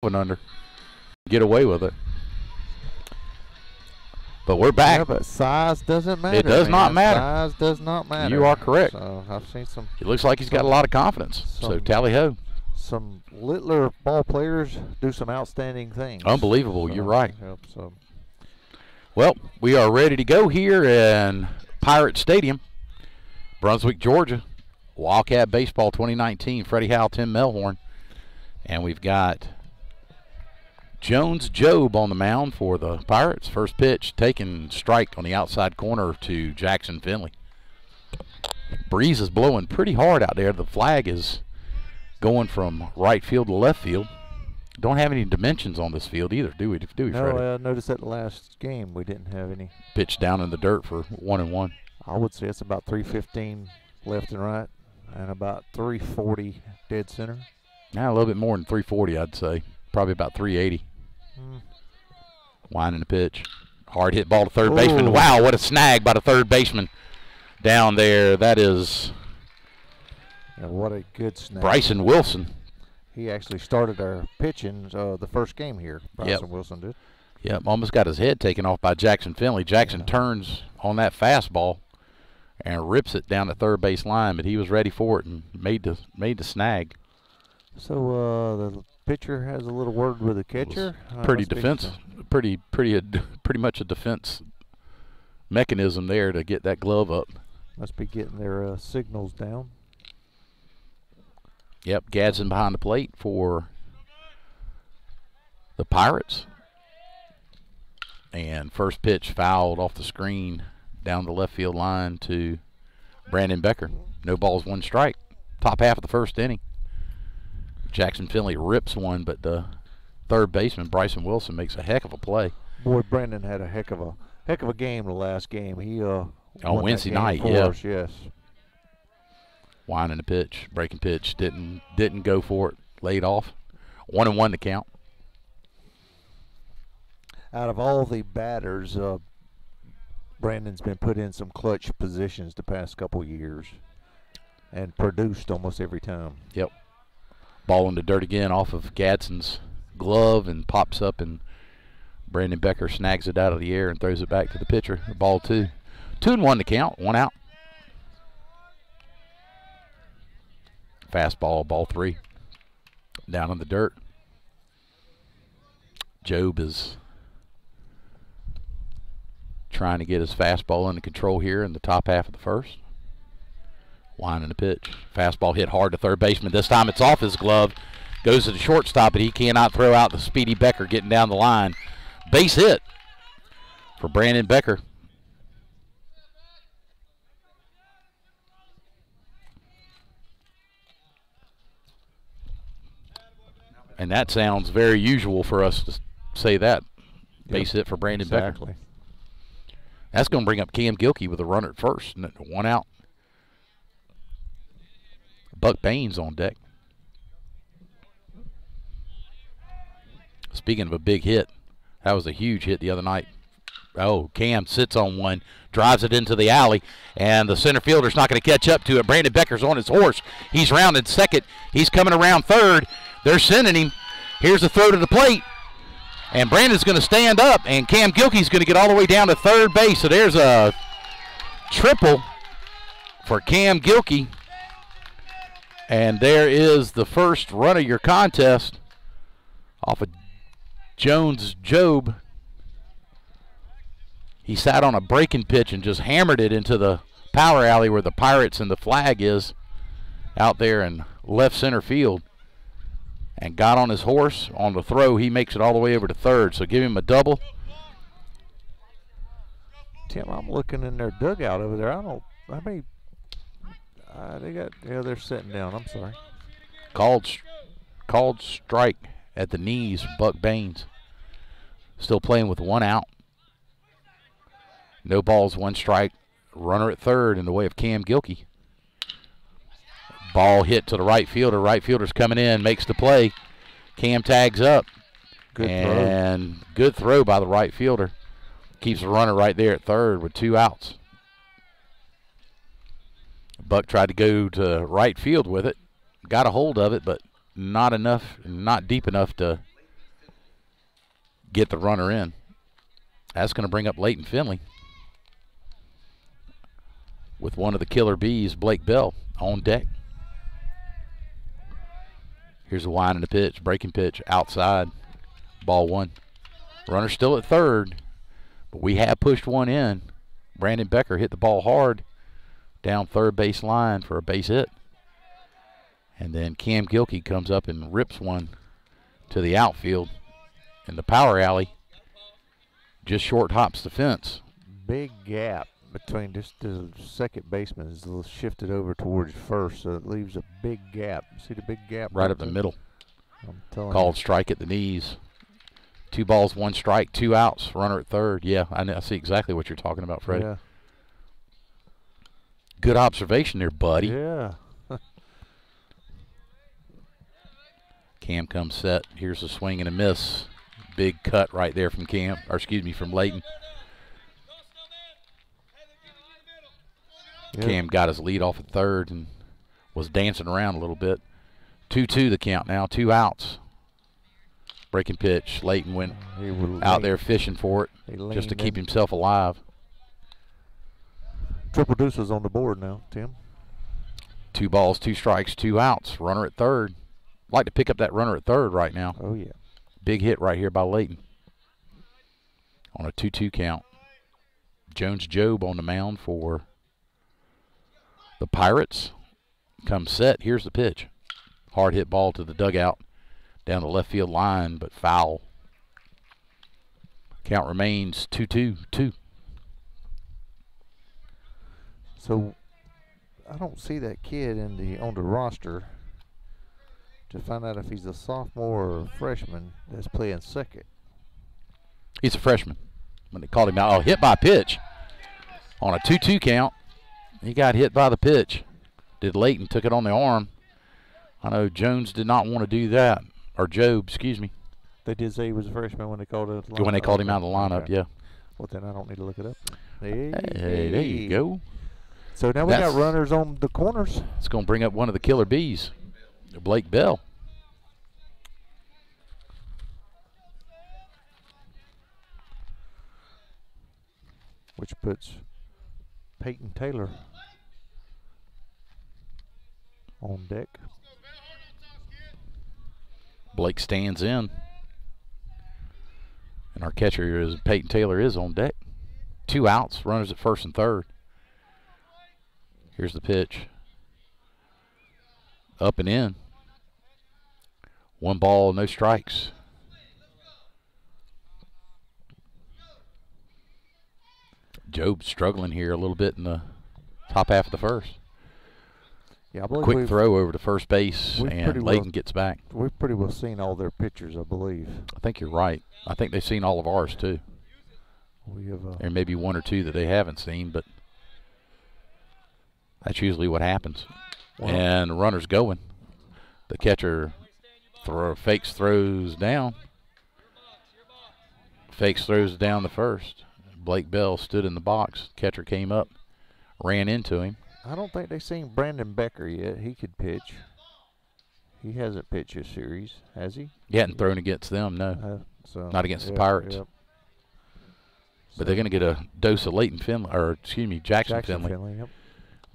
under. Get away with it. But we're back. Yeah, but size doesn't matter. It does not matter. Size does not matter. You are correct. So I've seen some. It looks like he's got a lot of confidence. So tally ho. Some littler ball players do some outstanding things. Unbelievable. So, you're right. Yep, so. Well, we are ready to go here in Pirate Stadium, Brunswick, Georgia. Wildcat Baseball 2019. Freddie Howell, Tim Melhorn. And we've got Jones Job on the mound for the Pirates. First pitch taken, strike on the outside corner to Jackson Finley. Breeze is blowing pretty hard out there. The flag is going from right field to left field. Don't have any dimensions on this field either, do we, Freddie? No, I noticed at the last game we didn't have any. Pitch down in the dirt for 1-1. I would say it's about 315 left and right and about 340 dead center. Now a little bit more than 340, I'd say. Probably about 380. Winding the pitch. Hard hit ball to third baseman. Wow, what a snag by the third baseman down there. That is what a good snag. Bryson Wilson. He actually started our pitching the first game here. Bryson Wilson did. Yep, almost got his head taken off by Jackson Finley. Jackson turns on that fastball and rips it down the third base line, but he was ready for it and made the snag. So the pitcher has a little word with the catcher. Pretty defense, pretty much a defense mechanism there to get that glove up. Must be getting their signals down. Yep, Gadsden behind the plate for the Pirates. And first pitch fouled off the screen down the left field line to Brandon Becker. No balls, one strike. Top half of the first inning. Jackson Finley rips one, but the third baseman, Bryson Wilson, makes a heck of a play. Boy, Brandon had a heck of a game the last game. He on Wednesday night, us, yes. Winding the pitch, breaking pitch, didn't go for it, laid off. 1-1 to count. Out of all the batters, Brandon's been put in some clutch positions the past couple years and produced almost every time. Yep. Ball in the dirt again off of Gadsden's glove and pops up, and Brandon Becker snags it out of the air and throws it back to the pitcher. Ball 2. 2-1 to count, 1 out. Fastball, ball 3. Down in the dirt. Job is trying to get his fastball under control here in the top half of the first. Winding the pitch. Fastball hit hard to third baseman. This time it's off his glove. Goes to the shortstop, but he cannot throw out the speedy Becker getting down the line. Base hit for Brandon Becker. And that sounds very usual for us to say that. Base hit for Brandon Becker. That's going to bring up Cam Gilkey with a runner at first. 1 out. Buck Baines on deck. Speaking of a big hit, that was a huge hit the other night. Oh, Cam sits on one, drives it into the alley, and the center fielder's not going to catch up to it. Brandon Becker's on his horse. He's rounded second. He's coming around third. They're sending him. Here's the throw to the plate. And Brandon's going to stand up, and Cam Gilkey's going to get all the way down to third base. So there's a triple for Cam Gilkey. And there is the first run of your contest off of Jones Job. He sat on a breaking pitch and just hammered it into the power alley where the Pirates and the flag is out there in left center field. And got on his horse on the throw. He makes it all the way over to third. So give him a double. Tim, I'm looking in their dugout over there. I don't. How many? They're sitting down. I'm sorry. Called strike at the knees. Buck Baines still playing with 1 out. No balls, 1 strike. Runner at third in the way of Cam Gilkey. Ball hit to the right fielder. Right fielder's coming in, makes the play. Cam tags up. Good throw by the right fielder. Keeps the runner right there at third with 2 outs. Buck tried to go to right field with it. Got a hold of it, but not enough, not deep enough to get the runner in. That's going to bring up Leighton Finley with one of the killer bees, Blake Bell, on deck. Here's a wind and a pitch, breaking pitch, outside, ball one. Runner still at third, but we have pushed one in. Brandon Becker hit the ball hard down third base line for a base hit. And then Cam Gilkey comes up and rips one to the outfield in the power alley. Just short hops the fence. Big gap between just the second baseman is shifted over towards first, so it leaves a big gap. See the big gap? Right up the middle. I'm telling Called strike at the knees. 2 balls, 1 strike, 2 outs. Runner at third. Yeah, I see exactly what you're talking about, Freddie. Yeah. Good observation there, buddy. Yeah. Cam comes set. Here's a swing and a miss. Big cut right there from Cam, or excuse me, from Leighton. Yep. Cam got his lead off at third and was dancing around a little bit. 2-2 the count now, 2 outs. Breaking pitch. Leighton went out there fishing for it just to keep himself alive. Triple deuces on the board now, Tim. 2 balls, 2 strikes, 2 outs. Runner at third. Like to pick up that runner at third right now. Oh, yeah. Big hit right here by Leighton on a 2-2 count. Jones Jobe on the mound for the Pirates. Comes set. Here's the pitch. Hard hit ball to the dugout down the left field line, but foul. Count remains 2-2. So I don't see that kid on the roster to find out if he's a sophomore or a freshman that's playing second. He's a freshman. When they called him out, oh, hit by pitch on a 2-2 count. He got hit by the pitch. Did Leighton, took it on the arm. I know Jones did not want to do that, or Jobe, excuse me. They did say he was a freshman when they called it. When they called him out of the lineup, okay. Yeah. Well, then I don't need to look it up. Hey, there you go. So now we got runners on the corners. It's going to bring up one of the killer bees, Blake Bell. Which puts Peyton Taylor on deck. Blake stands in. And our catcher is Peyton Taylor is on deck. 2 outs, runners at first and third. Here's the pitch. Up and in. 1 ball, no strikes. Jobe's struggling here a little bit in the top half of the first. Yeah, I believe quick throw over to first base, and Leighton gets back. We've pretty well seen all their pitchers, I believe. I think you're right. I think they've seen all of ours, too. We have, there may be 1 or 2 that they haven't seen, but that's usually what happens. Well, and the runner's going. The catcher fakes, throws down. Fakes, throws down the first. Blake Bell stood in the box. Catcher came up, ran into him. I don't think they've seen Brandon Becker yet. He could pitch. He hasn't pitched this series, has he? He hadn't thrown against them, no. So not against the Pirates. Yep. But they're going to get a dose of Leighton Finley, or excuse me, Jackson Finley. Yep.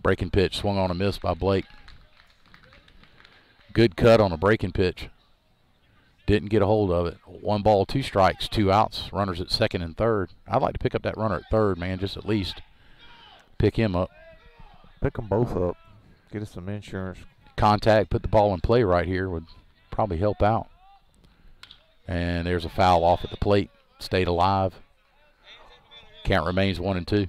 Breaking pitch, swung on a miss by Blake. Good cut on a breaking pitch. Didn't get a hold of it. 1 ball, 2 strikes, 2 outs. Runners at second and third. I'd like to pick up that runner at third, man, just at least pick him up. Pick them both up. Get us some insurance. Contact, put the ball in play right here would probably help out. And there's a foul off at the plate. Stayed alive. Count remains 1-2.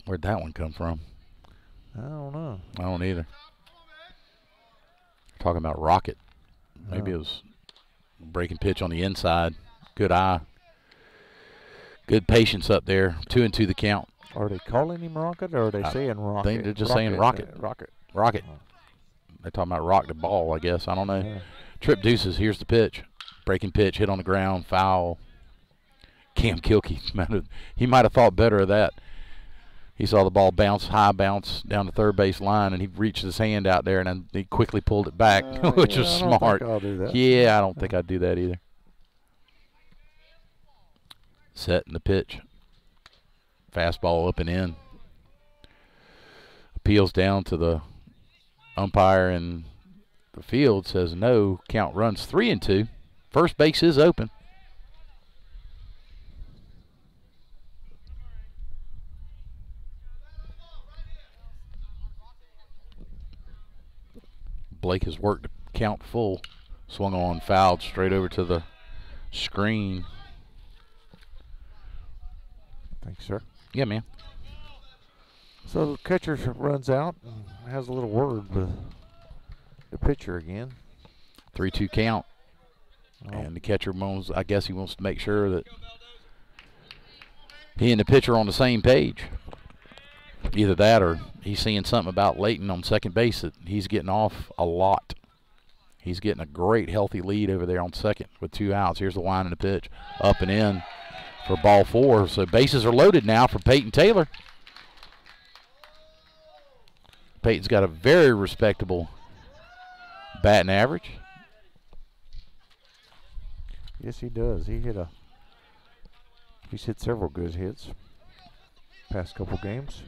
Where'd that one come from? I don't know. I don't either. Talking about Rocket. Maybe it was breaking pitch on the inside. Good eye. Good patience up there. 2-2 the count. Are they calling him Rocket, or are they saying Rocket? I think they're just saying Rocket. Rocket. They're talking about rock the ball, I guess. I don't know. Yeah. Trip deuces. Here's the pitch. Breaking pitch, hit on the ground, foul. Cam Gilkey, he might have thought better of that. He saw the ball high bounce down the third base line, and he reached his hand out there, and then he quickly pulled it back, which was smart. I don't think I'll do that. Yeah, I don't think I'd do that either. Setting the pitch. Fastball up and in. Appeals down to the umpire in the field, says no. Count runs 3-2. First base is open. Blake has worked the count full. Swung on, fouled straight over to the screen. Thanks, sir. Yeah, man. So the catcher runs out and has a little word with the pitcher again. 3-2 count. Oh. And the catcher wants, I guess he wants to make sure that he and the pitcher are on the same page. Either that or he's seeing something about Layton on second base that he's getting off a lot. He's getting a great healthy lead over there on second with 2 outs. Here's the wind and the pitch. Up and in for ball 4. So bases are loaded now for Peyton Taylor. Peyton's got a very respectable batting average. Yes, he does. He's hit several good hits past couple games.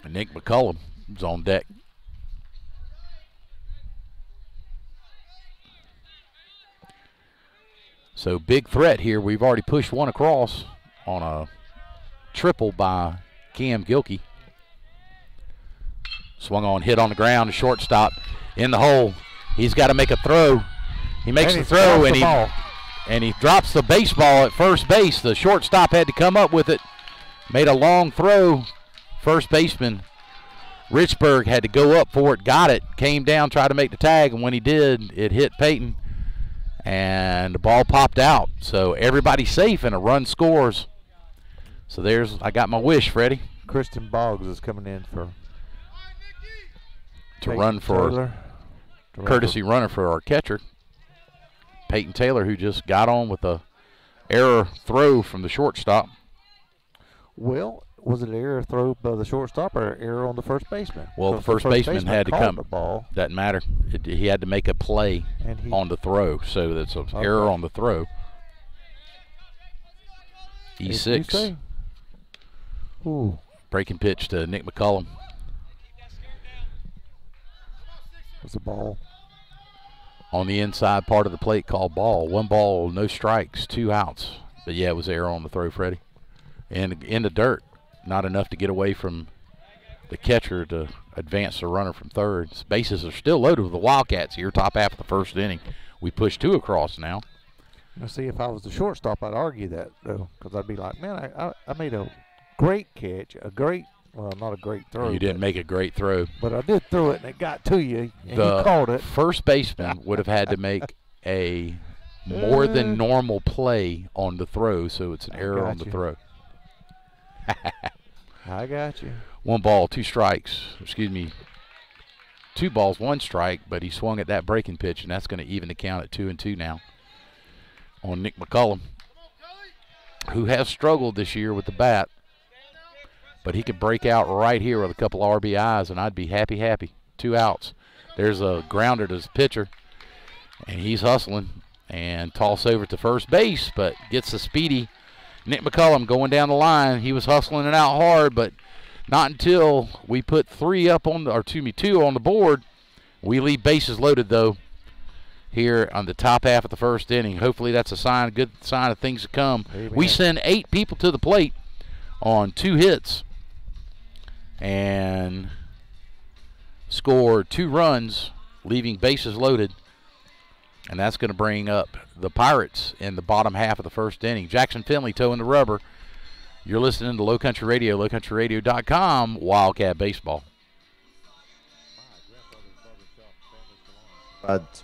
And Nick McCullum is on deck. So big threat here. We've already pushed one across on a triple by Cam Gilkey. Swung on, hit on the ground, a shortstop in the hole. He's got to make a throw. He makes the throw and he drops the baseball at first base. The shortstop had to come up with it. Made a long throw. First baseman Richburg had to go up for it, got it, came down, tried to make the tag, and when he did, it hit Peyton, and the ball popped out. So everybody's safe, and a run scores. So I got my wish, Freddie. Kristen Boggs is coming in to run for courtesy runner for our catcher, Peyton Taylor, who just got on with a error throw from the shortstop. Well, was it an error throw by the shortstop or error on the first baseman? Well, the first baseman had to come. The ball. Doesn't matter. He had to make a play on the throw, so that's an error on the throw. E6. Ooh. Breaking pitch to Nick McCullum. Was the ball on the inside part of the plate called ball. 1 ball, no strikes, 2 outs. But yeah, it was error on the throw, Freddie. And in the dirt, not enough to get away from the catcher to advance the runner from third. Bases are still loaded with the Wildcats here, top half of the first inning. We push 2 across now. Now, see, if I was the shortstop, I'd argue that, though, because I'd be like, man, I made a great catch, well, not a great throw. You didn't make a great throw. But I did throw it, and it got to you, and you caught it. First baseman would have had to make a more than normal play on the throw, so it's an error on the throw. I got you. 1 ball, 2 strikes. Excuse me. 2 balls, 1 strike, but he swung at that breaking pitch, and that's going to even the count at 2-2 now on Nick McCullum, who has struggled this year with the bat. But he could break out right here with a couple RBIs, and I'd be happy. 2 outs. There's a grounder to his pitcher, and he's hustling and toss over to first base, but gets the speedy Nick McCullum going down the line. He was hustling it out hard, but not until we put 2 on the board. We leave bases loaded, though, here on the top half of the first inning. Hopefully that's a good sign of things to come. Amen. We send 8 people to the plate on 2 hits and score 2 runs, leaving bases loaded. And that's going to bring up the Pirates in the bottom half of the first inning. Jackson Finley towing the rubber. You're listening to Low Country Radio, lowcountryradio.com, Wildcat Baseball.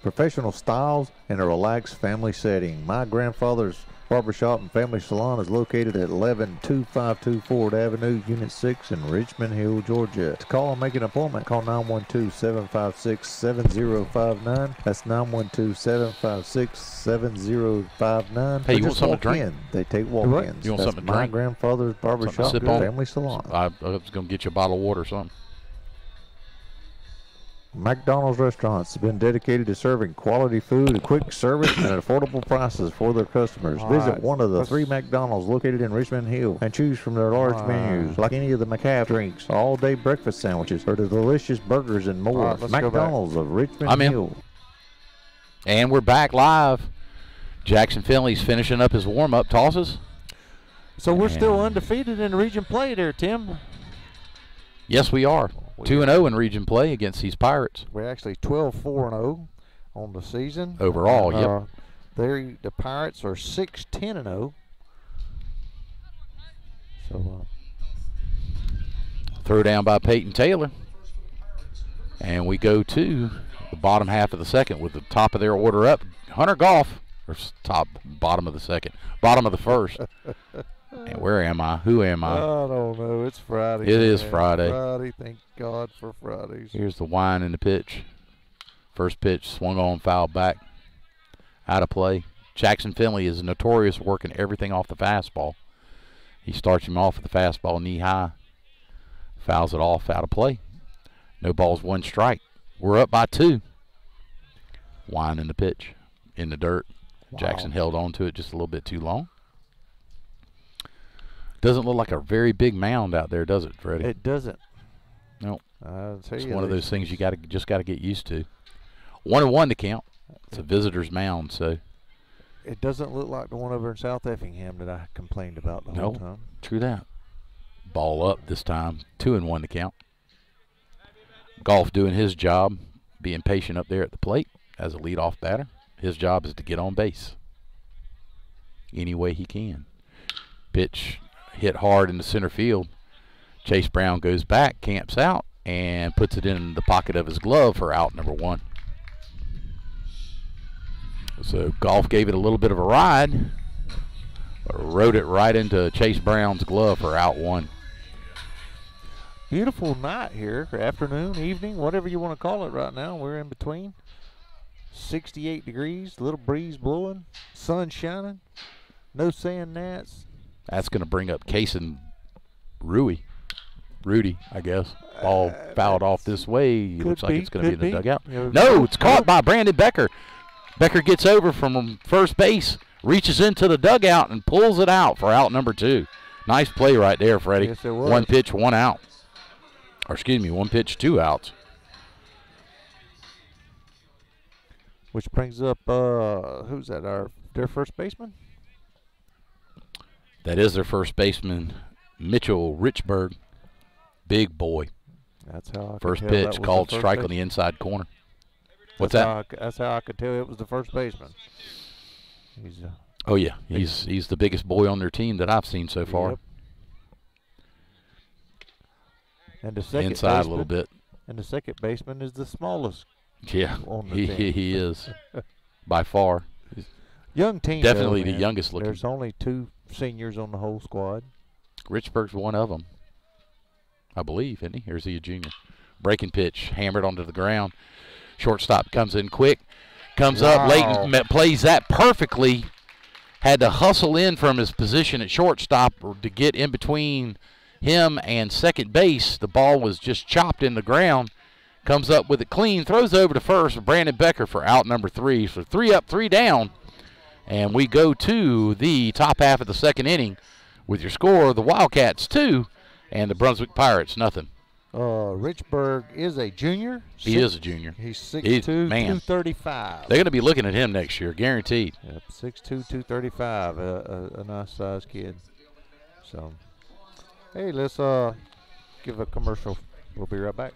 Professional styles in a relaxed family setting. My Grandfather's Barbershop and Family Salon is located at 11252 Ford Avenue, Unit 6 in Richmond Hill, Georgia. To call and make an appointment, call 912-756-7059. That's 912-756-7059. Hey, you want something to drink? They take walk-ins. You want That's something to my drink? grandfather's Barbershop sip and on? Family Salon. I was going to get you a bottle of water or something. McDonald's restaurants have been dedicated to serving quality food and quick service at affordable prices for their customers. Visit one of the 3 McDonald's located in Richmond Hill and choose from their large menus, like any of the McCaff drinks, all-day breakfast sandwiches, or the delicious burgers and more. McDonald's of Richmond Hill. And we're back live. Jackson Finley's finishing up his warm-up tosses. So we're still undefeated in region play there, Tim. Yes, we are. 2-0 in region play against these Pirates. We're actually 12-4-0 on the season. Overall, yep. The Pirates are 6-10-0. So, throw down by Peyton Taylor. And we go to the bottom half of the second with the top of their order up. Hunter Goff, or bottom of the second, bottom of the first. And where am I? Who am I? I don't know. It's Friday. It is Friday. Friday. Thank God for Fridays. Here's the wind in the pitch. First pitch swung on, fouled back. Out of play. Jackson Finley is notorious working everything off the fastball. He starts him off with the fastball knee high. Fouls it off, out of play. No balls, 1 strike. We're up by 2. Wind in the pitch. In the dirt. Wow. Jackson held on to it just a little bit too long. Doesn't look like a very big mound out there, does it, Freddie? It doesn't. No. I'll tell It's you, one of those things you just got to get used to. 1-1 to count. It's a visitor's mound, so. It doesn't look like the one over in South Effingham that I complained about the whole time. True that. Ball up this time. 2-1 to count. Goff doing his job, being patient up there at the plate as a leadoff batter. His job is to get on base any way he can. Pitch hit hard in the center field. Chase Brown goes back, camps out, and puts it in the pocket of his glove for out number 1. So Goff gave it a little bit of a ride, but rode it right into Chase Brown's glove for out 1. Beautiful night here, afternoon, evening, whatever you want to call it right now. We're in between. 68 degrees, little breeze blowing, sun shining, no sand gnats. That's going to bring up Kason Rudy, I guess. Ball fouled off this way. It looks like it's going to be in the dugout. No, it's caught by Brandon Becker. Becker gets over from first base, reaches into the dugout, and pulls it out for out number 2. Nice play right there, Freddie. Yes, it was. 1 pitch, 1 out. Or excuse me, 1 pitch, 2 outs. Which brings up, who's that, their first baseman? That is their first baseman, Mitchell Richburg. Big boy. That's how I First could tell that pitch was called the first strike on baseman. the inside corner. What's That's that? That's how I could tell it was the first baseman. He's Oh yeah, he's the biggest boy on their team that I've seen so far. Yep. And the second Inside baseman, a little bit. And the second baseman is the smallest. Yeah, On the team. he is by far. Young team. Definitely though, the man. youngest looking. There's only 2 seniors on the whole squad. Richburg's one of them, I believe, isn't he? Or is he a junior? Breaking pitch, hammered onto the ground. Shortstop comes in quick, comes up. Layton plays that perfectly. Had to hustle in from his position at shortstop to get in between him and second base. The ball was just chopped in the ground. Comes up with it clean, throws over to first. Brandon Becker for out number 3. So 3 up, 3 down. And we go to the top half of the second inning with your score, the Wildcats 2 and the Brunswick Pirates nothing. Richburg is a junior. He is a junior. He's 6'2", 235. They're going to be looking at him next year, guaranteed. Yep, 6'2", 235. A nice sized kid. So, hey, let's give a commercial. We'll be right back.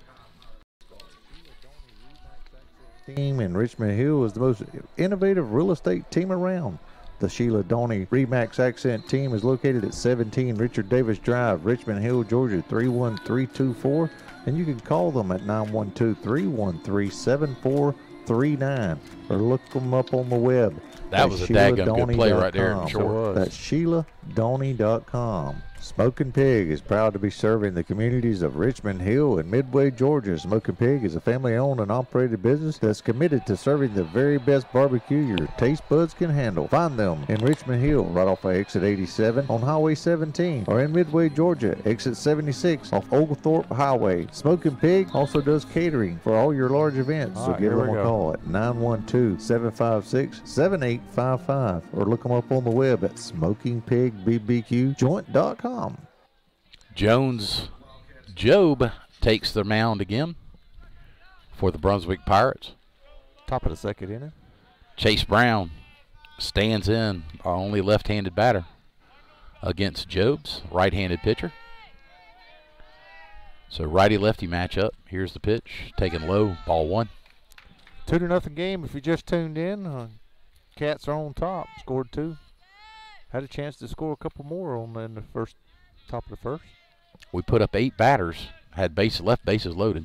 Team in Richmond Hill is the most innovative real estate team around. The Sheila Donnie Remax Accent team is located at 17 Richard Davis Drive, Richmond Hill, Georgia 31324, and you can call them at 912-313-74 39, or look them up on the web. That was a daggum good play right there. Sure. That's SheilaDoney.com. Smoking Pig is proud to be serving the communities of Richmond Hill and Midway, Georgia. Smoking Pig is a family-owned and operated business that's committed to serving the very best barbecue your taste buds can handle. Find them in Richmond Hill, right off of exit 87 on Highway 17, or in Midway, Georgia, exit 76 off Oglethorpe Highway. Smoking Pig also does catering for all your large events, so give them a call at 912-756-7855, or look them up on the web at smokingpigbbqjoint.com. Job takes the mound again for the Brunswick Pirates. Top of the second inning. Chase Brown stands in, our only left-handed batter, against Job's right-handed pitcher. So righty-lefty matchup. Here's the pitch, taken low, ball 1. 2-0 game. If you just tuned in, Cats are on top, scored 2. Had a chance to score a couple more in the top of the first. We put up 8 batters, had left bases loaded.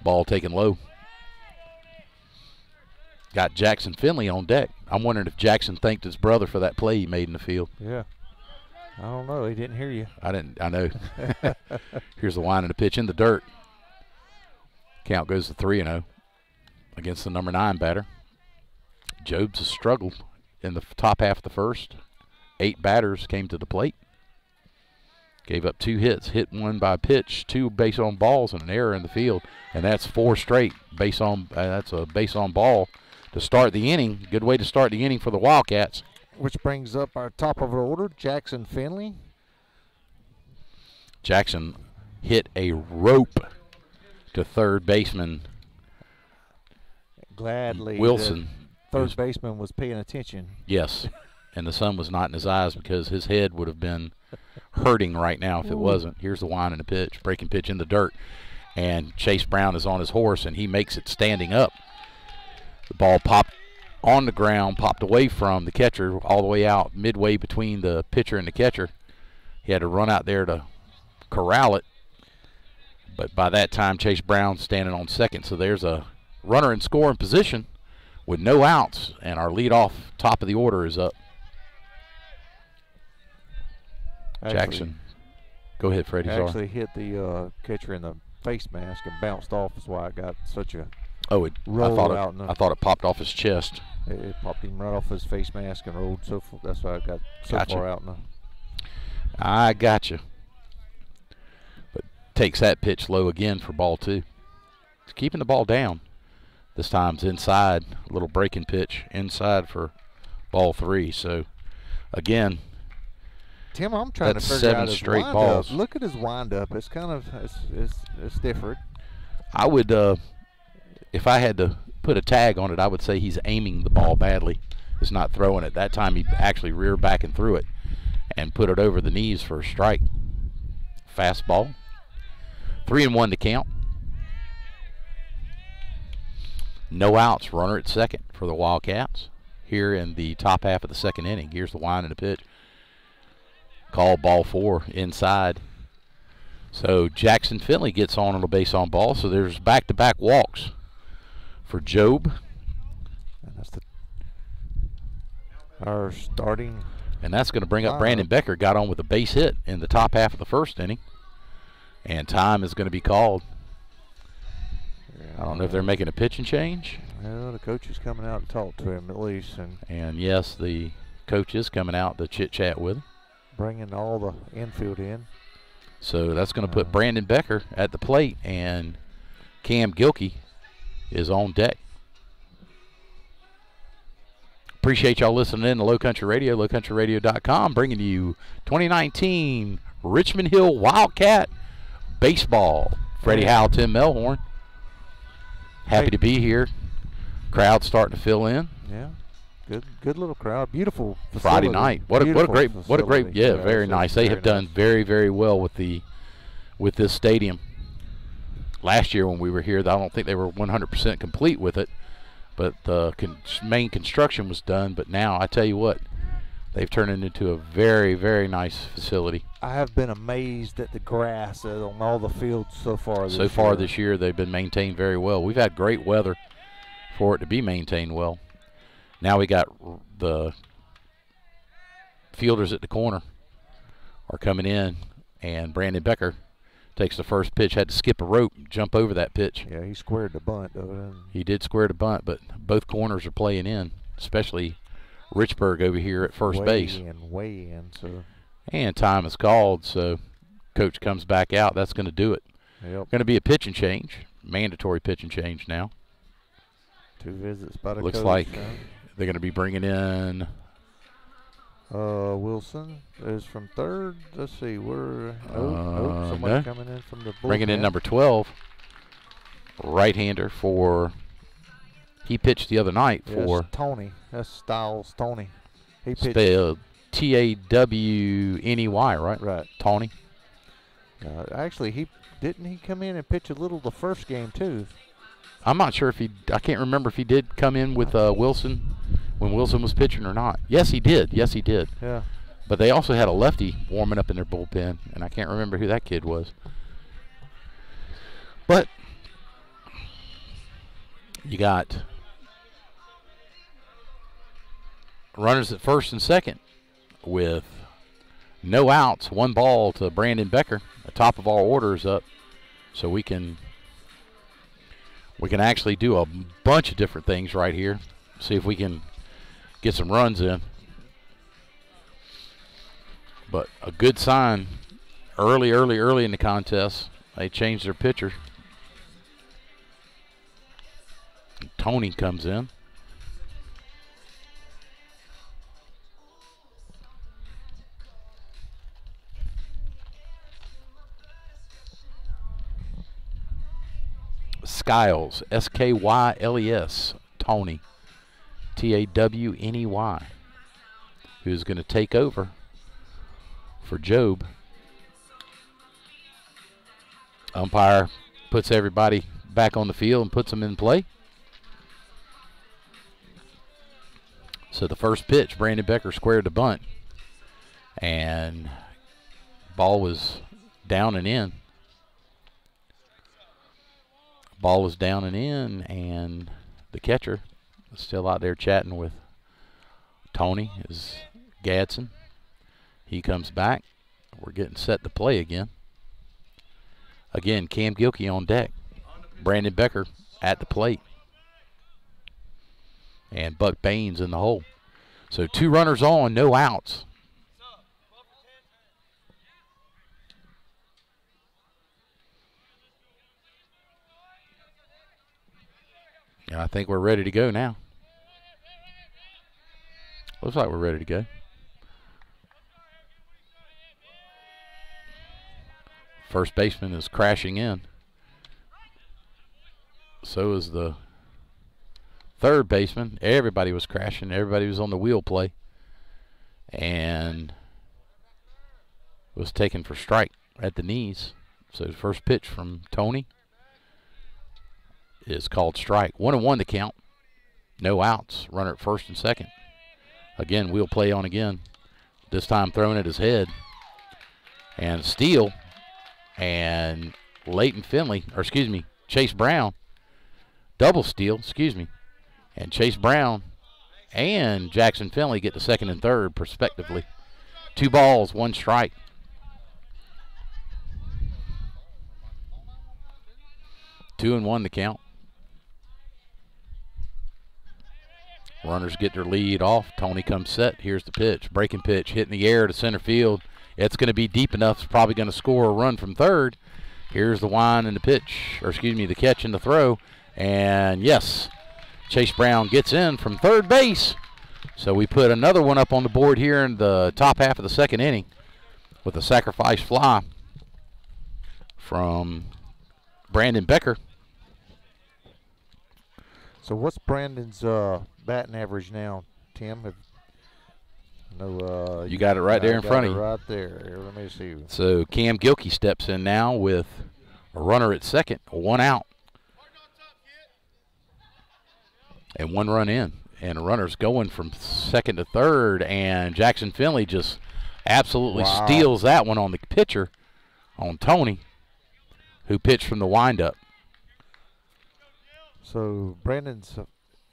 Ball taken low. Got Jackson Finley on deck. I'm wondering if Jackson thanked his brother for that play he made in the field. Yeah. I don't know. He didn't hear you. I know. Here's the wind and the pitch in the dirt. Count goes to 3-0 against the number 9 batter. Jobs has struggled in the top half of the first. 8 batters came to the plate. Gave up 2 hits, hit 1 by pitch, 2 base on balls, and an error in the field. And that's 4 straight base on. That's a base on ball to start the inning. Good way to start the inning for the Wildcats. Which brings up our top of our order, Jackson Finley. Jackson hit a rope to third baseman Gladly Wilson. Third baseman was paying attention. Yes, and the sun was not in his eyes because his head would have been hurting right now if it wasn't. Here's the wind and the pitch, breaking pitch in the dirt, and Chase Brown is on his horse, and he makes it standing up. The ball popped on the ground, popped away from the catcher all the way out, midway between the pitcher and the catcher. He had to run out there to corral it, but by that time Chase Brown's standing on second, so there's a runner in scoring position with no outs, and our leadoff top of the order is up. Jackson. Go ahead, Freddie. Actually hit the catcher in the face mask and bounced off. Is why I got such a I thought it popped off his chest. It popped him right off his face mask and rolled so far. That's why I got so far out now. I got you. But takes that pitch low again for ball 2. He's keeping the ball down. This time's inside. A little breaking pitch inside for ball 3. So, again, Tim, I'm trying to figure out his straight balls. Look at his windup. It's kind of it's different. I would, if I had to put a tag on it, I would say he's aiming the ball badly. He's not throwing it. That time he actually reared back and threw it and put it over the knees for a strike. Fastball. 3-1 to count. No outs. Runner at second for the Wildcats here in the top half of the second inning. Here's the wind and the pitch. Call ball 4 inside. So Jackson Finley gets on a base on ball. So there's back-to-back walks for Job. And that's our starting. And that's going to bring up Brandon Becker. Got on with a base hit in the top half of the first inning. And time is going to be called. I don't know if they're making a pitching change. Well, the coach is coming out to talk to him at least. And yes, the coach is coming out to chit-chat with him. Bringing all the infield in. So that's going to put Brandon Becker at the plate, and Cam Gilkey is on deck. Appreciate y'all listening in to Low Country Radio, lowcountryradio.com, bringing you 2019 Richmond Hill Wildcat Baseball. Freddie Howell, Tim Melhorn. Happy to be here. Crowd starting to fill in. Yeah. Good little crowd. Beautiful facility. Friday night. What a great very nice. They have done very, very well with this stadium. Last year when we were here, I don't think they were 100% complete with it, but the main construction was done. But now I tell you what, they've turned it into a very, very nice facility. I have been amazed at the grass on all the fields so far. This year they've been maintained very well. We've had great weather for it to be maintained well. Now we got the fielders at the corner are coming in, and Brandon Becker takes the first pitch, had to skip a rope, jump over that pitch. Yeah, he squared the bunt, though. He did square the bunt, but both corners are playing in, especially Richburg over here at first base. Way in. So. And time is called, so coach comes back out. That's going to do it. Yep. Going to be a pitching change, mandatory pitching change now. 2 visits by the Looks coach like now. they're going to be bringing in Wilson is from third. Let's see, somebody no. coming in from the bullpen. Bringing in number 12, right-hander for. He pitched the other night for. Yes, Tony. That's Styles Tony. He pitched. Spelled Tawney, right? Right. Tawny. Actually, he come in and pitch a little the first game too. I'm not sure if I can't remember if he did come in with Wilson when Wilson was pitching or not. Yes, he did. Yeah. But they also had a lefty warming up in their bullpen, and I can't remember who that kid was. But you got runners at first and second with no outs, 1 ball to Brandon Becker. The top of our order is up, so we can actually do a bunch of different things right here. See if we can get some runs in. But a good sign early in the contest. They changed their pitcher. Tony comes in. Skiles, S-K-Y-L-E-S, Tony, T-A-W-N-E-Y, who's going to take over for Job. Umpire puts everybody back on the field and puts them in play. So the first pitch, Brandon Becker squared the bunt, and ball was down and in. Ball was down and in, and the catcher is still out there chatting with Tony, is Gadsden. He comes back. We're getting set to play again. Again, Cam Gilkey on deck. Brandon Becker at the plate. And Buck Baines in the hole. So 2 runners on, no outs. And I think we're ready to go now. Looks like we're ready to go. First baseman is crashing in. So is the third baseman. Everybody was crashing. Everybody was on the wheel play. And was taken for strike at the knees. So the first pitch from Tony is called strike. 1-1 to count. No outs. Runner at first and second. Again, wheel play on again. This time throwing at his head. And steal. And Chase Brown. Double steal, And Chase Brown and Jackson Finley get to second and third, respectively. 2 balls, 1 strike. Two and 1 to count. Runners get their lead off. Tony comes set. Here's the pitch. Breaking pitch. Hitting the air to center field. It's going to be deep enough. It's probably going to score a run from third. Here's the wind and the pitch. The catch and the throw. And yes, Chase Brown gets in from third base. So we put another one up on the board here in the top half of the second inning with a sacrifice fly from Brandon Becker. So what's Brandon's batting average now, Tim? You got it right there in front of you. Right there. Here, let me see. So Cam Gilkey steps in now with a runner at second, 1 out. And 1 run in. And the runner's going from second to third. And Jackson Finley just absolutely steals that one on the pitcher, on Tony, who pitched from the windup. So Brandon's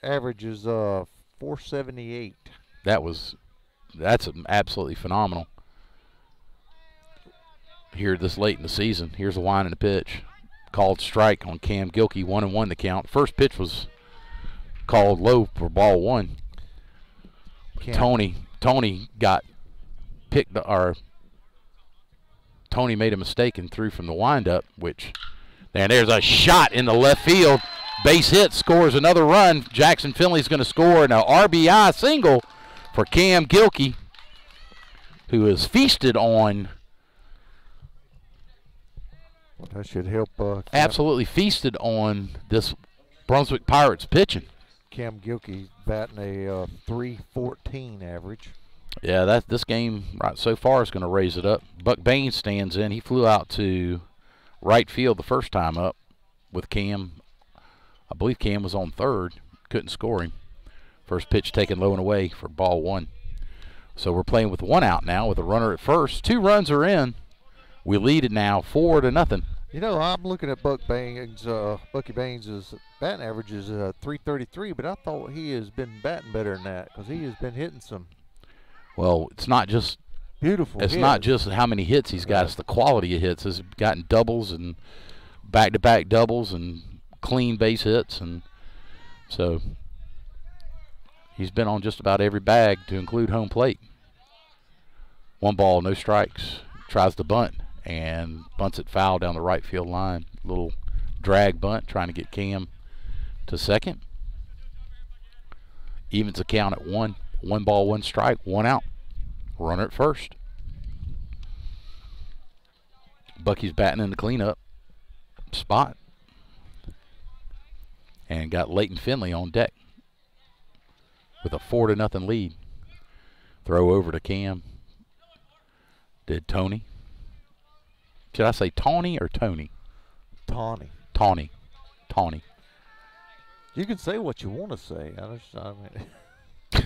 average is 478. That's absolutely phenomenal. Here this late in the season. Here's a wind and a pitch. Called strike on Cam Gilkey, 1-1 the count. First pitch was called low for ball one. Tony got picked, or Tony made a mistake and threw from the windup, and there's a shot in the left field. Base hit, scores another run. Jackson Finley's going to score an RBI single for Cam Gilkey, who has feasted on. That should help. Absolutely feasted on this Brunswick Pirates pitching. Cam Gilkey batting a 314 average. Yeah, this game right so far is going to raise it up. Buck Baines stands in. He flew out to right field the first time up with Cam. I believe Cam was on third. Couldn't score him. First pitch taken low and away for ball one. So we're playing with one out now with a runner at first. 2 runs are in. We lead it now 4-0. You know, I'm looking at Bucky Baines' batting average is 333, but I thought he has been batting better than that because he has been hitting some. Well, it's not just beautiful. It's not just how many hits he's got; it's the quality of hits. He's gotten doubles and back-to-back doubles and clean base hits, and so he's been on just about every bag to include home plate. 1 ball, no strikes. Tries to bunt and bunts it foul down the right field line. Little drag bunt trying to get Cam to second. Evens the count at 1. 1 ball, 1 strike, 1 out. Runner at first. Bucky's batting in the cleanup spot. And got Leighton Finley on deck with a 4-0 lead. Throw over to Cam. Did Tony. Should I say Tawny or Tony? Tawny. Tawny. Tawny. You can say what you want to say. I mean.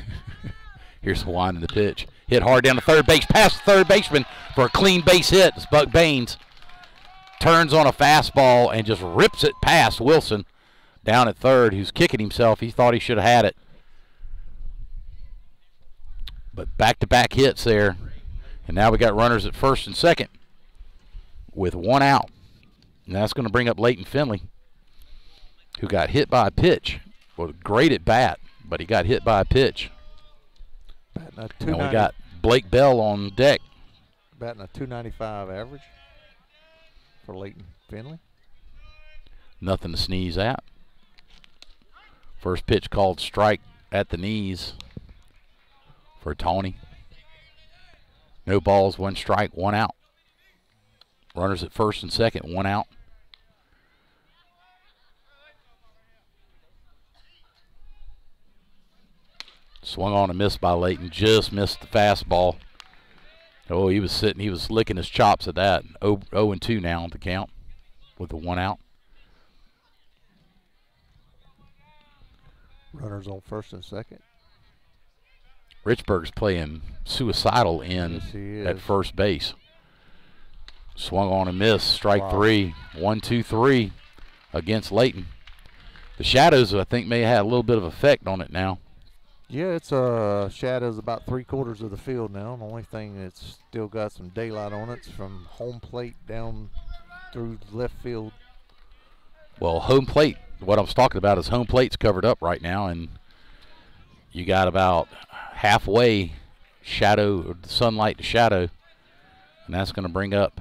Here's the wind in the pitch. Hit hard down to third base, past the third baseman for a clean base hit. It's Buck Baines. Turns on a fastball and just rips it past Wilson down at third, who's kicking himself. He thought he should have had it. But back-to-back hits there. And now we got runners at first and second with 1 out. And that's going to bring up Leighton Finley, who got hit by a pitch. Well, great at bat, but he got hit by a pitch. And we got Blake Bell on deck. Batting a 295 average for Leighton Finley. Nothing to sneeze at. First pitch called strike at the knees for Tawny. No balls, 1 strike, 1 out. Runners at first and second, 1 out. Swung on and missed by Leighton. Just missed the fastball. Oh, he was licking his chops at that. 0-2 now on the count with the 1 out. Runners on first and second. Richburg's playing suicidal in at first base. Swung on and missed. Strike 3. 1-2-3 against Leighton. The shadows, I think, may have had a little bit of effect on it now. Yeah, it's shadows about 3/4 of the field now. The only thing that's still got some daylight on it's from home plate down through left field. Well, home plate, what I was talking about is home plate's covered up right now, and you got about halfway shadow, sunlight to shadow, and that's going to bring up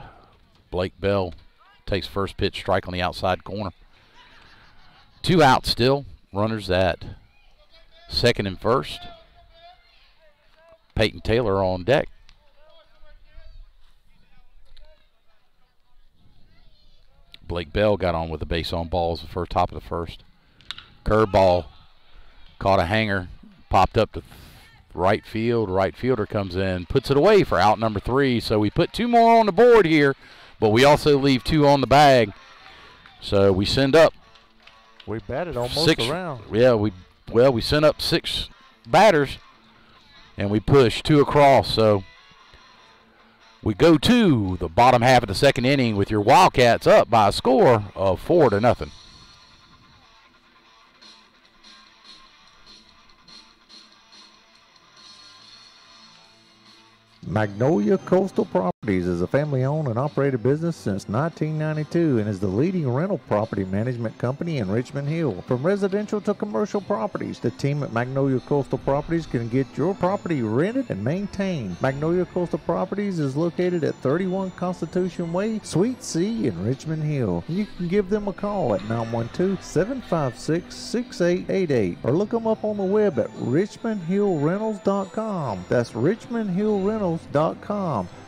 Blake Bell. Takes first pitch, strike on the outside corner. 2 out still. Runners at second and first. Peyton Taylor on deck. Blake Bell got on with the base on balls the first top of the first. Curveball caught a hanger, popped up to right field. Right fielder comes in, puts it away for out number 3. So we put 2 more on the board here, but we also leave 2 on the bag. So we send up. We batted almost around. Yeah, we sent up 6 batters, and we push 2 across. So we go to the bottom half of the second inning with your Wildcats up by a score of 4-0. Magnolia Coastal Properties is a family-owned and operated business since 1992 and is the leading rental property management company in Richmond Hill. From residential to commercial properties, the team at Magnolia Coastal Properties can get your property rented and maintained. Magnolia Coastal Properties is located at 31 Constitution Way, Suite C in Richmond Hill. You can give them a call at 912-756-6888 or look them up on the web at richmondhillrentals.com. That's richmondhillrentals.com.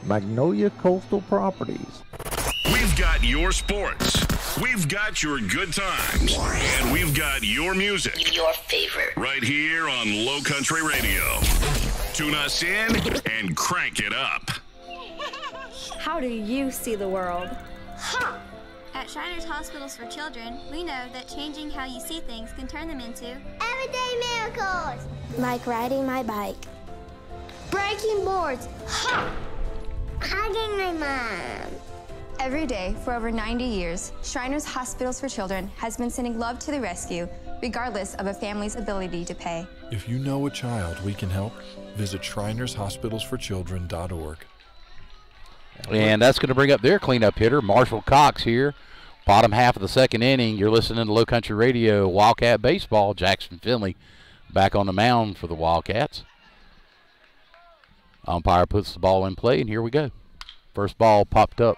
Magnolia Coastal Properties. We've got your sports. We've got your good times. And we've got your music. Your favorite. Right here on Low Country Radio. Tune us in and crank it up. How do you see the world? Ha! At Shriners Hospitals for Children, we know that changing how you see things can turn them into everyday miracles. Like riding my bike. Breaking boards. Ha! Hugging my mom. Every day for over 90 years, Shriners Hospitals for Children has been sending love to the rescue, regardless of a family's ability to pay. If you know a child we can help, visit ShrinersHospitalsForChildren.org. And that's going to bring up their cleanup hitter, Marshall Cox here. Bottom half of the second inning. You're listening to Low Country Radio, Wildcat Baseball. Jackson Finley back on the mound for the Wildcats. Umpire puts the ball in play, and here we go. First ball popped up.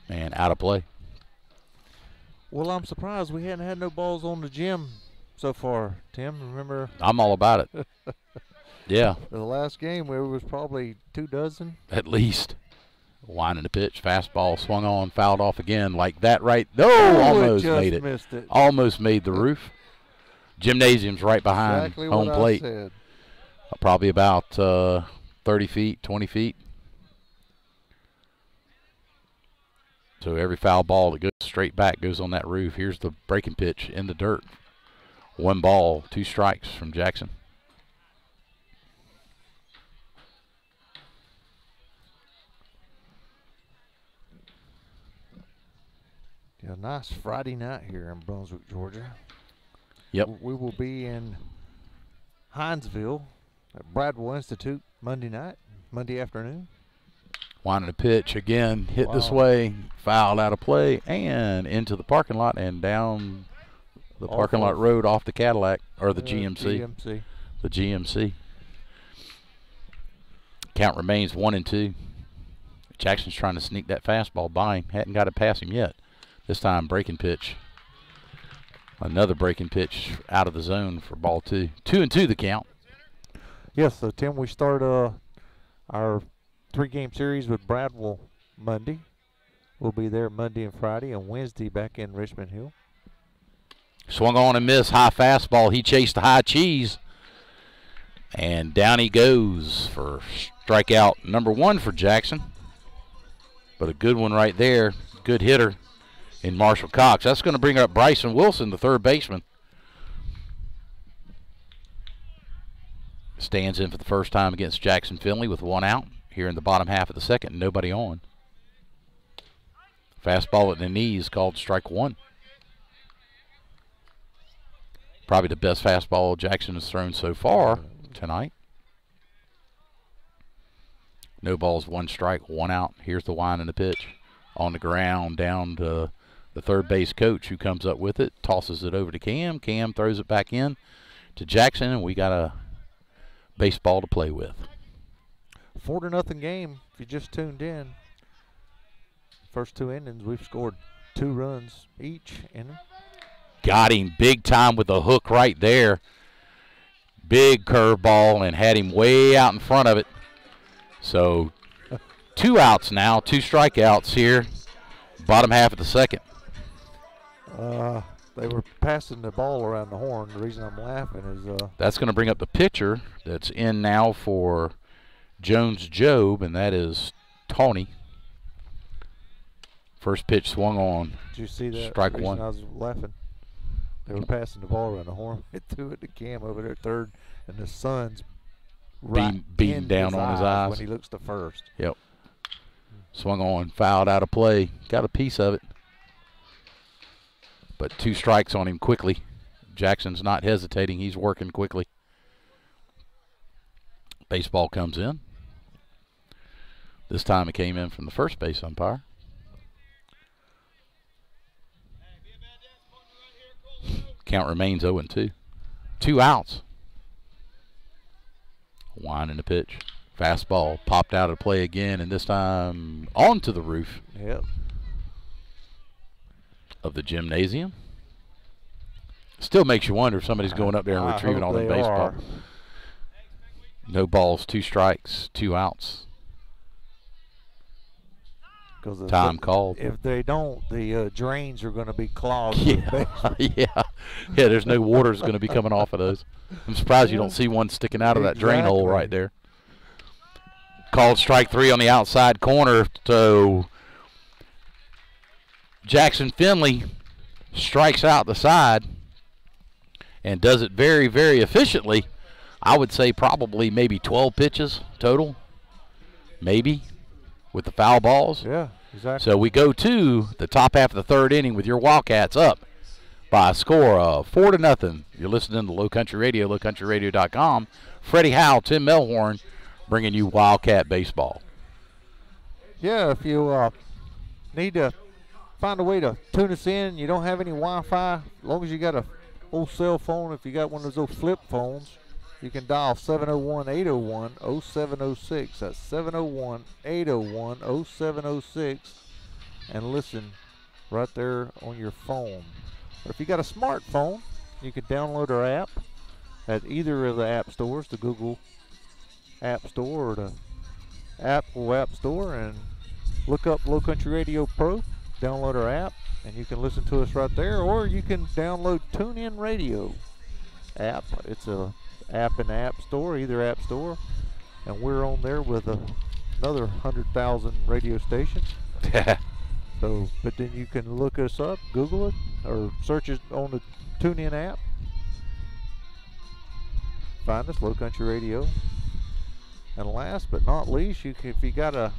And out of play. Well, I'm surprised we hadn't had no balls on the gym so far, Tim. Remember? I'm all about it. Yeah. The last game, where it was probably 2 dozen. At least. Winding the pitch, fastball swung on, fouled off again like that right. No, almost made it. Missed it. Almost made the roof. Gymnasium's right behind exactly home what plate. I said. Probably about 30 feet, 20 feet. So every foul ball that goes straight back goes on that roof. Here's the breaking pitch in the dirt. 1 ball, 2 strikes from Jackson. Yeah, nice Friday night here in Brunswick, Georgia. Yep. We will be in Hinesville at Bradwell Institute Monday afternoon. Winding the pitch again, hit this way, fouled out of play, and into the parking lot and down the parking lot road off the Cadillac, or the GMC. The GMC. Count remains 1-2. Jackson's trying to sneak that fastball by him. Hadn't got it past him yet. This time breaking pitch. Another breaking pitch out of the zone for ball 2. 2-2 the count. Yes, so Tim, we start our 3-game series with Bradwell Monday. We'll be there Monday and Friday, and Wednesday back in Richmond Hill. Swung on and missed. High fastball. He chased the high cheese. And down he goes for strikeout number 1 for Jackson. But a good one right there. Good hitter in Marshall Cox. That's going to bring up Bryson Wilson, the third baseman. Stands in for the first time against Jackson Finley with 1 out here in the bottom half of the second. Nobody on. Fastball at the knees called strike 1. Probably the best fastball Jackson has thrown so far tonight. No balls, 1 strike, 1 out. Here's the wind and the pitch. On the ground, down to the third base coach, who comes up with it, tosses it over to Cam. Cam throws it back in to Jackson, and we got a baseball to play with. 4-0 game. If you just tuned in, first 2 innings, we've scored 2 runs each inning. Got him big time with the hook right there. Big curveball, and had him way out in front of it. So 2 outs now, 2 strikeouts here, bottom half of the second. They were passing the ball around the horn. The reason I'm laughing is that's going to bring up the pitcher that's in now for Jones Job, and that is Tawny. First pitch swung on. Did you see that? Strike the reason 1. I was laughing. They were passing the ball around the horn. It threw it to Cam over there at third, and the sun's beating down on his eyes when he looks to first. Yep. Swung on, fouled out of play. Got a piece of it. But 2 strikes on him quickly. Jackson's not hesitating. He's working quickly. Baseball comes in. This time it came in from the first base umpire. Count remains 0-2. 2 outs. Winding the pitch. Fastball popped out of play again, and this time onto the roof of the gymnasium. Still makes you wonder if somebody's going up there and retrieving all the baseball. No balls, 2 strikes, 2 outs. Time called. If they don't, the drains are going to be clogged. Yeah, there's no water's going to be coming off of those. I'm surprised you don't see one sticking out of that drain hole right there. Called strike 3 on the outside corner. So Jackson Finley strikes out the side and does it very, very efficiently. I would say probably maybe 12 pitches total, maybe, with the foul balls. Yeah, exactly. So we go to the top half of the 3rd inning with your Wildcats up by a score of 4-0. You're listening to Low Country Radio, lowcountryradio.com. Freddie Howe, Tim Melhorn, bringing you Wildcat baseball. Yeah, if you need to find a way to tune us in, you don't have any Wi-Fi, as long as you got a old cell phone, if you got one of those old flip phones, you can dial 701-801-0706. That's 701-801-0706 and listen right there on your phone. Or if you got a smartphone, you can download our app at either of the app stores, the Google App Store or the Apple App Store, and look up Low Country Radio Pro, download our app, and you can listen to us right there. Or you can download TuneIn Radio app. It's a app in the App Store, either App Store, and we're on there with another 100,000 radio stations. So, but then you can look us up, Google it, or search it on the TuneIn app. Find us, Low Country Radio. And last but not least, if you got a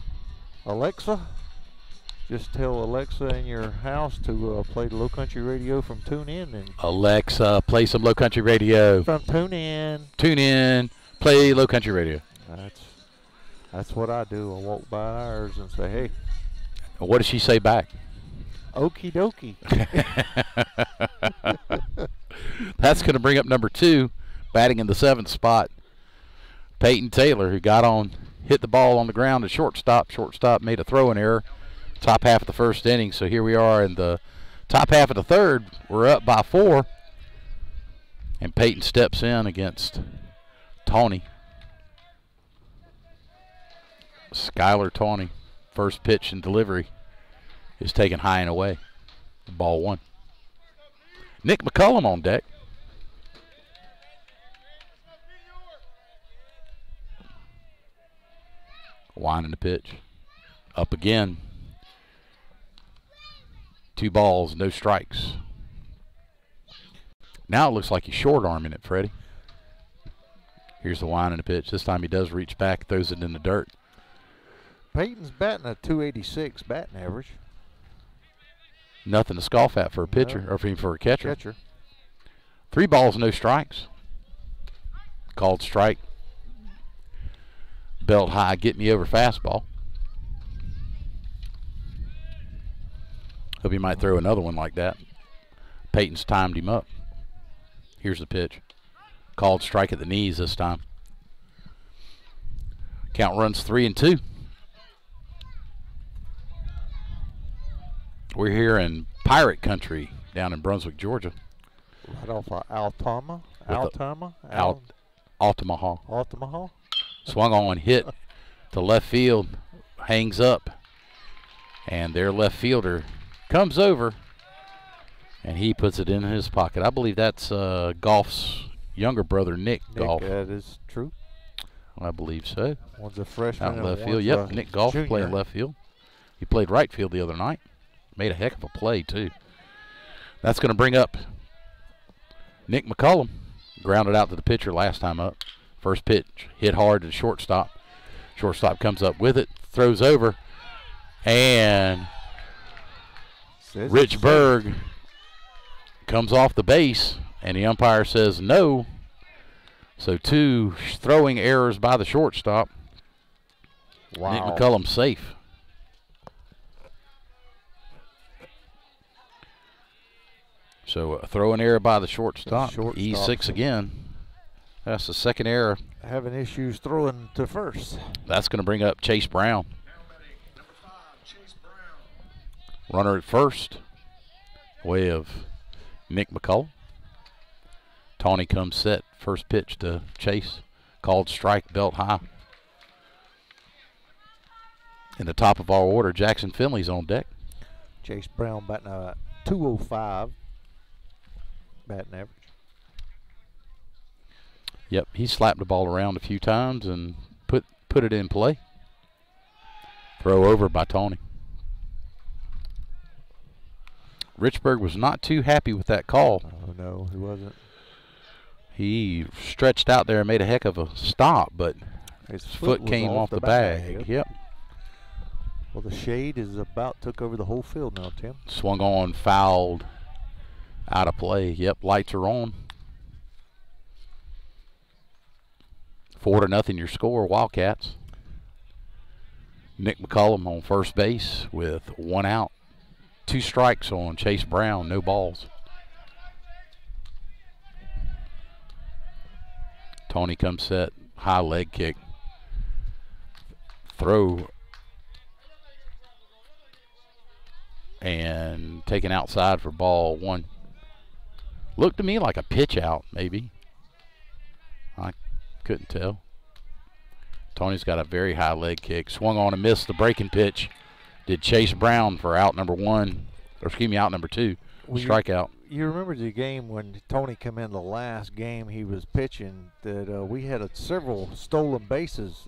Alexa, just tell Alexa in your house to play the Low Country Radio from TuneIn. And Alexa, play some Low Country Radio. From TuneIn. TuneIn, play Low Country Radio. That's what I do. I walk by ours and say, hey. What does she say back? Okie dokie. That's going to bring up number 2, batting in the 7th spot, Peyton Taylor, who hit the ball on the ground at shortstop. Shortstop made a throwing error. Top half of the 1st inning. So here we are in the top half of the 3rd. We're up by 4. And Peyton steps in against Tawney. Skylar Tawney. First pitch and delivery is taken high and away. Ball 1. Nick McCullum on deck. Winding the pitch. Up again. 2 balls, no strikes. Now it looks like he's short arming it, Freddie. Here's the wind and the pitch. This time he does reach back, throws it in the dirt. Peyton's batting a .286 batting average. Nothing to scoff at for a pitcher, or for a catcher. 3 balls, no strikes. Called strike. Belt high, get me over fastball. Hope he might throw another one like that. Peyton's timed him up. Here's the pitch. Called strike at the knees this time. Count runs 3-2. We're here in Pirate Country down in Brunswick, Georgia. Right off of Altamaha. Swung on, hit to left field, hangs up, and their left fielder comes over, and he puts it in his pocket. I believe that's Goff's younger brother, Nick Goff. That is true. I believe so. One's a freshman out in left field. Yep, Nick Goff playing left field. He played right field the other night. Made a heck of a play, too. That's going to bring up Nick McCullum. Grounded out to the pitcher last time up. First pitch, hit hard to the shortstop. Shortstop comes up with it, throws over, and Rich Berg comes off the base, and the umpire says no. So 2 throwing errors by the shortstop. Wow. Nick McCullum safe. So a throwing error by the shortstop. E6 again. That's the second error. Having issues throwing to first. That's going to bring up Chase Brown. Runner at first. Way of Nick McCullum. Tawny comes set. First pitch to Chase. Called strike, belt high. In the top of our order, Jackson Finley's on deck. Chase Brown batting a .205 batting average. Yep, he slapped the ball around a few times and put it in play. Throw over by Tawny. Richburg was not too happy with that call. Oh, no, he wasn't. He stretched out there and made a heck of a stop, but his foot came off the bag. Yep. Well, the shade is took over the whole field now, Tim. Swung on, fouled, out of play. Yep, lights are on. 4-0 your score, Wildcats. Nick McCullum on first base with 1 out. 2 strikes on Chase Brown, no balls. Tony comes set, high leg kick. Throw. And taken outside for ball 1. Looked to me like a pitch out, maybe. I couldn't tell. Tony's got a very high leg kick. Swung on and missed the breaking pitch. Did Chase Brown for out number 1, or excuse me, out number 2. Strikeout. You remember the game when Tony came in the last game he was pitching that we had several stolen bases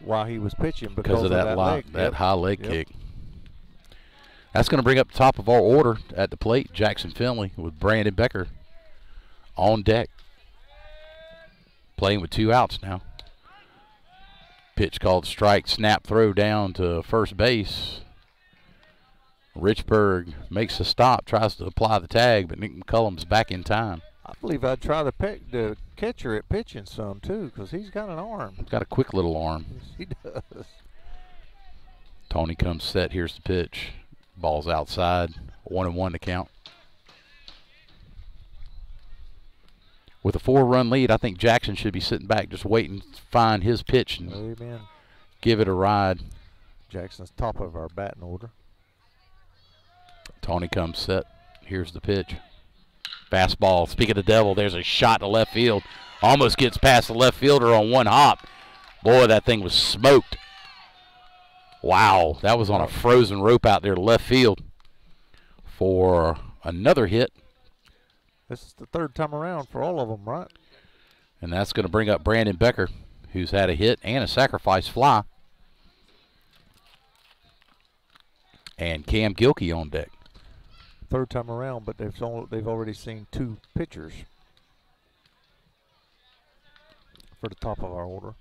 while he was pitching because of that high leg kick. That's going to bring up the top of our order at the plate. Jackson Finley with Brandon Becker on deck. Playing with 2 outs now. Pitch called strike, snap throw down to first base. Richburg makes a stop, tries to apply the tag, but Nick McCullum's back in time. I believe I'd try the catcher at pitching some too, because he's got an arm. He's got a quick little arm. Yes, he does. Tony comes set. Here's the pitch. Ball's outside. 1-1 to count. With a 4-run lead, I think Jackson should be sitting back just waiting to find his pitch and give it a ride. Jackson's top of our batting order. Tony comes set. Here's the pitch. Fastball. Speak of the devil, there's a shot to left field. Almost gets past the left fielder on 1 hop. Boy, that thing was smoked. Wow, that was on a frozen rope out there to left field for another hit. This is the 3rd time around for all of them, right? And that's going to bring up Brandon Becker, who's had a hit and a sacrifice fly. And Cam Gilkey on deck. 3rd time around, but they've already seen 2 pitchers for the top of our order.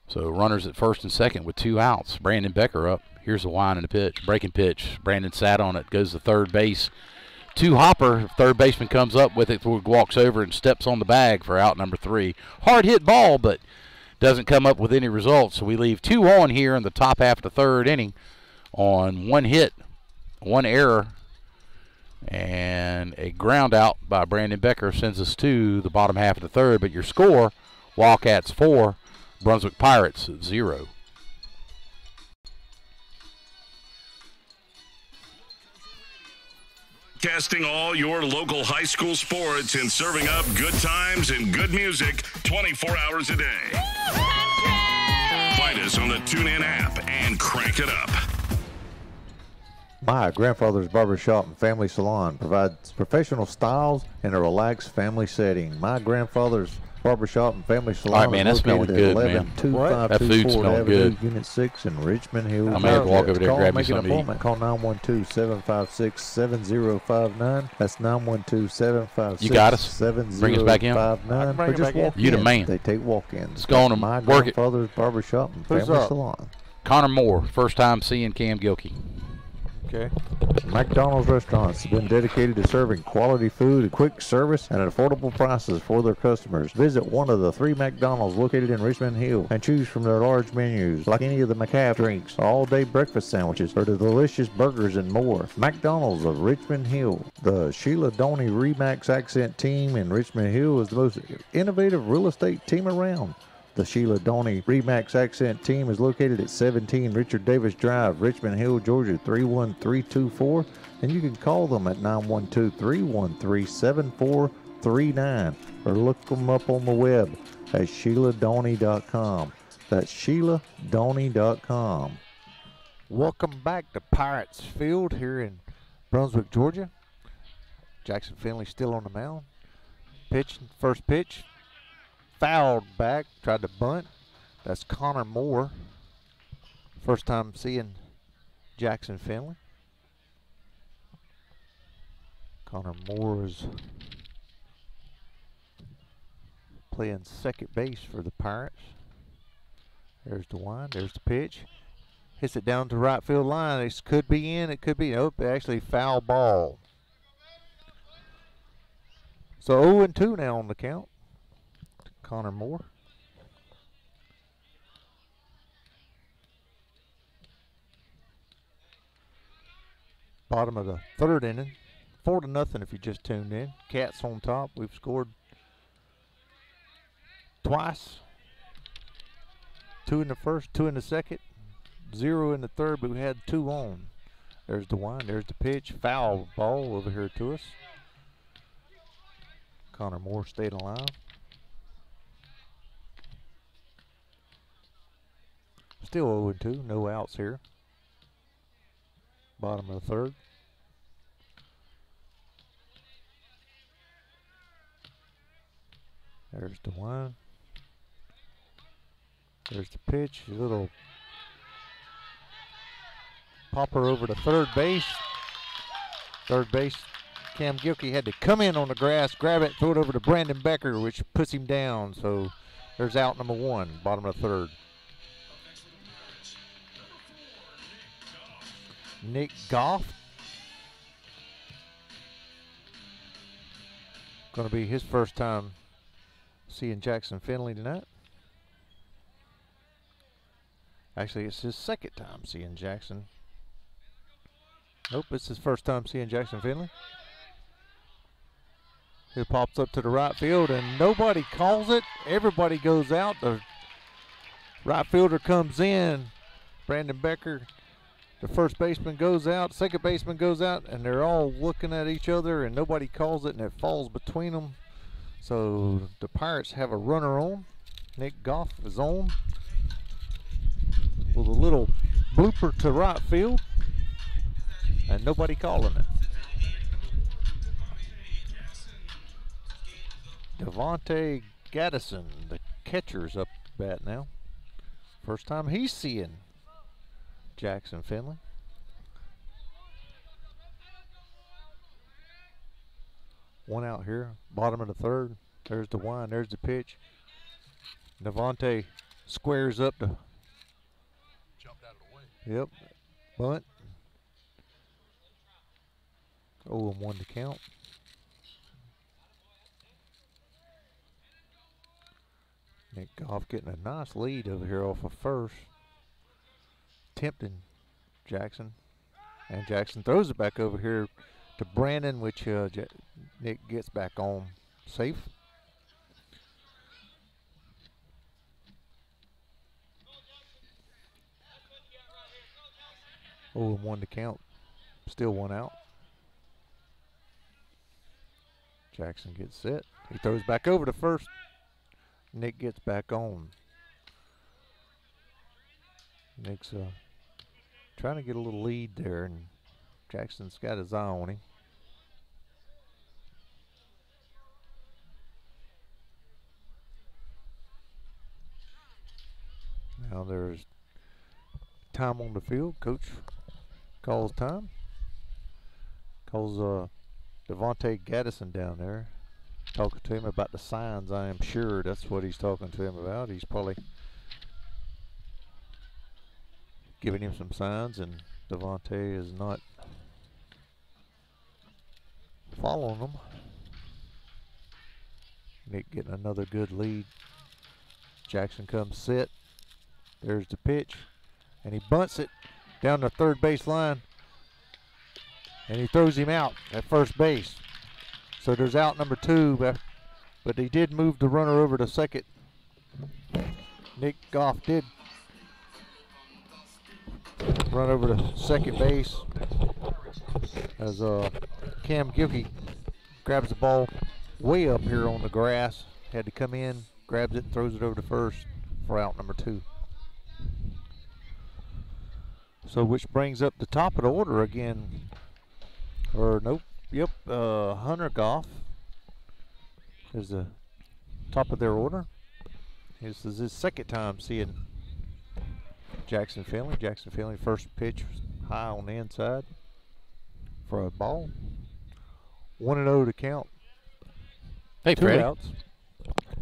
So runners at first and second with 2 outs. Brandon Becker up. Here's the wind and the pitch. Breaking pitch. Brandon sat on it. Goes to third base. 2-hopper. Third baseman comes up with it, walks over and steps on the bag for out number 3. Hard hit ball, but doesn't come up with any results. So we leave 2 on here in the top half of the 3rd inning on 1 hit, 1 error, and a ground out by Brandon Becker sends us to the bottom half of the 3rd. But your score, Wildcats 4, Brunswick Pirates 0. Casting all your local high school sports and serving up good times and good music 24 hours a day. Find us on the TuneIn app and crank it up. My Grandfather's Barbershop and Family Salon provides professional styles in a relaxed family setting. My Grandfather's Barbershop and Family Salon. All right, man, that's smelling good, man. That food's smelling good. Unit 6 in Richmond Hill. I'm going to have to walk over there and grab me something to eat. Call 912-756-7059. That's 912-756-7059. You got us. Bring us back in. Or just walk You the in. man. They take walk-ins. Let's go on and My work it. Grandfather's Barbershop and Family Salon. Connor Moore, first time seeing Cam Gilkey. Okay. McDonald's restaurants have been dedicated to serving quality food, quick service, and at affordable prices for their customers. Visit one of the 3 McDonald's located in Richmond Hill and choose from their large menus, like any of the McCaff drinks, all-day breakfast sandwiches, or the delicious burgers and more. McDonald's of Richmond Hill. The Sheila Doney Remax Accent team in Richmond Hill is the most innovative real estate team around. The Sheila Doney Remax Accent team is located at 17 Richard Davis Drive, Richmond Hill, Georgia 31324, and you can call them at 912-313-7439 or look them up on the web at SheilaDoney.com. That's SheilaDoney.com. Welcome back to Pirates Field here in Brunswick, Georgia. Jackson Finley still on the mound. Pitching, first pitch. Fouled back, tried to bunt. That's Connor Moore. First time seeing Jackson Finley. Connor Moore is playing second base for the Pirates. There's the wind, there's the pitch. Hits it down to right field line. This could be in, it could be, nope, actually foul ball. So 0-2 now on the count. Connor Moore. Bottom of the third inning. 4-0 if you just tuned in. Cats on top. We've scored twice. 2 in the first, 2 in the second, 0 in the third, but we had 2 on. There's the wind, there's the pitch. Foul ball over here to us. Connor Moore stayed alive. Still 0-2, no outs here. Bottom of the third. There's the one. There's the pitch. A little popper over to third base. Third base, Cam Gilkey had to come in on the grass, grab it, throw it over to Brandon Becker, which puts him down. So there's out number 1, bottom of the third. Nick Goff. Going to be his first time seeing Jackson Finley tonight. Actually, it's his second time seeing Jackson. Nope, it's his first time seeing Jackson Finley. It pops up to the right field and nobody calls it. Everybody goes out. The right fielder comes in. Brandon Becker, the first baseman, goes out. Second baseman goes out, and they're all looking at each other and nobody calls it, and it falls between them. So the Pirates have a runner on. Nick Goff is on with a little blooper to right field and nobody calling it. Devontae Gaddison, the catcher's up bat now. First time he's seeing Jackson Finley. One out here, bottom of the third. There's the wind, there's the pitch. Devontae squares up to. Jumped out of the way. Yep, bunt. 0-1 to count. Nick Goff getting a nice lead over here off of first. Tempting Jackson. And Jackson throws it back over here to Brandon, which Nick gets back on safe. Oh, 1 to count. Still 1 out. Jackson gets set. He throws back over to first. Nick gets back on. Nick's trying to get a little lead there, and Jackson's got his eye on him. Now there's time on the field. Coach calls time. Calls Devontae Gaddison down there. Talking to him about the signs, I am sure that's what he's talking to him about. He's probably giving him some signs, and Devontae is not following them. Nick getting another good lead. Jackson comes set. There's the pitch. And he bunts it down the third base line. And he throws him out at first base. So there's out number 2, but he did move the runner over to second. Nick Goff did run over to second base as Cam Gilkey grabs the ball way up here on the grass. Had to come in, grabs it, and throws it over to first for out number 2. So which brings up the top of the order again. Or nope, yep, Hunter Goff is the top of their order. This is his second time seeing Jackson Finley. Jackson Finley first pitch was high on the inside for a ball. 1-0 to count. Hey, 2 Freddie. outs.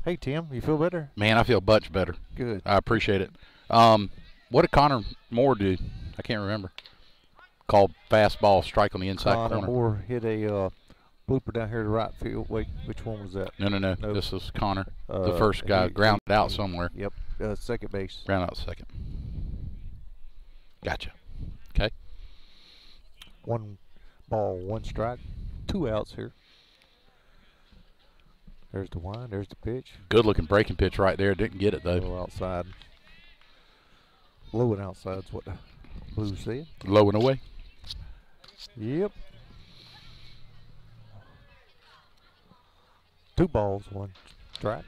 Hey, Tim, you feel better? Man, I feel much better. Good. I appreciate it. What did Connor Moore do? I can't remember. Called fastball, strike on the inside Connor corner. Moore hit a blooper down here to right field. Wait, which one was that? No. Nope. This is Connor, the first guy, grounded out somewhere. Yep, second base. Ground out second. Gotcha. Okay. 1 ball, 1 strike. 2 outs here. There's the wind. There's the pitch. Good looking breaking pitch right there. Didn't get it though. Low outside. Low and outside is what the Blues said. Low and away. Yep. 2 balls, 1 strike.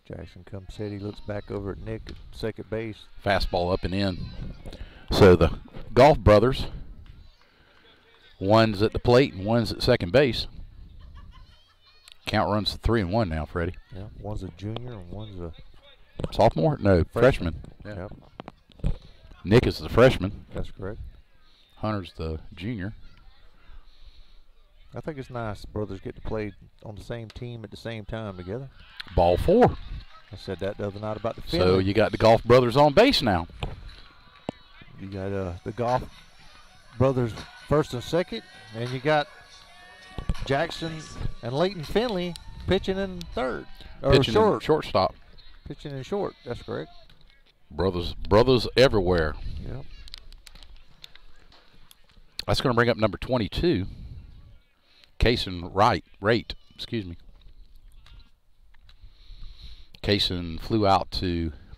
Jackson comes set. He looks back over at Nick at second base. Fastball up and in. So the Golf brothers, one's at the plate and one's at second base. Count runs to 3-1 now, Freddie. Yeah, one's a junior and one's a sophomore? No, freshman. Yeah. Yep. Nick is the freshman. That's correct. Hunter's the junior. I think it's nice brothers get to play on the same team at the same time together. Ball 4. I said that the other night about the So you got the Golf brothers on base now. You got the Golf brothers first and second, and you got Jackson and Leighton Finley pitching in third. Or Pitching short. in shortstop. Pitching in short, that's correct. Brothers everywhere. Yep. That's going to bring up number 22. Kaysen Rate, excuse me. Kaysen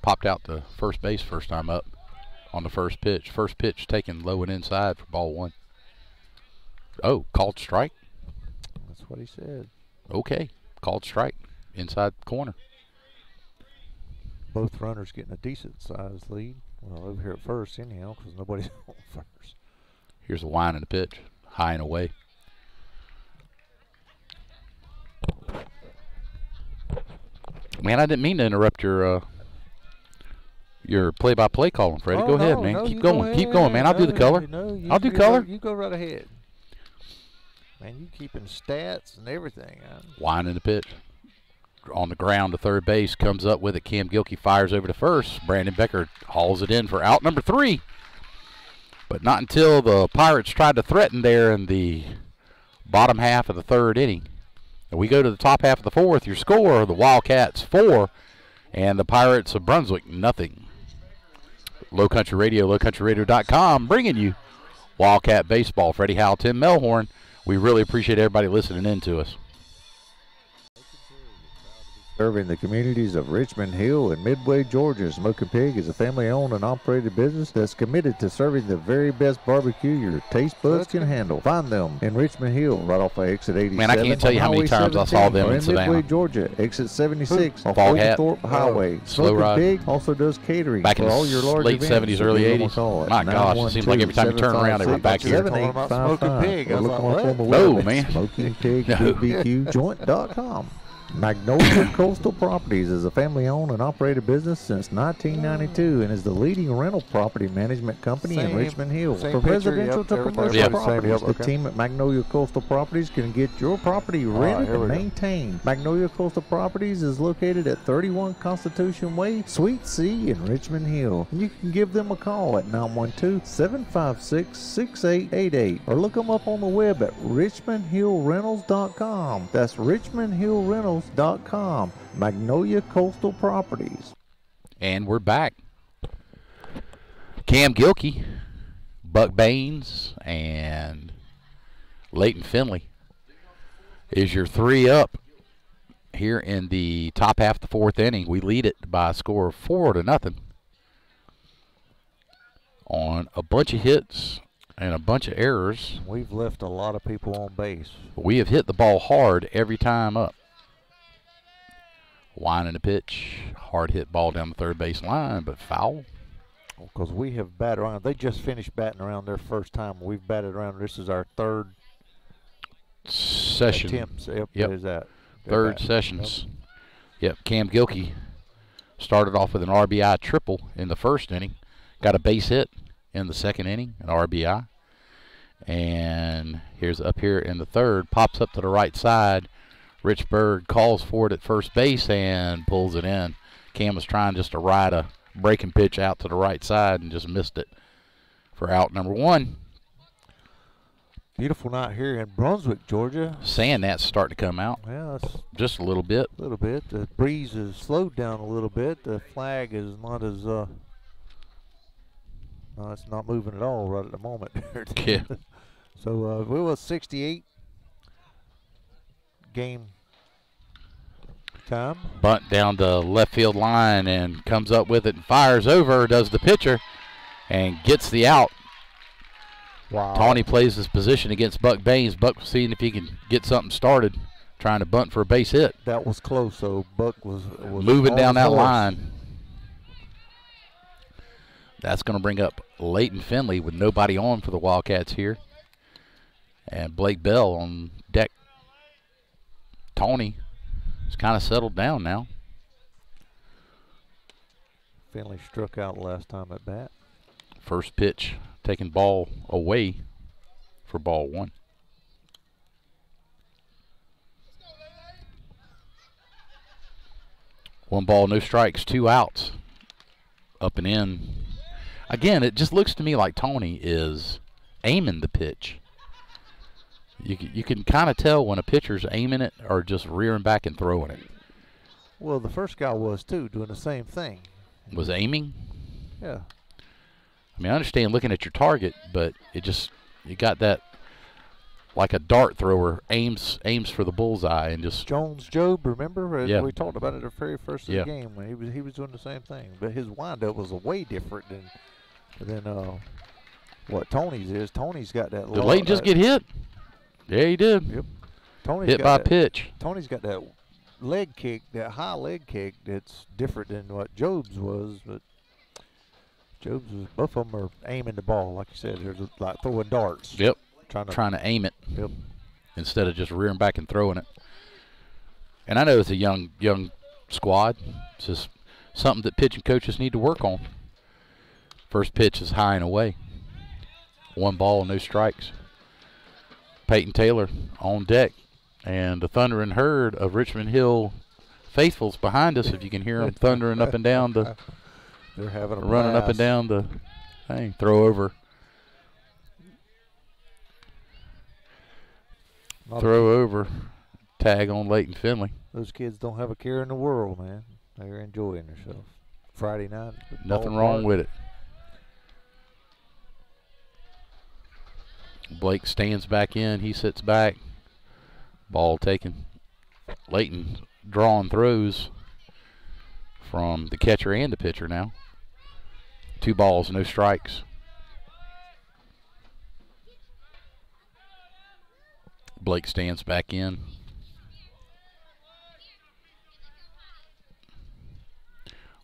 popped out to first base first time up on the first pitch. First pitch taken low and inside for ball 1. Oh, called strike? That's what he said. Okay, called strike. Inside corner. Both runners getting a decent sized lead. Well, over here at first anyhow, because nobody's on first. Here's a line and a pitch. High and away. Man, I didn't mean to interrupt your play-by-play calling, Freddie. Go ahead, man. Keep going. Keep going, man. I'll do the color. I'll do color. You go right ahead. Man, you keeping stats and everything. Line and the pitch. On the ground to third base. Comes up with it. Cam Gilkey fires over to first. Brandon Becker hauls it in for out number 3. But not until the Pirates tried to threaten there in the bottom half of the 3rd inning. And we go to the top half of the 4th. Your score, the Wildcats 4 and the Pirates of Brunswick nothing. Low Country Radio, lowcountryradio.com, bringing you Wildcat Baseball. Freddie Howell, Tim Melhorn. We really appreciate everybody listening in to us. Serving the communities of Richmond Hill and Midway, Georgia, Smoking Pig is a family-owned and operated business that's committed to serving the very best barbecue your taste buds can handle. Find them in Richmond Hill, right off of exit 87. Man, I can't tell you how many times I saw them in Savannah. Midway, Georgia, exit 76 off Bald hat. Oglethorpe Highway. Slow Smoking ride. Pig also does catering Back in for the all your large late events. 70s, early Give them a 80s. call at My gosh, it seems like every time you turn around, they were back here. 7855. Smoking Pig. I was like, what? No, man. SmokingPigBBQJoint.com. Magnolia Coastal Properties is a family-owned and operated business since 1992 and is the leading rental property management company in Richmond Hill. From residential to commercial properties, the team at Magnolia Coastal Properties can get your property rented and maintained. Magnolia Coastal Properties is located at 31 Constitution Way, Suite C in Richmond Hill. And you can give them a call at 912-756-6888 or look them up on the web at richmondhillrentals.com. That's richmondhillrentals.com. Magnolia Coastal Properties. And we're back. Cam Gilkey, Buck Baines, and Leighton Finley is your 3 up here in the top half of the 4th inning. We lead it by a score of 4-0 on a bunch of hits and a bunch of errors. We've left a lot of people on base. We have hit the ball hard every time up. Winding the pitch, hard hit ball down the third base line, but foul. Because we have batted around. They just finished batting around their first time. We've batted around. This is our 3rd session. Attempts. Yep. Is that 3rd sessions. Yep. Cam Gilkey started off with an RBI triple in the 1st inning. Got a base hit in the 2nd inning, an RBI. And here's up here in the 3rd. Pops up to the right side. Rich Bird calls for it at first base and pulls it in. Cam was trying just to ride a breaking pitch out to the right side and just missed it for out number 1. Beautiful night here in Brunswick, Georgia. Sand that's starting to come out. Yeah, just a little bit. A little bit. The breeze has slowed down a little bit. The flag is not as no, it's not moving at all right at the moment. Yeah. So we were 68. Game time. Bunt down the left field line and comes up with it and fires over, does the pitcher, and gets the out. Wow. Tawney plays his position against Buck Baines. Buck seeing if he can get something started, trying to bunt for a base hit. That was close, so Buck was moving down that line. That's going to bring up Leighton Finley with nobody on for the Wildcats here. And Blake Bell on deck. Tawney is kind of settled down now. Finley struck out last time at bat. First pitch, taking ball away for ball 1. One ball, no strikes, 2 outs. Up and in. Again, it just looks to me like Tawney is aiming the pitch. You can kind of tell when a pitcher's aiming it or just rearing back and throwing it. Well, the first guy was too, doing the same thing. Was aiming? Yeah. I mean, I understand looking at your target, but you got that like a dart thrower aims for the bullseye and just. Jones Job, remember? Yeah. We talked about it the very first of the game when he was doing the same thing, but his windup was way different than what Tony's is. Tony's got that. Did Leighton just get hit? Yeah, he did. Yep. Tony's hit by pitch. Tony's got that leg kick, that high leg kick that's different than what Job's was, but Job's was, both of them are aiming the ball, like you said. They're like throwing darts. Yep. Trying to aim it. Yep. Instead of just rearing back and throwing it. And I know it's a young squad. It's just something that pitching coaches need to work on. First pitch is high and away. 1 ball, no strikes. Peyton Taylor on deck, and the thundering herd of Richmond Hill faithfuls behind us. If you can hear them thundering up and down the, they're having a running blast. up and down the thing. Throw over, tag on Leighton Finley. Those kids don't have a care in the world, man. They're enjoying themselves. Friday night. Nothing wrong with it. Blake stands back in. He sits back. Ball taken. Leighton drawing throws from the catcher and the pitcher now. 2 balls, no strikes. Blake stands back in.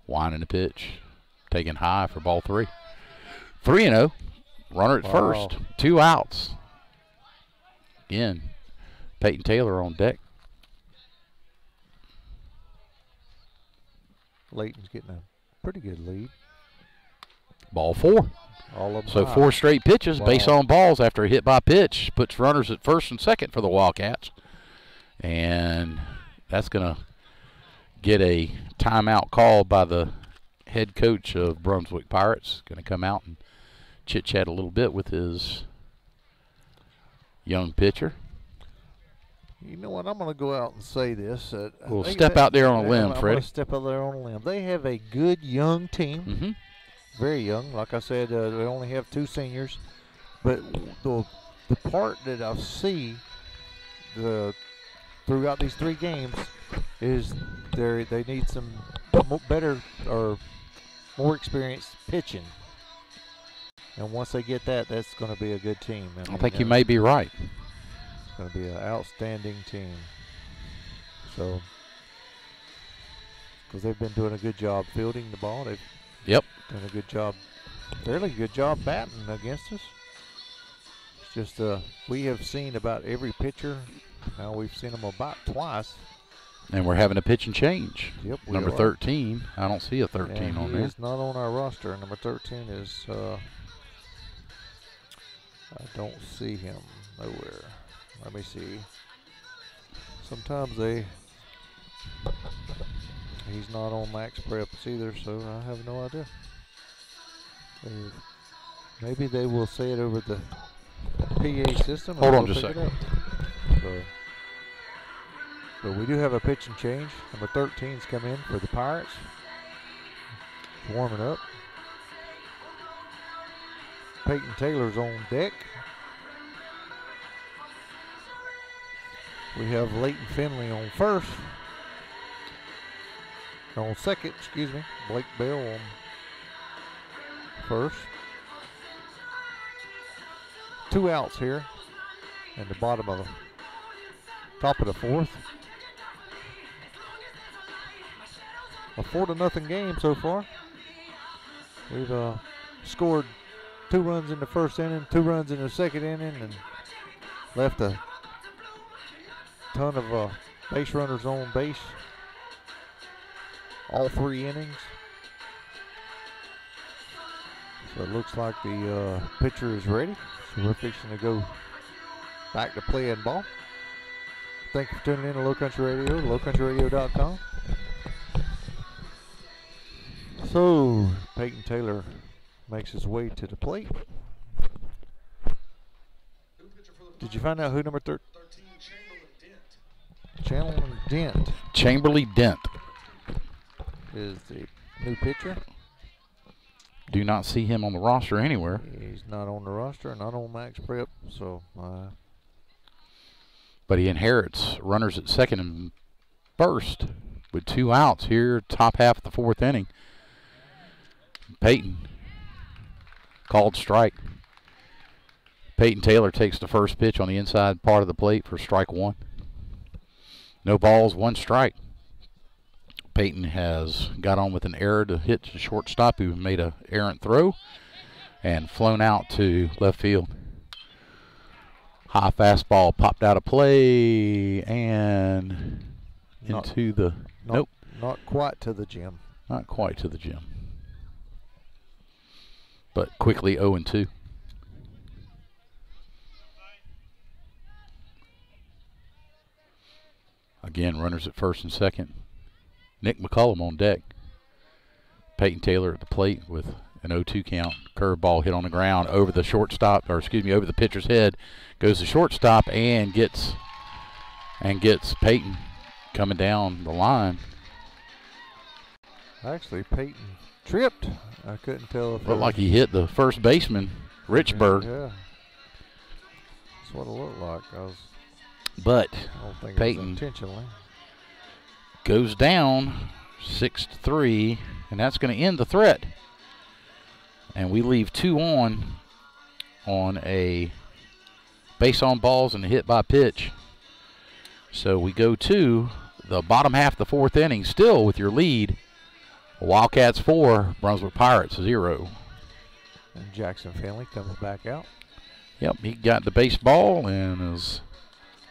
Winding the pitch. Taken high for ball 3. 3-0. Runner at first. 2 outs. Again, Peyton Taylor on deck. Layton's getting a pretty good lead. Ball 4. All of them So high. 4 straight pitches, Wow. base on balls after a hit by pitch, puts runners at first and second for the Wildcats. And that's going to get a timeout called by the head coach of Brunswick Pirates. Going to come out and chit-chat a little bit with his young pitcher. You know what? I'm going to go out and say this. We'll step out there on a limb, I'm Freddie. going to step out there on a limb. They have a good young team. Mm-hmm. Very young. Like I said, they only have 2 seniors. But the part that I see throughout these 3 games is they need some better or more experienced pitching. And once they get that, that's going to be a good team. I think you may be right. It's going to be an outstanding team. So, because they've been doing a good job fielding the ball. They've done a good job, fairly good job batting against us. It's just we have seen about every pitcher. Now we've seen them about twice. And we're having a pitch and change. Yep, we Number are. 13. I don't see a 13 and on he there. is not on our roster. Number 13 is, I don't see him nowhere. Let me see. Sometimes he's not on Max Preps either, so I have no idea. Maybe they will say it over the PA system. Hold on we'll just a figure it out. So we do have a pitch and change. Number 13's come in for the Pirates. Warming up. Peyton Taylor's on deck. We have Leighton Finley on first. On second, excuse me. Blake Bell on first. 2 outs here in the bottom of the top of the 4th. A 4-0 game so far. We've scored 2 runs in the first inning, 2 runs in the second inning, and left a ton of base runners on base all 3 innings. So it looks like the pitcher is ready. So we're fixing to go back to playing ball. Thank you for tuning in to Low Country Radio, lowcountryradio.com. So Peyton Taylor makes his way to the plate. Did you find out who number 13? Chamberlain Dent. Chamberlain Dent. Is the new pitcher. Do not see him on the roster anywhere. He's not on the roster, not on Max Prep, so. But he inherits runners at second and first with 2 outs here, top half of the 4th inning. Peyton called strike. Peyton Taylor takes the first pitch on the inside part of the plate for strike 1. No balls, 1 strike. Peyton has got on with an error to hit the shortstop who made an errant throw and flown out to left field. High fastball popped out of play and into the nope. Not quite to the gym. Not quite to the gym. But quickly 0-2. Again, runners at first and second. Nick McCullum on deck. Peyton Taylor at the plate with an 0-2 count. Curveball hit on the ground over the shortstop, or excuse me, over the pitcher's head. Goes to shortstop and gets Peyton coming down the line. Actually, Peyton tripped. I couldn't tell if Looked like he hit the first baseman, Richburg. Yeah. That's what it looked like. But I don't think Peyton it was intentionally. Goes down 6-3, and that's going to end the threat. And we leave 2 on a base on balls and a hit by pitch. So we go to the bottom half of the 4th inning, still with your lead. Wildcats 4, Brunswick Pirates 0. And Jackson Finley comes back out. Yep, he got the baseball and is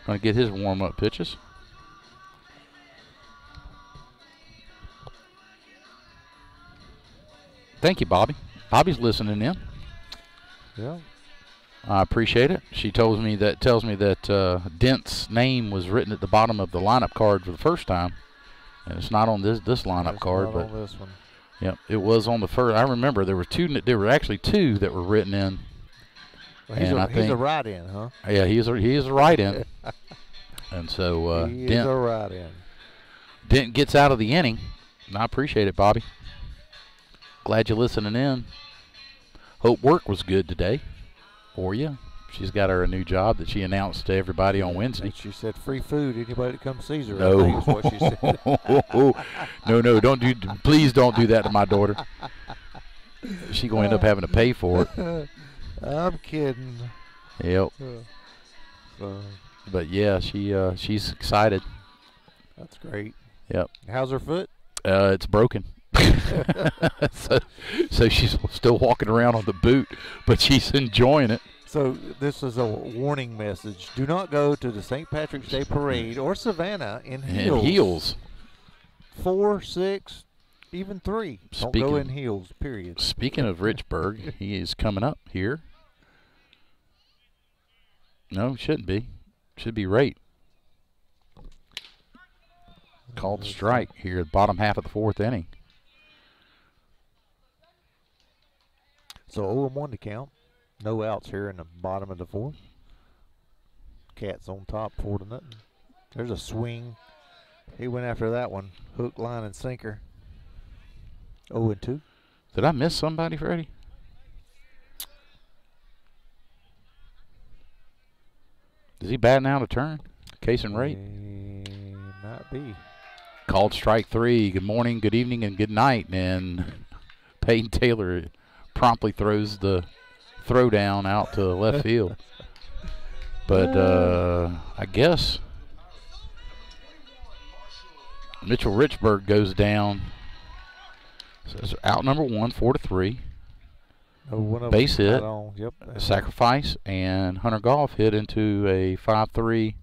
going to get his warm-up pitches. Thank you, Bobby. Bobby's listening in. Yeah. I appreciate it. She tells me that Dent's name was written at the bottom of the lineup card for the first time, and it's not on this lineup card, but on this one. Yep, it was on the first. I remember there were actually two that were written in. Well, he's a write-in, huh? Yeah, he is a write-in, and so he is a write-in. Dent gets out of the inning, and I appreciate it, Bobby. Glad you're listening in. Hope work was good today for you. She's got her a new job that she announced to everybody on Wednesday. She said free food. Anybody that comes sees her. No. I think is what she said. No, please don't do that to my daughter. She's going to end up having to pay for it. I'm kidding. Yep. But yeah, she's excited. That's great. Yep. How's her foot? It's broken. so she's still walking around on the boot, but she's enjoying it. So this is a warning message. Do not go to the St. Patrick's Day Parade or Savannah in heels. 4, 6, even 3. Don't go in heels, period. Speaking of Richburg, he is coming up here. No, shouldn't be. Should be Rate. Called strike here at the bottom half of the 4th inning. So 0-1 to count. No outs here in the bottom of the 4th. Cats on top, 4-0. There's a swing. He went after that one. Hook, line, and sinker. 0-2. Did I miss somebody, Freddie? Is he batting out a turn? Case and Rate? Might be. Called strike 3. Good morning, good evening, and good night. And Peyton Taylor promptly throws the throw down out to left field. But I guess Mitchell Richburg goes down. So out number 1, 4-3. Base hit, yep, sacrifice, and Hunter Goff hit into a 5-3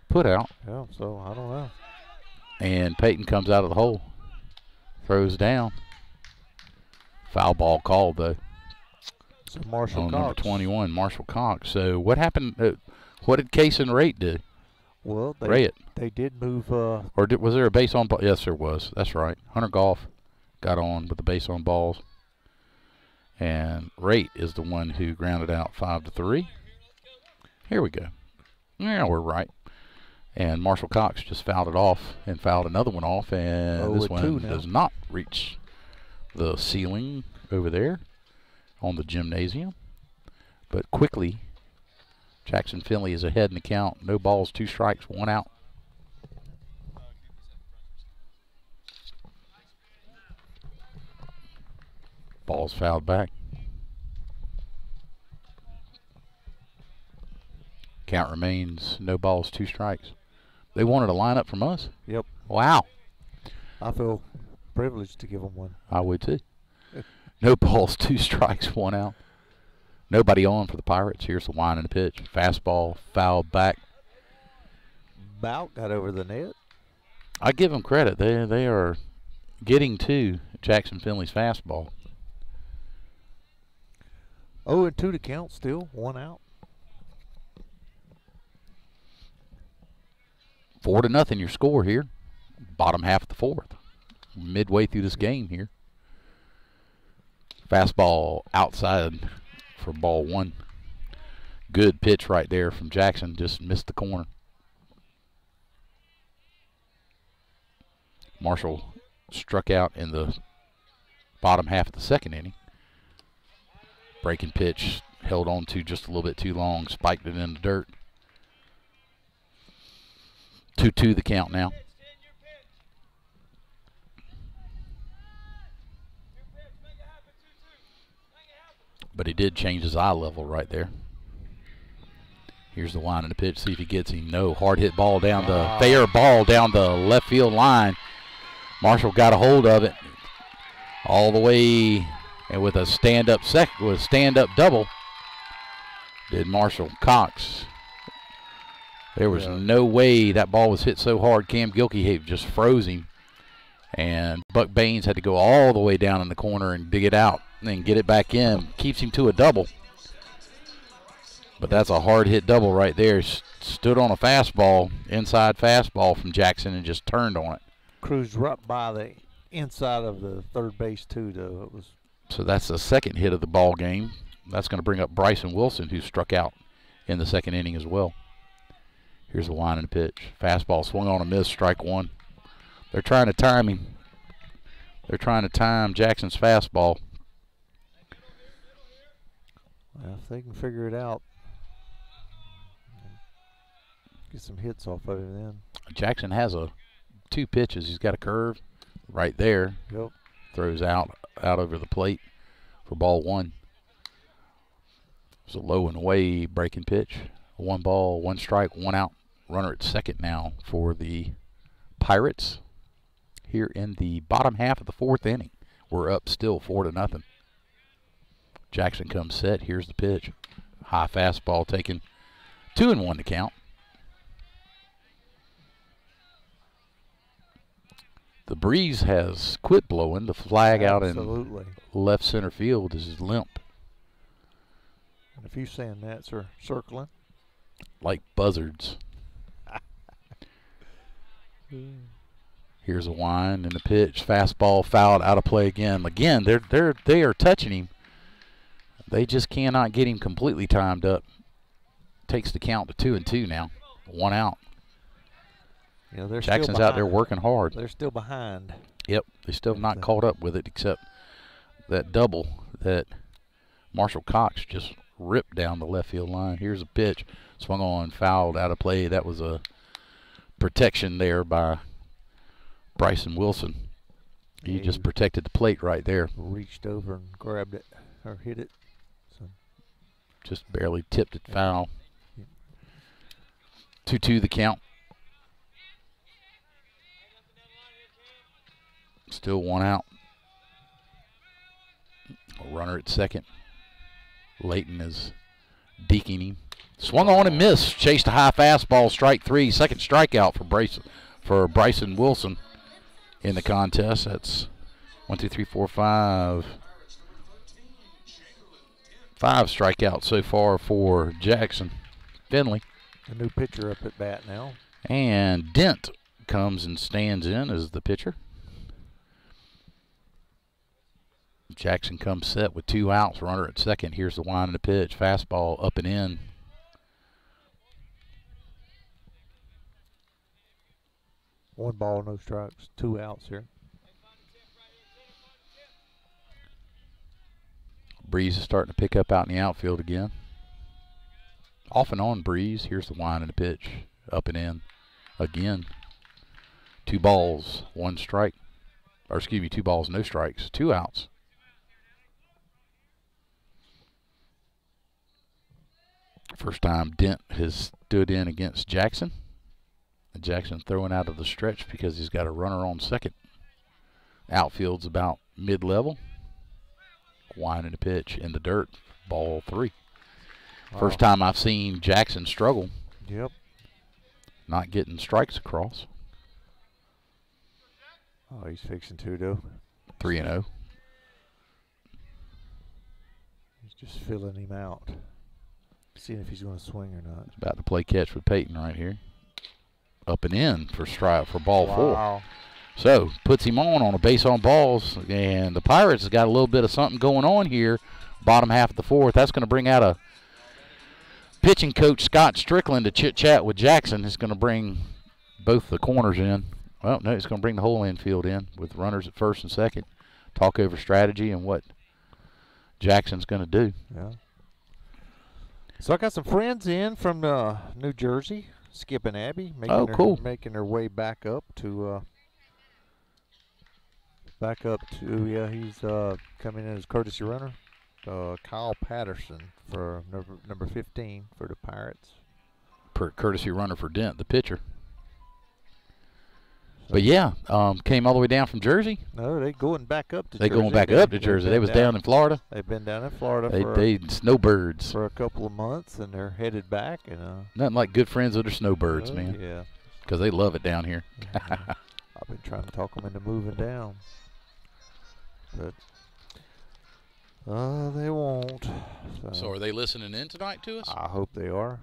put out. Yeah, so I don't know. And Peyton comes out of the hole, throws down. Foul ball called though. So Marshall Cox. Number 21, Marshall Cox. So what happened? What did Case and Rate do? Well, they did move. Or was there a base on ball? Yes, there was. That's right. Hunter Goff got on with the base on balls. And Rate is the one who grounded out 5-3. Here we go. Yeah, we're right. And Marshall Cox just fouled it off and fouled another one off. And this one does not reach the ceiling over there on the gymnasium. But quickly, Jackson Finley is ahead in the count. No balls, 2 strikes, 1 out. Ball's fouled back. Count remains no balls, 2 strikes. They wanted a lineup from us? Yep. Wow. I feel privileged to give them one. I would too. No balls, 2 strikes, 1 out. Nobody on for the Pirates. Here's the wind and the pitch. Fastball, fouled back. Bout got over the net. I give them credit. They are getting to Jackson Finley's fastball. 0-2 to count still, 1 out. 4-0 your score here. Bottom half of the 4th. Midway through this game here. Fastball outside for ball 1. Good pitch right there from Jackson. Just missed the corner. Marshall struck out in the bottom half of the 2nd inning. Breaking pitch held on to just a little bit too long. Spiked it in the dirt. 2-2 the count now. But he did change his eye level right there. Here's the line in the pitch. See if he gets him. No. Hard hit ball down the fair ball down the left field line. Marshall got a hold of it all the way, and with a stand-up double, did Marshall Cox. There was no way that ball was hit so hard. Cam Gilkey just froze him, And Buck Baines had to go all the way down in the corner and dig it out and then get it back in. Keeps him to a double. But that's a hard hit double right there. Stood on a fastball, inside fastball from Jackson, and just turned on it. Cruised right by the inside of the third base too, though. It was. So that's the second hit of the ball game. That's going to bring up Bryson Wilson, who struck out in the second inning as well. Here's a line and a pitch. Fastball swung on a miss, strike one. They're trying to time him. They're trying to time Jackson's fastball. Well, if they can figure it out, get some hits off of him then. Jackson has two pitches. He's got a curve right there. Yep. Throws out over the plate for ball one. It's a low and away breaking pitch. 1 ball, 1 strike, 1 out. Runner at second now for the Pirates here in the bottom half of the 4th inning. We're up still 4-0. Jackson comes set. Here's the pitch. High fastball taken. 2-1 to count. The breeze has quit blowing. The flag out in left center field is limp. And if you're saying that, sir, circling. Like buzzards. Here's a wind and a pitch. Fastball fouled, out of play again. Again, they are touching him. They just cannot get him completely timed up. Takes the count to 2-2 now. 1 out. You know, Jackson's out there working hard. They're still behind. Yep, they still have not caught up with it, except that double that Marshall Cox just ripped down the left field line. Here's a pitch. Swung on, fouled, out of play. That was a protection there by Bryson Wilson. He just protected the plate right there. Reached over and grabbed it or hit it. So. Just barely tipped it foul. 2-2 the count. Still 1 out. A runner at second. Layton is deking him. Swung on and missed. Chased a high fastball, strike 3. Second strikeout for Bryson Wilson in the contest. That's 1, 2, 3, 4, 5. 5 strikeouts so far for Jackson Finley. A new pitcher up at bat now. And Dent comes and stands in as the pitcher. Jackson comes set with 2 outs, runner at second. Here's the wind and the pitch. Fastball up and in. One ball, no strikes, 2 outs here. Breeze is starting to pick up out in the outfield again. Off and on breeze. Here's the wind and the pitch. Up and in again. 2 balls, 1 strike. Or excuse me, 2 balls, no strikes, 2 outs. First time Dent has stood in against Jackson. Jackson throwing out of the stretch because he's got a runner on second. Outfield's about mid-level. Winding a pitch in the dirt. Ball 3. Wow. First time I've seen Jackson struggle. Yep. Not getting strikes across. Oh, he's fixing to, though. 3-0. He's just filling him out. Seeing if he's going to swing or not. He's about to play catch with Peyton right here. Up and in for ball 4. So puts him on a base on balls, and the Pirates has got a little bit of something going on here. Bottom half of the 4th. That's going to bring out a pitching coach, Scott Strickland, to chit chat with Jackson. It's going to bring both the corners in. Well, no, it's going to bring the whole infield in with runners at first and second. Talk over strategy and what Jackson's going to do. Yeah. So I got some friends in from New Jersey, Skip and Abby, making their way back up to he's coming in as courtesy runner. Kyle Patterson for number 15 for the Pirates. Courtesy runner for Dent, the pitcher. But yeah, came all the way down from Jersey. No, they going back up to Jersey. They going back up to Jersey. They was down in Florida. They've been down in Florida they snowbirds for a couple of months, and they're headed back. And nothing like good friends with their snowbirds, man. Yeah, because they love it down here. I've been trying to talk them into moving down, but they won't. So are they listening in tonight to us? I hope they are.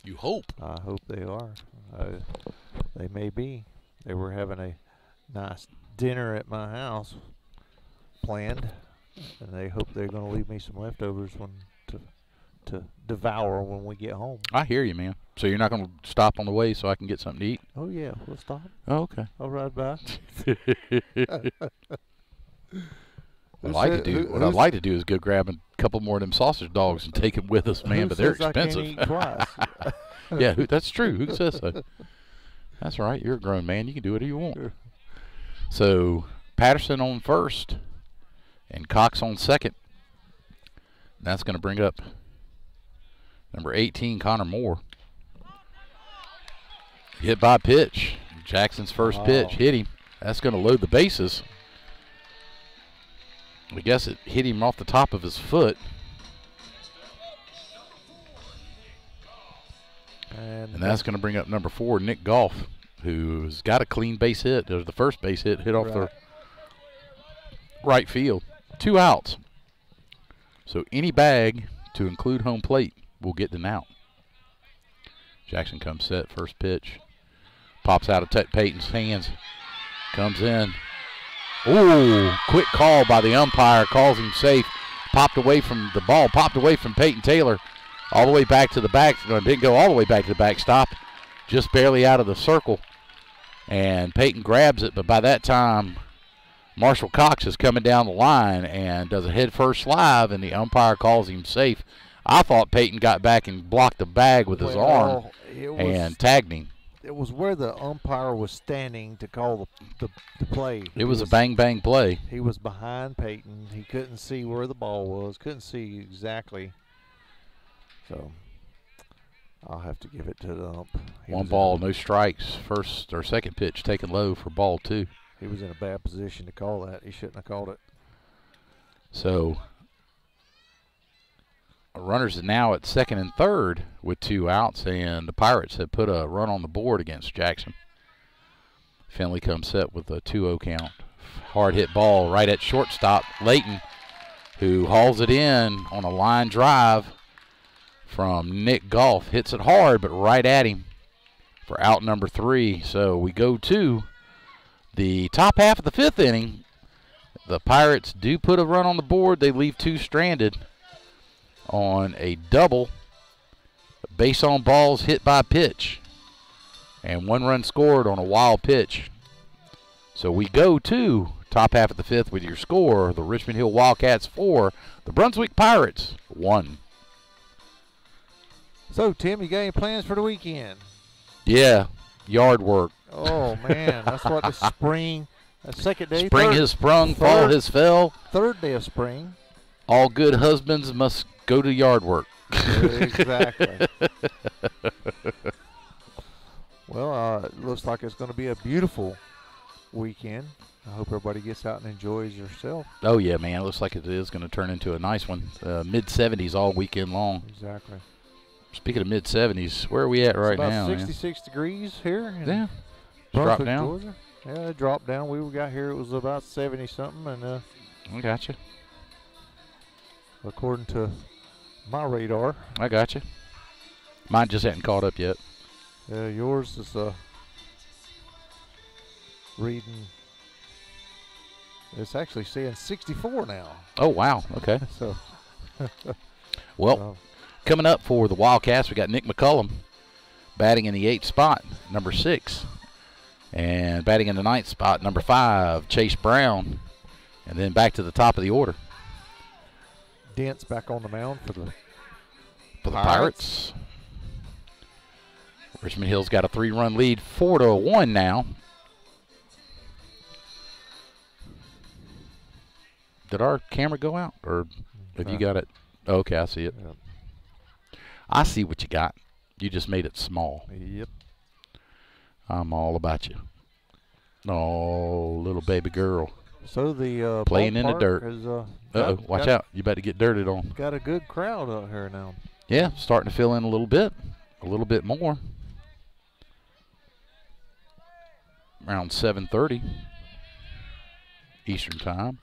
You hope? I hope they are. They may be. They were having a nice dinner at my house planned, and they hope they're going to leave me some leftovers to devour when we get home. I hear you, man. So you're not going to stop on the way so I can get something to eat? Oh, yeah, we'll stop. Oh, okay. I'll ride by. What I'd like to do is go grab a couple more of them sausage dogs and take them with us, man, but they're expensive. I can't eat twice? Yeah, that's true. Who says so? That's right. You're a grown man. You can do whatever you want. Sure. So Patterson on first and Cox on second. That's going to bring up number 18, Connor Moore. Hit by pitch. Jackson's first pitch hit him. That's going to load the bases. I guess it hit him off the top of his foot. And that's going to bring up number 4, Nick Goff, who's got a clean base hit. There's the first base hit off the right field. 2 outs. So any bag to include home plate will get an out. Jackson comes set, first pitch. Pops out of Ted Payton's hands. Comes in. Ooh, quick call by the umpire. Calls him safe. Popped away from the ball. Popped away from Peyton Taylor. All the way back to the back. Didn't go all the way back to the backstop. Just barely out of the circle. And Peyton grabs it, but by that time, Marshall Cox is coming down the line and does a head-first slide, and the umpire calls him safe. I thought Peyton got back and blocked the bag with his arm and tagged him. It was where the umpire was standing to call the play. It was a bang-bang play. He was behind Peyton. He couldn't see where the ball was, couldn't see exactly. So I'll have to give it to the ump. 1 ball, no strikes. First or second pitch taken low for ball 2. He was in a bad position to call that. He shouldn't have called it. So runners are now at second and third with 2 outs, and the Pirates have put a run on the board against Jackson. Finley comes set with a 2-0 count. Hard hit ball right at shortstop. Layton, who hauls it in on a line drive from Nick Goff. Hits it hard, but right at him for out number 3. So we go to the top half of the 5th inning. The Pirates do put a run on the board. They leave 2 stranded on a double. Base on balls hit by pitch. And 1 run scored on a wild pitch. So we go to top half of the 5th with your score. The Richmond Hill Wildcats 4. The Brunswick Pirates 1. So, Tim, you got any plans for the weekend? Yeah, yard work. Oh, man, that's what the spring, second day. Spring has sprung, fall has fell. 3rd day of spring. All good husbands must go to yard work. Exactly. Well, it looks like it's going to be a beautiful weekend. I hope everybody gets out and enjoys yourself. Oh, yeah, man. It looks like it is going to turn into a nice one. Mid-70s all weekend long. Exactly. Speaking of mid-70s, where are we at right now? About 66 degrees here. Yeah. Brunswick, Drop down. Georgia. Yeah, it dropped down. We got here, it was about 70-something. And I got you. According to my radar. I got you. Mine just hadn't caught up yet. Yours is reading. It's actually saying 64 now. Oh, wow. Okay. So. Well, coming up for the Wildcats, we got Nick McCullum batting in the 8th spot, number 6. And batting in the 9th spot, number 5, Chase Brown. And then back to the top of the order. Dent's back on the mound for the Pirates. Richmond Hill's got a 3-run lead, 4-1 now. Did our camera go out, or have you got it? Oh, okay, I see it. Yep. I see what you got. You just made it small. Yep. I'm all about you. Oh, little baby girl. So the playing in the dirt. Uh-oh, watch out. You better get dirted on. Got a good crowd out here now. Yeah, starting to fill in a little bit more. around 7:30 Eastern time.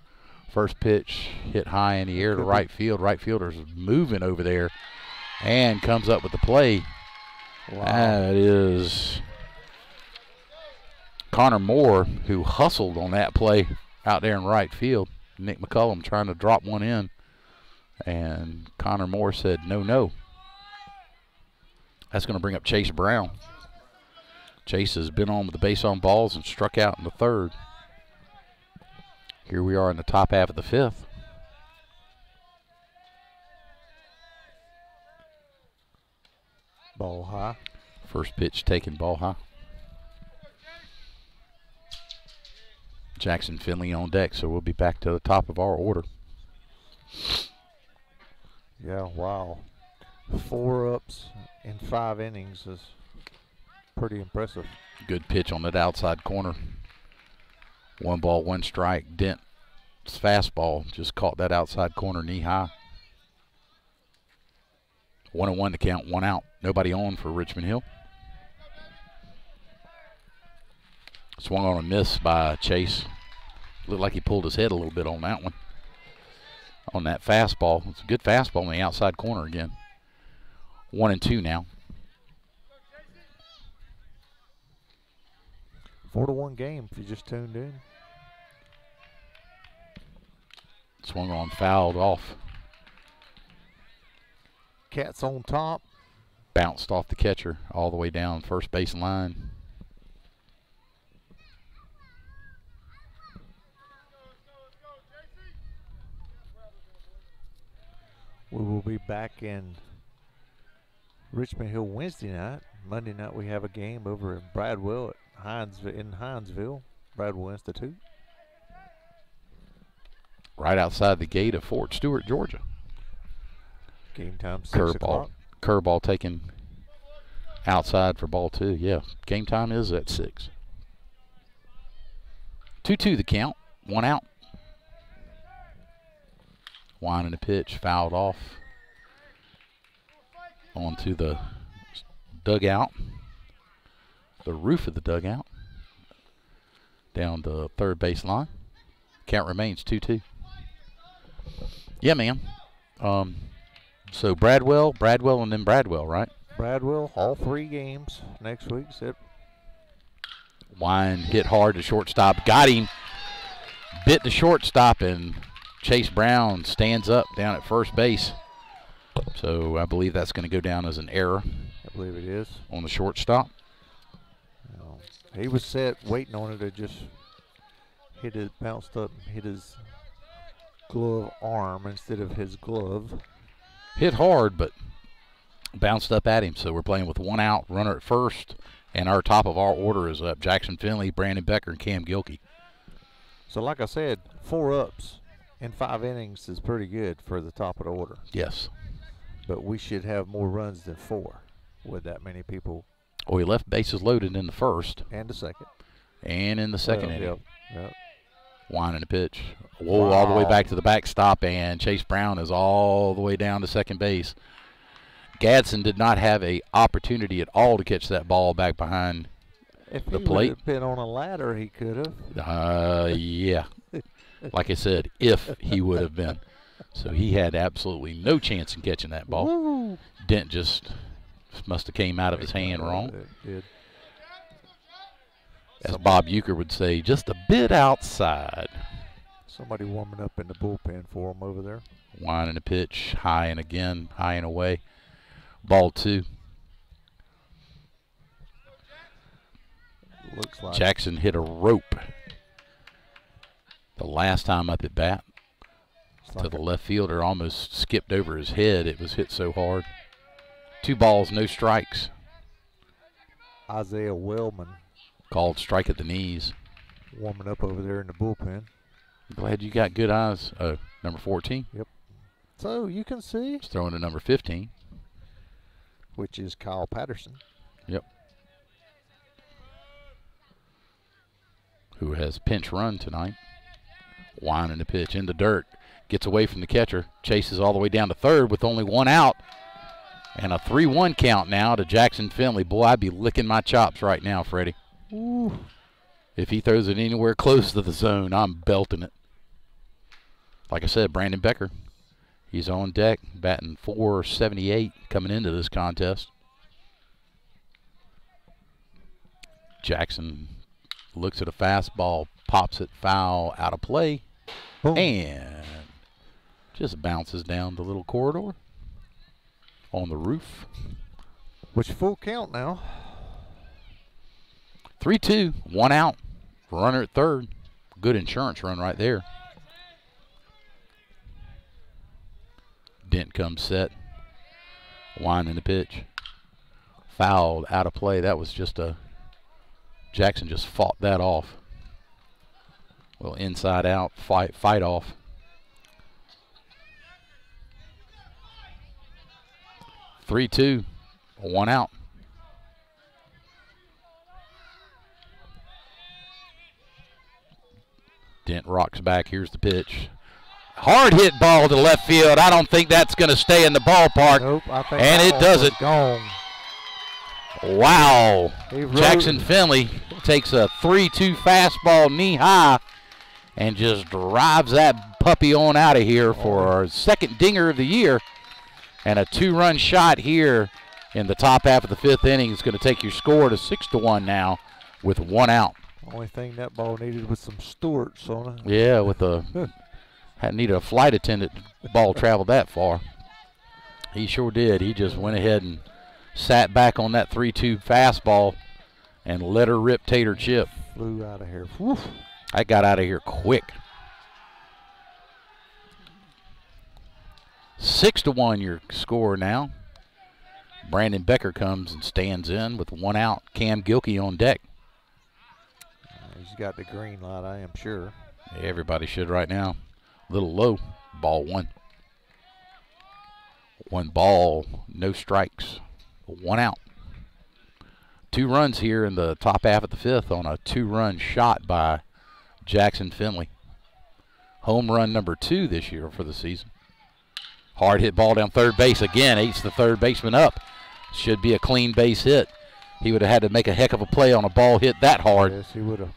First pitch hit high in the air to right field. Right fielder's moving over there and comes up with the play. Wow. That is Connor Moore, who hustled on that play out there in right field. Nick McCullum trying to drop one in, and Connor Moore said, no, no. That's going to bring up Chase Brown. Chase has been on with the base on balls and struck out in the third. Here we are in the top half of the fifth. Ball high. First pitch taken, ball high. Jackson Finley on deck, so we'll be back to the top of our order. Yeah, wow. 4 ups in 5 innings is pretty impressive. Good pitch on that outside corner. 1 ball, 1 strike. Dent's fastball just caught that outside corner knee high. 1-1 to count, 1 out. Nobody on for Richmond Hill. Swung on a miss by Chase. Looked like he pulled his head a little bit on that one. On that fastball. It's a good fastball on the outside corner again. 1-2 now. 4-1 game if you just tuned in. Swung on, fouled off. Cats on top. Bounced off the catcher all the way down first base line. We will be back in Richmond Hill Wednesday night. Monday night we have a game over in Bradwell at Hinesville, Bradwell Institute. Right outside the gate of Fort Stewart, Georgia. Game time 6 o'clock. Curveball taken outside for ball 2. Yeah, game time is at 6. 2-2 the count, 1 out. Winding the pitch, fouled off. Onto the dugout. The roof of the dugout. Down the third base line. Count remains 2-2. Yeah, man. So Bradwell, and then Bradwell, right? Bradwell, all 3 games next week. Wine hit hard to shortstop. Got him. Bit the shortstop, and Chase Brown stands up down at first base. So I believe that's going to go down as an error. I believe it is. On the shortstop. He was set waiting on it to just bounced up and hit his glove arm instead of his glove. Hit hard, but bounced up at him. So we're playing with 1 out, runner at first, and our top of our order is up. Jackson Finley, Brandon Becker, and Cam Gilkey. So like I said, 4 ups in 5 innings is pretty good for the top of the order. Yes. But we should have more runs than 4 with that many people. Well, we left bases loaded in the first. And the second. And in the second inning. Yep. Winding the pitch. Whoa, all the way back to the backstop, and Chase Brown is all the way down to second base. Gadsden did not have an opportunity at all to catch that ball back behind the plate. If he would have been on a ladder, he could have. Yeah. Like I said, if he would have been. So he had absolutely no chance in catching that ball. Woo. Dent just must have came out of his hand wrong. It did. As Bob Euchre would say, just a bit outside. Somebody warming up in the bullpen for him over there. Winding the pitch, high and again, high and away. Ball 2. Looks like Jackson hit a rope the last time up at bat. To the left fielder, almost skipped over his head. It was hit so hard. 2 balls, no strikes. Isaiah Wellman Called strike at the knees. warming up over there in the bullpen. Glad you got good eyes. Number 14. Yep. So you can see. He's throwing to number 15. Which is Kyle Patterson. Yep. Who has pinch run tonight. Winding the pitch in the dirt. Gets away from the catcher. Chases all the way down to third with only 1 out. And a 3-1 count now to Jackson Finley. Boy, I'd be licking my chops right now, Freddie. Ooh. If he throws it anywhere close to the zone, I'm belting it. Like I said, Brandon Becker, he's on deck, batting .478 coming into this contest. Jackson looks at a fastball, pops it foul, out of play, Boom. and just bounces down the little corridor on the roof. Which full count now. 3-2, 1 out, runner at third. Good insurance run right there. Dent comes set, winding the pitch, fouled, out of play. That was just a, Jackson just fought that off. Well, inside out, fight off. Three-two, 1 out. Dent rocks back. Here's the pitch. Hard hit ball to left field. I don't think that's going to stay in the ballpark. Nope, I think and it doesn't. Gone. Wow. Jackson Finley takes a 3-2 fastball knee high and just drives that puppy on out of here for our second dinger of the year. And a 2-run shot here in the top half of the 5th inning is going to take your score to 6-1 now with 1 out. Only thing that ball needed was some Stewarts on it. Yeah, with a needed a flight attendant. Ball traveled that far. He sure did. He just went ahead and sat back on that 3-2 fastball and let her rip tater chip. Flew out of here. Woof. I got out of here quick. 6-1 your score now. Brandon Becker comes and stands in with 1 out. Cam Gilkey on deck. He's got the green light, I am sure. Everybody should right now. A little low. Ball 1. 1 ball, no strikes. 1 out. 2 runs here in the top half of the 5th on a 2-run shot by Jackson Finley. Home run number 2 this year for the season. Hard hit ball down third base again. Eats the third baseman up. Should be a clean base hit. He would have had to make a heck of a play on a ball hit that hard. Yes, he would have.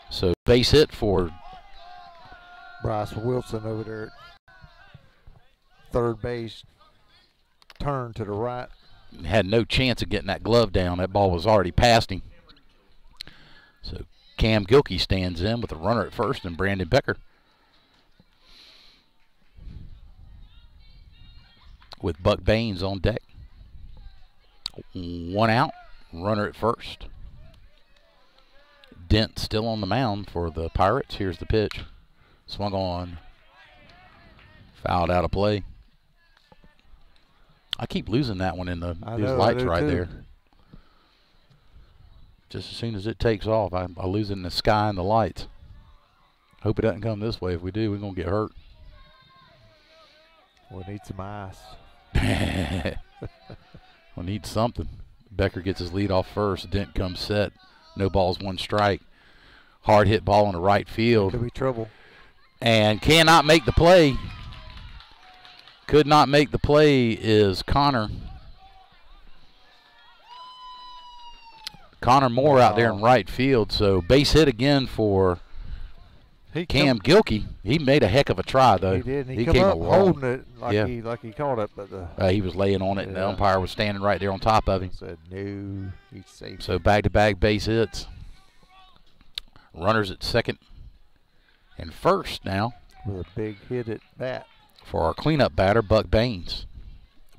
So base hit for Bryce Wilson over there at third base. Turn to the right. Had no chance of getting that glove down. That ball was already past him. So Cam Gilkey stands in with a runner at first and Brandon Becker. With Buck Baines on deck. 1 out, runner at first. Dent still on the mound for the Pirates. Here's the pitch. Swung on. Fouled out of play. I keep losing that one in these lights right there. Just as soon as it takes off, I lose it in the sky and the lights. Hope it doesn't come this way. If we do, we're going to get hurt. We'll need some ice. We'll need something. Becker gets his lead off first. Dent comes set. No balls, 1 strike. Hard hit ball in the right field. Could be trouble. And cannot make the play. Could not make the play is Connor. Connor Moore out there in right field. So base hit again for Cam Gilkey. He made a heck of a try, though. He did. He came came up along. holding it like he caught it, but he was laying on it, and the umpire was standing right there on top of him. Said no, he's safe. So back-to-back base hits. Runners at second and first now. With a big hit at bat. For our cleanup batter, Buck Baines.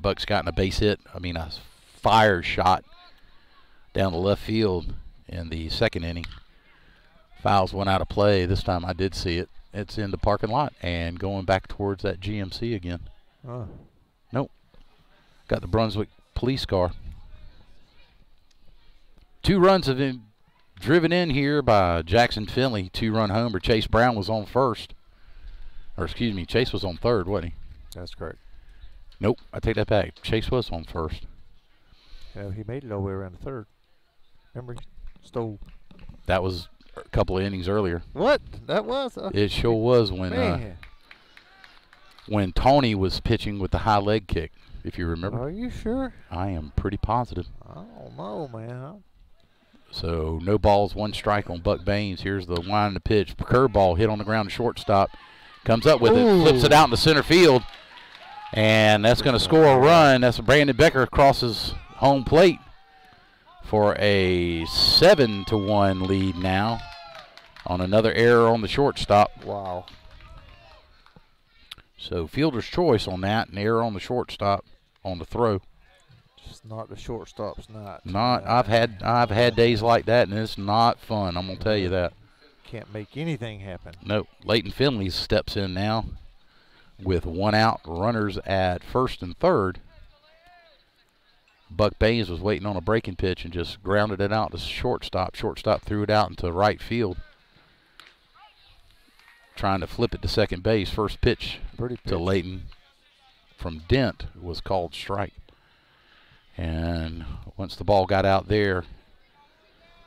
Buck's gotten a base hit, a fire shot down the left field in the 2nd inning. Fouls 1 out of play. This time I did see it. It's in the parking lot and going back towards that GMC again. Nope. Got the Brunswick police car. 2 runs have been driven in here by Jackson Finley. 2-run homer. Chase Brown was on first. Or excuse me, Chase was on third, wasn't he? That's correct. Nope, I take that back. Chase was on first. Yeah, he made it all the way around the third. Remember, he stole. That was a couple of innings earlier. What? That was? It sure was when Tony was pitching with the high leg kick, if you remember. Are you sure? I am pretty positive. I don't know, man. So no balls, 1 strike on Buck Baines. Here's the wind and the pitch. Curveball hit on the ground to shortstop. Comes up with it, flips it out in the center field, and that's going to score a run. That's Brandon Becker crosses home plate for a 7-1 lead now on another error on the shortstop. Wow. So fielder's choice on that, an error on the shortstop on the throw. Just not the shortstop's night. Not. I've had days like that, and it's not fun. I'm gonna tell you that. Can't make anything happen. Nope. Leighton Finley steps in now with 1 out, runners at first and third. Buck Baines was waiting on a breaking pitch and just grounded it out to shortstop. Shortstop threw it out into right field, trying to flip it to second base. First pitch to Leighton from Dent was called strike. And once the ball got out there,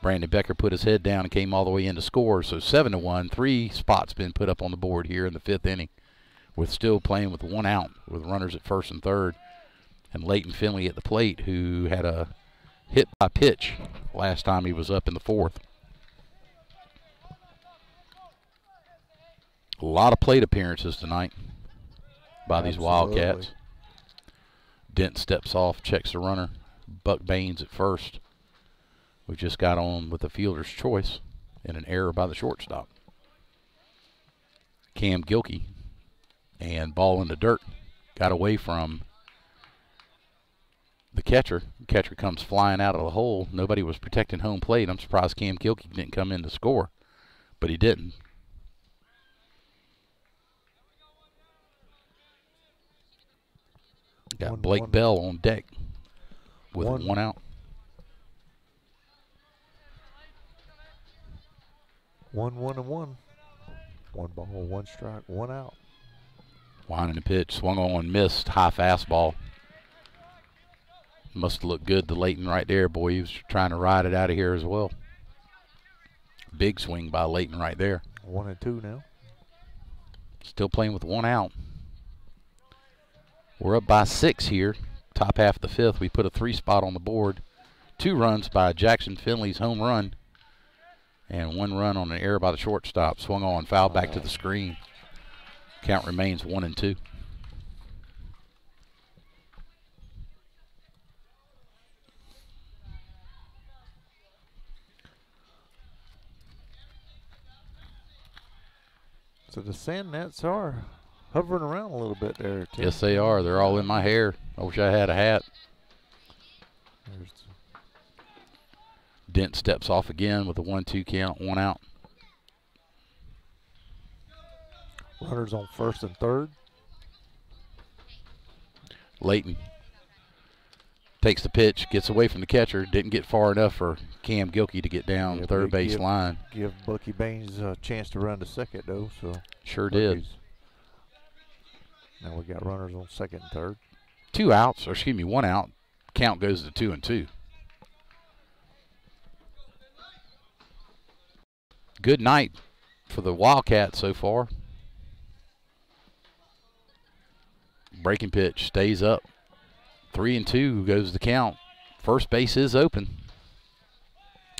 Brandon Becker put his head down and came all the way in to score. So 7-1, 3 spots been put up on the board here in the 5th inning, with still playing with 1 out with runners at first and third. And Leighton Finley at the plate, who had a hit by pitch last time he was up in the 4th. A lot of plate appearances tonight by these Wildcats. Dent steps off, checks the runner. Buck Baines at first. We just got on with the fielder's choice and an error by the shortstop. Cam Gilkey, and ball in the dirt. Got away from the catcher. The catcher comes flying out of the hole. Nobody was protecting home plate. I'm surprised Cam Gilkey didn't come in to score, but he didn't. Got Blake Bell on deck with 1 out. 1-1-1. 1 ball, 1 strike, 1 out. Winding the pitch, swung on, missed, high fastball. Must have looked good to Leighton right there. Boy, he was trying to ride it out of here as well. Big swing by Leighton right there. 1-2 now. Still playing with 1 out. We're up by 6 here. Top half of the 5th. We put a 3 spot on the board. 2 runs by Jackson Finley's home run, and 1 run on an error by the shortstop. Swung on, foul back to the screen. Count remains 1-2. So the sand nets are hovering around a little bit there, Tim. Yes, they are. They're all in my hair. I wish I had a hat. Dent steps off again with a 1-2 count, 1 out. Runners on first and third. Leighton takes the pitch, gets away from the catcher. Didn't get far enough for Cam Gilkey to get down third base line. Give Bucky Baines a chance to run to second, though. So sure did. Now we got runners on second and third. 2 outs, or excuse me, 1 out. Count goes to 2-2. Good night for the Wildcats so far. Breaking pitch stays up. 3-2 goes the count. First base is open.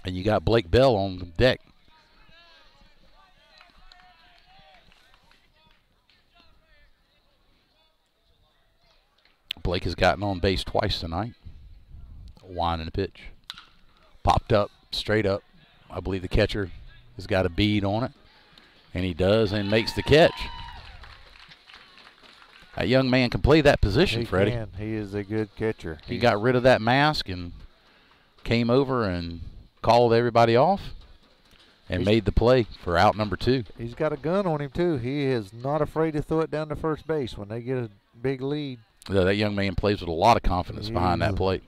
And you got Blake Bell on the deck. Blake has gotten on base twice tonight. Winding the pitch. Popped up, straight up. I believe the catcher has got a bead on it. And he does, and makes the catch. That young man can play that position, Freddie. He can. He is a good catcher. He got rid of that mask and came over and called everybody off and made the play for out number 2. He's got a gun on him, too. He is not afraid to throw it down to first base when they get a big lead. Yeah, that young man plays with a lot of confidence behind that plate.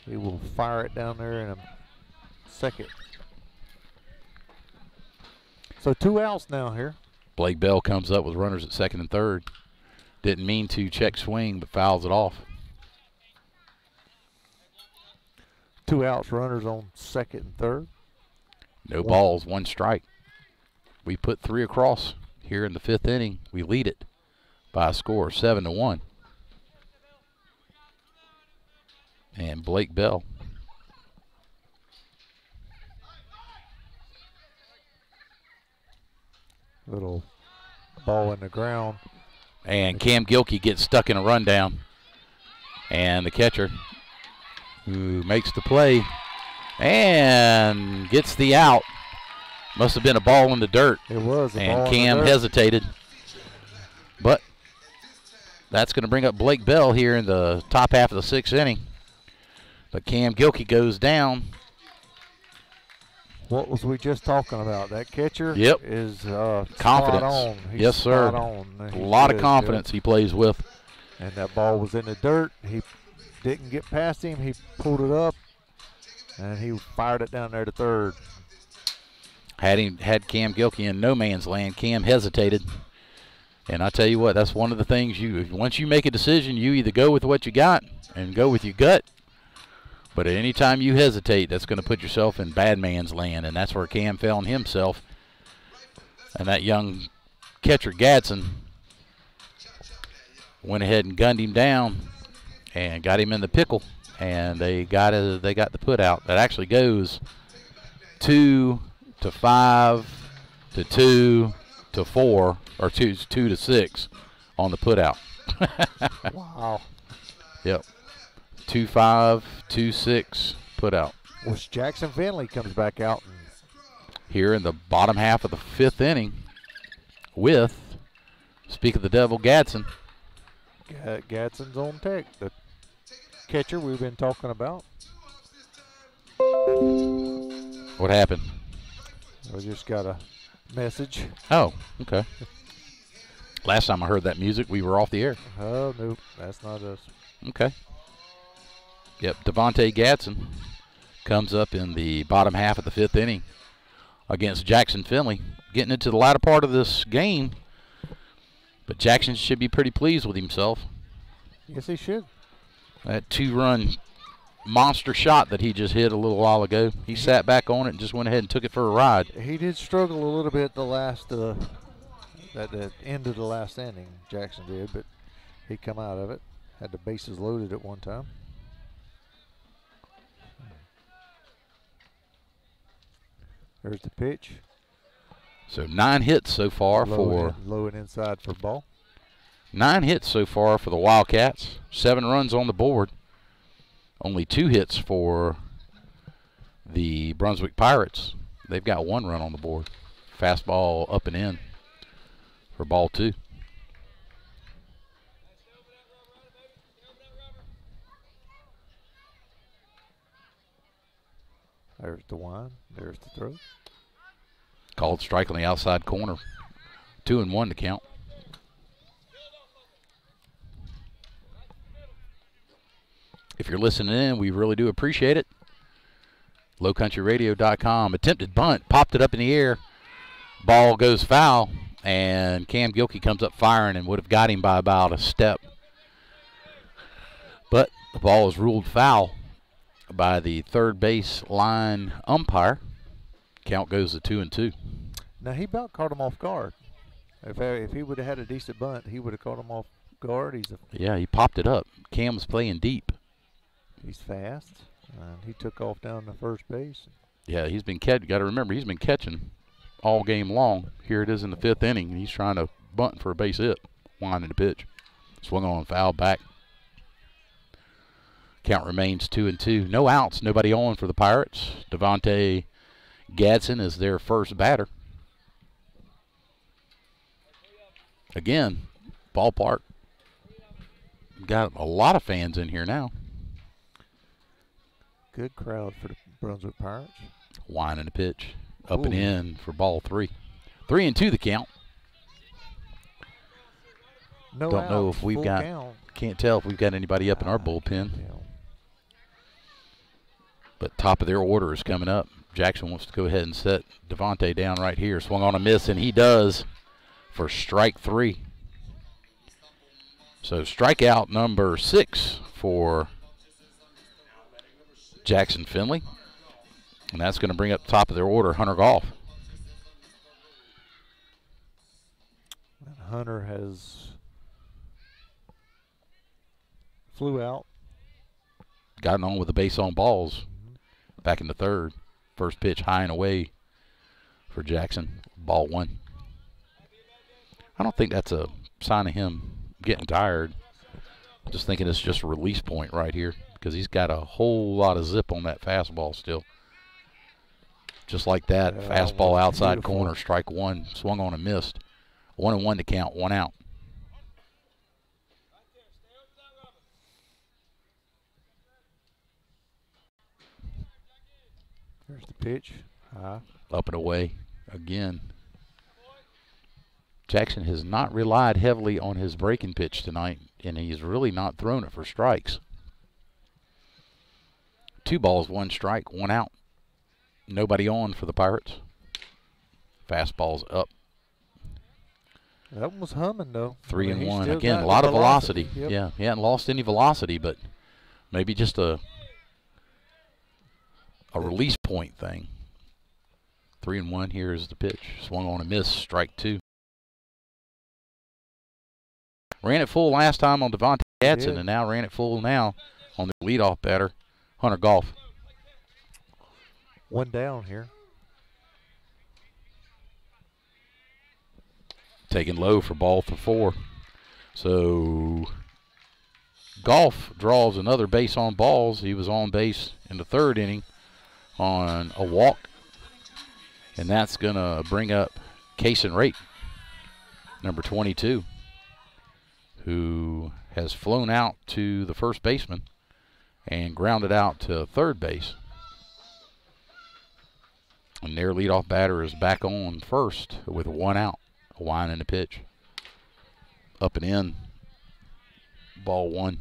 He will fire it down there in a second. So 2 outs now here. Blake Bell comes up with runners at second and third. Didn't mean to check swing, but fouls it off. 2 outs, runners on second and third. No balls, 1 strike. We put 3 across here in the 5th inning. We lead it by a score of 7-1. And Blake Bell Little ball in the ground. And Cam Gilkey gets stuck in a rundown. And the catcher, who makes the play and gets the out. Must have been a ball in the dirt. It was. And Cam hesitated. But that's going to bring up Blake Bell here in the top half of the 6th inning. But Cam Gilkey goes down. What was we just talking about? That catcher is confidence. Spot on. Yes, sir. A lot of confidence he plays with. And that ball was in the dirt. He didn't get past him. He pulled it up, and he fired it down there to third. Had Cam Gilkey in no man's land. Cam hesitated. And I tell you what, that's one of the things once you make a decision, you either go with what you got and go with your gut. But at any time you hesitate, that's going to put yourself in bad man's land, and that's where Cam found himself. And that young catcher, Gadsden, went ahead and gunned him down and got him in the pickle, and they got the put out. That actually goes 2 to 5 to 2 to 4, or 2 to 6 on the put out. Wow. Yep. 2-5, 2-6 put out. Which Jackson Finley comes back out here in the bottom half of the 5th inning with, speak of the devil, Gadsden. Gadsden's on deck, the catcher we've been talking about. What happened? We just got a message. Oh, okay. Last time I heard that music, we were off the air. Oh, nope, that's not us. Okay. Yep, Devontae Gadsden comes up in the bottom half of the 5th inning against Jackson Finley, getting into the latter part of this game. But Jackson should be pretty pleased with himself. Yes, he should. That 2-run monster shot that he just hit a little while ago, he sat back on it and just went ahead and took it for a ride. He did struggle a little bit at the end of the last inning, Jackson did, but he come out of it. Had the bases loaded at one time. There's the pitch. So 9 hits so far low and inside for ball. 9 hits so far for the Wildcats. 7 runs on the board. Only 2 hits for the Brunswick Pirates. They've got 1 run on the board. Fastball up and in for ball 2. There's the wind. There's the throw. Called strike on the outside corner. 2-1 to count. If you're listening in, we really do appreciate it. LowCountryRadio.com. Attempted bunt. Popped it up in the air. Ball goes foul. And Cam Gilkey comes up firing and would have got him by about a step. But the ball is ruled foul by the third base line umpire. Count goes to 2-2. Now, he about caught him off guard. If he would have had a decent bunt, he would have caught him off guard. Yeah, he popped it up. Cam was playing deep. He's fast, and he took off down to first base. Yeah, he's been catching. Got to remember, he's been catching all game long. Here it is in the 5th inning, and he's trying to bunt for a base hit. Winding the pitch. Swung on, foul back. Count remains 2-2. No outs, nobody on for the Pirates. Devontae Gadsden is their first batter. Again, ballpark. Got a lot of fans in here now. Good crowd for the Brunswick Pirates. Winding the pitch. Up and in for ball 3. 3-2 the count. No Don't outs, know if we've got, count. Can't tell if we've got anybody up in our bullpen. Yeah. But top of their order is coming up. Jackson wants to go ahead and set Devontae down right here. Swung on a miss, and he does for strike 3. So strikeout number 6 for Jackson Finley. And that's going to bring up top of their order Hunter Goff. And Hunter has flew out. Gotten on with the base on balls back in the 3rd. First pitch high and away for Jackson. Ball 1. I don't think that's a sign of him getting tired. I'm just thinking it's just a release point right here because he's got a whole lot of zip on that fastball still. Just like that, fastball outside corner, strike one, swung on and missed. 1-1 to count, 1 out. There's the pitch. High. Up and away again. Jackson has not relied heavily on his breaking pitch tonight, and he's really not thrown it for strikes. 2 balls, 1 strike, 1 out. Nobody on for the Pirates. Fastball's up. That one was humming, though. 3-1. Again, a lot of velocity. Yep. Yeah, he hadn't lost any velocity, but maybe just a release point thing. 3-1. Here is the pitch. Swung on and missed. Strike 2. Ran it full last time on Devontae Gadsden, and now ran it full now on the leadoff batter, Hunter Goff. 1 down here. Taken low for ball for 4. So Goff draws another base on balls. He was on base in the 3rd inning on a walk. And that's going to bring up Kason Raitt, number 22, who has flown out to the first baseman and grounded out to 3rd base. And their leadoff batter is back on first with 1 out. A wind and a pitch. Up and in. Ball 1.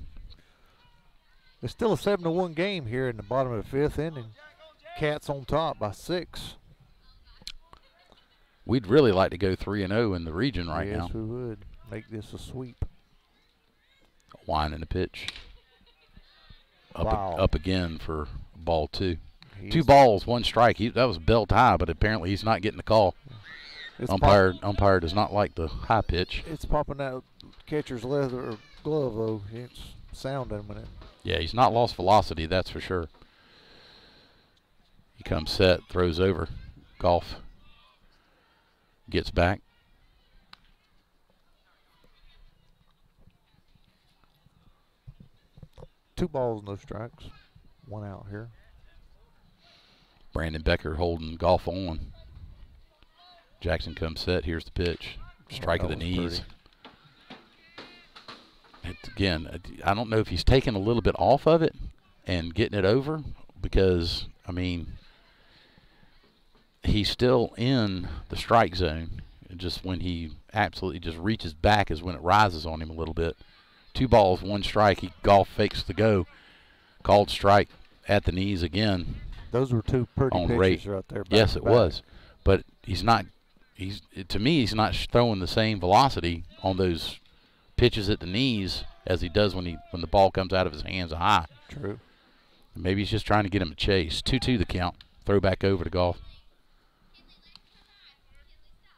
It's still a 7-1 game here in the bottom of the 5th inning. Cats on top by 6. We'd really like to go 3-0 in the region right now. Yes, we would. Make this a sweep. A wind and a pitch. Wow. Up again for ball 2. 2 balls, 1 strike. That was belt high, but apparently he's not getting the call. Umpire does not like the high pitch. It's popping out catcher's leather glove, though. It's sounding with it. Yeah, he's not lost velocity, that's for sure. He comes set, throws over. Goff gets back. Two balls, no strikes. 1 out here. Brandon Becker holding Goff on. Jackson comes set. Here's the pitch. Strike of the knees. Again, I don't know if he's taking a little bit off of it and getting it over because, I mean, he's still in the strike zone. Just when he absolutely just reaches back is when it rises on him a little bit. 2 balls, 1 strike. Goff fakes the go. Called strike at the knees again. Those were 2 pretty pitches Raitt. right there. Yes, it was. But he's not. To me, he's not throwing the same velocity on those pitches at the knees as he does when the ball comes out of his hands high. True. Maybe he's just trying to get him a chase. 2-2 the count. Throw back over to Goff.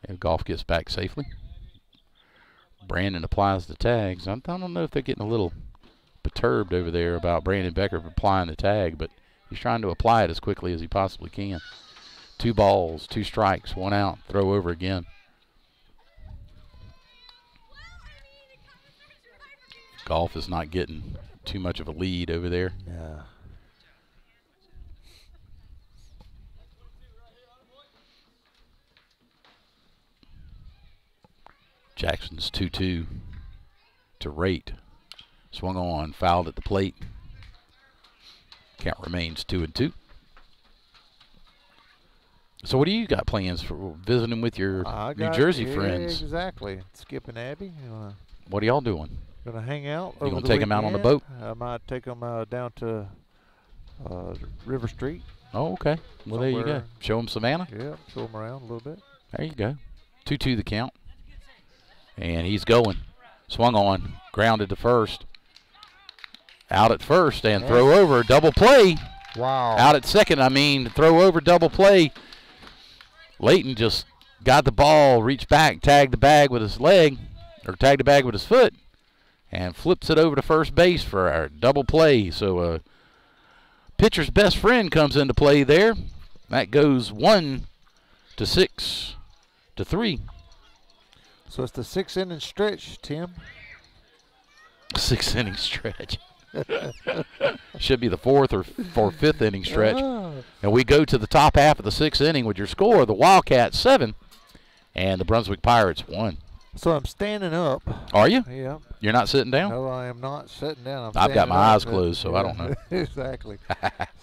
And Goff gets back safely. Brandon applies the tags. I don't know if they're getting a little perturbed over there about Brandon Becker applying the tag, but he's trying to apply it as quickly as he possibly can. 2 balls, 2 strikes, 1 out. Throw over again. Goff is not getting too much of a lead over there. Yeah. Jackson's 2-2 to Raitt. Swung on, fouled at the plate. Count remains 2-2. So what do you got plans for visiting with your New Jersey friends? Exactly. Skip and Abby. What are y'all doing? Gonna hang out. You gonna take them out on the boat? I might take them down to River Street. Oh, okay. Well, there you go. Show them Savannah. Yeah, show them around a little bit. There you go. 2-2 the count. And he's going. Swung on. Grounded to first. Out at first and throw over. Double play. Wow. Out at second, throw over, double play. Layton just got the ball, reached back, tagged the bag with his leg, or tagged the bag with his foot, and flips it over to first base for our double play. So pitcher's best friend comes into play there. That goes 1-6-3. So it's the 6-inning stretch, Tim. 6-inning stretch. Should be the 4th or 5th inning stretch. And we go to the top half of the 6th inning with your score: the Wildcats 7 and the Brunswick Pirates 1. So I'm standing up. Are you? Yeah. You're not sitting down? No, I am not sitting down. I've got my eyes closed, so I don't know. Exactly.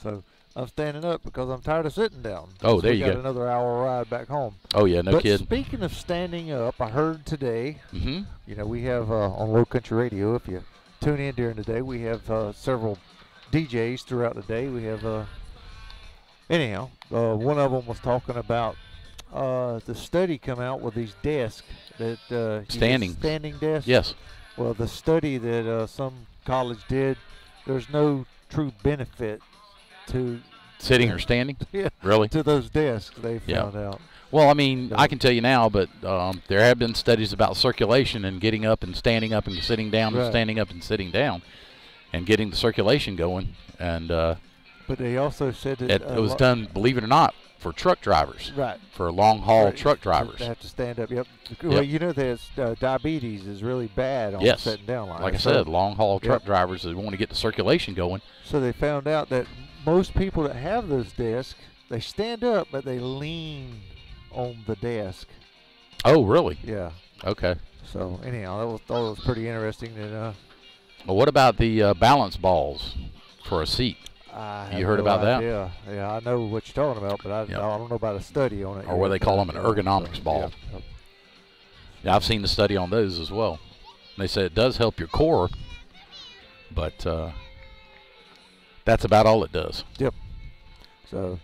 So I'm standing up because I'm tired of sitting down. Oh, there you got go. Another hour ride back home. Oh, yeah, no kidding. Speaking of standing up, I heard today, Mm-hmm. you know, we have on Low Country Radio, if you tune in during the day, we have several DJs throughout the day. We have, anyhow, one of them was talking about the study come out with these desks that standing desks. Yes. Well, the study that some college did, there's no true benefit to sitting or standing. Yeah, really, to those desks. They found out. Well, I mean, I can tell you now, but there have been studies about circulation and getting up and standing up and sitting down and standing up and sitting down, and getting the circulation going. And but they also said that it was done, believe it or not, for truck drivers. Right. For long haul truck drivers. They have to stand up. Yep. Well, you know, there's diabetes is really bad on sitting down like I said, long haul truck drivers that want to get the circulation going. So they found out that most people that have those desks, they stand up, but they lean on the desk. Oh, really? Yeah. Okay. So anyhow, thought it was pretty interesting. That. Well, what about the balance balls for a seat? You heard about that? Yeah, I know what you're talking about, but I don't know about a study on it. Or what they call them an ergonomics ball. Yeah, I've seen the study on those as well. They say it does help your core, but that's about all it does. Yep. So,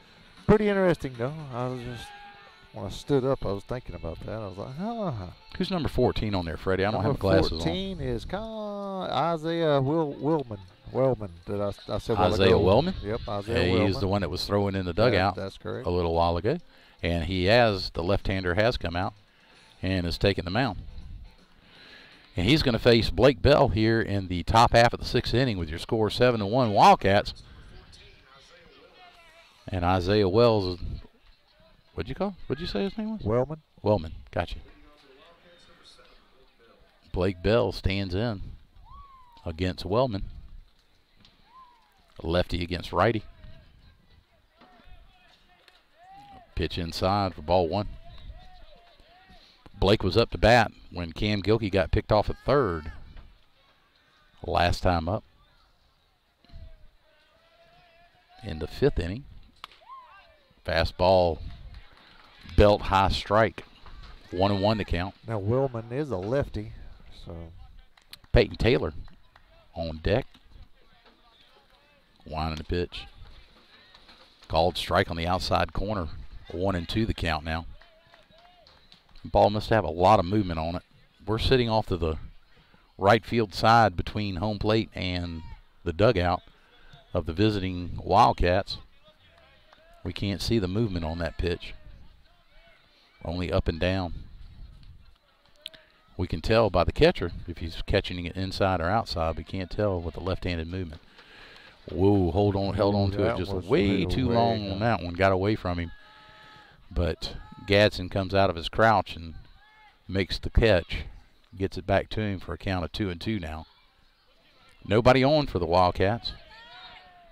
pretty interesting, though. I was just, when I stood up, I was thinking about that. I was like, Who's number 14 on there, Freddie? I don't have my glasses 14 is Isaiah Wellman that I said. Isaiah Wellman? Yep, Isaiah Wellman. He's the one that was throwing in the dugout. That's correct. A little while ago. And the left-hander has come out and is taking the mound. And he's going to face Blake Bell here in the top half of the 6th inning with your score 7-1 Wildcats. And Isaiah Wells, what'd you say his name was? Wellman. Wellman, gotcha. Blake Bell stands in against Wellman. Lefty against righty. Pitch inside for ball 1. Blake was up to bat when Cam Gilkey got picked off at third last time up. In the 5th inning. Fastball, belt high strike. 1-1 to count. Now Wellman is a lefty, so. Peyton Taylor on deck. Winding the pitch. Called strike on the outside corner. 1-2 the count now. Ball must have a lot of movement on it. We're sitting off to the right field side between home plate and the dugout of the visiting Wildcats. We can't see the movement on that pitch. Only up and down. We can tell by the catcher if he's catching it inside or outside. We can't tell with the left-handed movement. Whoa, held on to it just way too long on that one. Got away from him. But Gadsden comes out of his crouch and makes the catch. Gets it back to him for a count of 2-2 now. Nobody on for the Wildcats.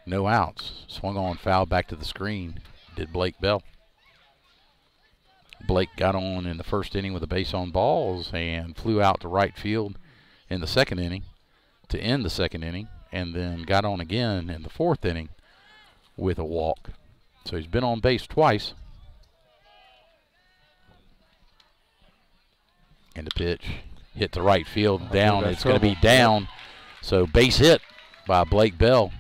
No outs. Swung on, foul back to the screen. Did Blake Bell. Blake got on in the 1st inning with a base on balls and flew out to right field in the 2nd inning to end the 2nd inning, and then got on again in the 4th inning with a walk. So he's been on base twice. And the pitch hit to right field, down. It's going to be down. So base hit by Blake Bell.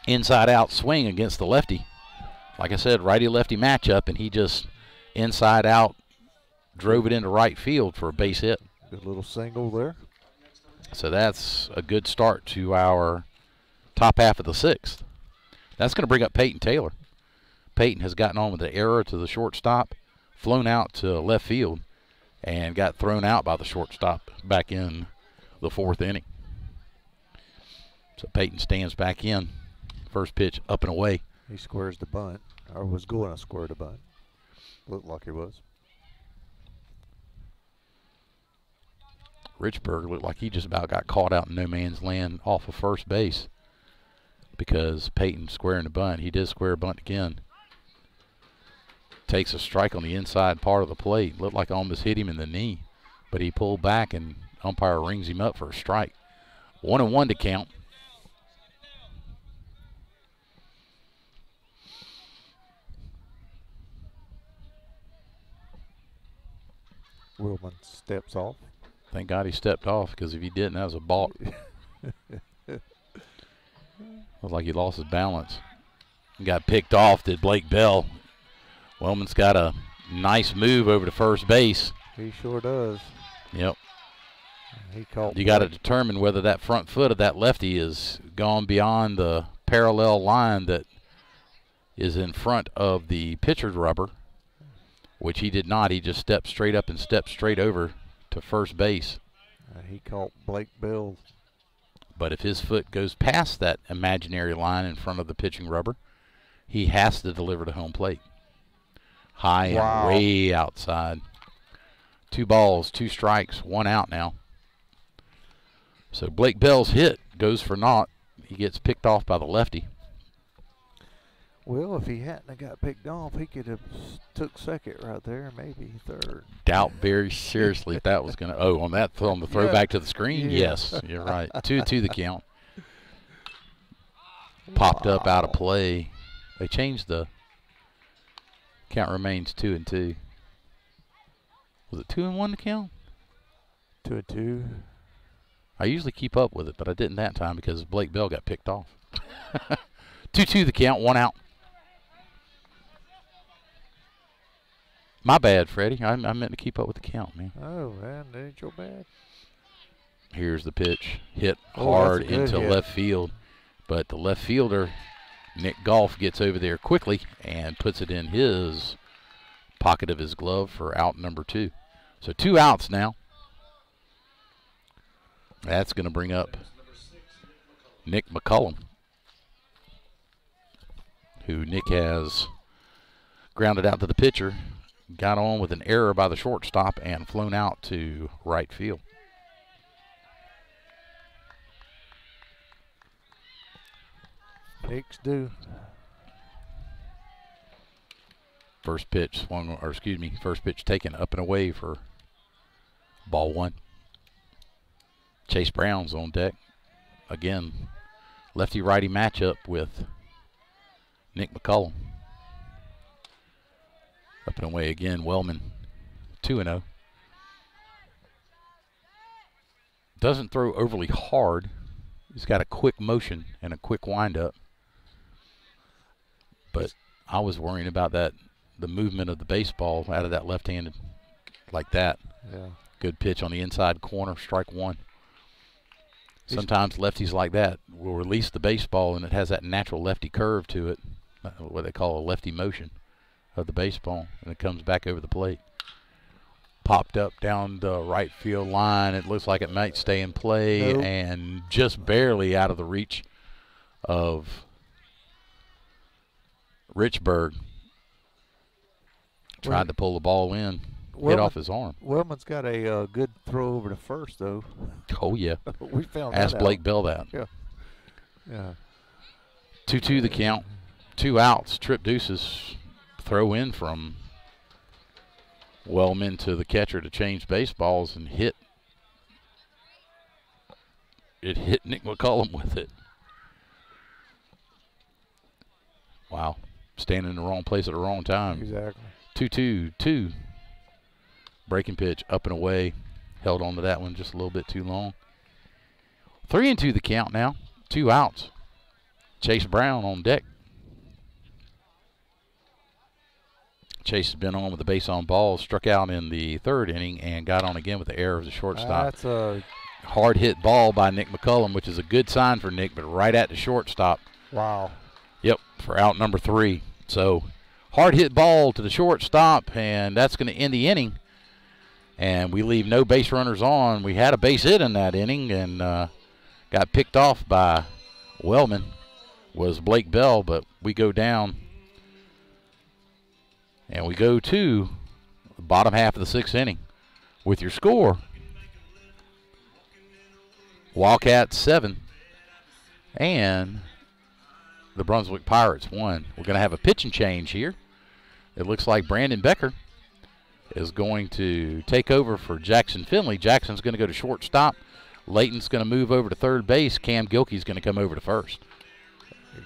Inside out swing against the lefty. Like I said, righty-lefty matchup, and he just inside out drove it into right field for a base hit. Good little single there. So that's a good start to our top half of the 6th. That's going to bring up Peyton Taylor. Peyton has gotten on with an error to the shortstop, flown out to left field, and got thrown out by the shortstop back in the 4th inning. So Peyton stands back in. First pitch up and away. He squares the bunt, or was going to square the bunt. Looked like he was. Richburg looked like he just about got caught out in no man's land off of first base because Peyton squaring the bunt. He did square a bunt again. Takes a strike on the inside part of the plate. Looked like I almost hit him in the knee, but he pulled back and umpire rings him up for a strike. 1-1 to count. Willman steps off. Thank God he stepped off, because if he didn't, that was a balk. Looked like he lost his balance. He got picked off, did Blake Bell. Wellman's got a nice move over to first base. He sure does. Yep. He caught. You got to determine whether that front foot of that lefty is gone beyond the parallel line that is in front of the pitcher's rubber, which he did not. He just stepped straight up and stepped straight over to first base. He caught Blake Bell. But if his foot goes past that imaginary line in front of the pitching rubber, he has to deliver to home plate. High and way outside. 2 balls, 2 strikes, 1 out now. So Blake Bell's hit goes for naught. He gets picked off by the lefty. Well, if he hadn't have got picked off, he could have took second right there, maybe third. Doubt very seriously if that was going to. Oh, on the throwback to the screen? Yeah. Yes, you're right. 2-2 the count. Popped up out of play. They changed the count, remains 2-2. Was it 2-1 to count? 2-2. I usually keep up with it, but I didn't that time because Blake Bell got picked off. 2-2 the count, 1 out. My bad, Freddie. I meant to keep up with the count, man. Oh, man, that ain't your bad. Here's the pitch. Hit hard into left field. But the left fielder, Nick Goff, gets over there quickly and puts it in his pocket of his glove for out number 2. So 2 outs now. That's going to bring up Nick McCullum, who Nick has grounded out to the pitcher, got on with an error by the shortstop, and flown out to right field. Nick's due. First pitch swung, or excuse me, first pitch taken up and away for ball 1. Chase Brown's on deck. Again, lefty-righty matchup with Nick McCullum. Up and away again, Wellman, 2-0. Doesn't throw overly hard. He's got a quick motion and a quick windup. But I was worrying about that, the movement of the baseball out of that left-handed like that. Yeah. Good pitch on the inside corner, strike 1. Sometimes lefties like that will release the baseball, and it has that natural lefty curve to it, what they call a lefty motion of the baseball, and it comes back over the plate. Popped up down the right field line. It looks like it might stay in play, and just barely out of the reach of Richburg. Tried to pull the ball in. Hit off his arm. Wellman's got a good throw over to first, though. Oh, yeah. We found Ask that Blake out. Bell that. Yeah. Yeah. 2-2 the count. 2 outs. Trip deuces. Throw in from Wellman to the catcher to change baseballs and hit. It hit Nick McCullum with it. Wow. Standing in the wrong place at the wrong time. Exactly. 2-2-2. Breaking pitch up and away. Held on to that one just a little bit too long. 3-2 the count now. 2 outs. Chase Brown on deck. Chase has been on with the base on balls. Struck out in the 3rd inning and got on again with the error of the shortstop. That's a hard hit ball by Nick McCullum, which is a good sign for Nick, but right at the shortstop. Wow. Yep, for out number 3. So hard hit ball to the shortstop, and that's going to end the inning. And we leave no base runners on. We had a base hit in that inning and got picked off by Wellman, was Blake Bell, but we go down. And we go to the bottom half of the 6th inning with your score Wildcats 7, and the Brunswick Pirates 1. We're going to have a pitching change here. It looks like Brandon Becker is going to take over for Jackson Finley. Jackson's going to go to shortstop. Layton's going to move over to third base. Cam Gilkey's going to come over to first.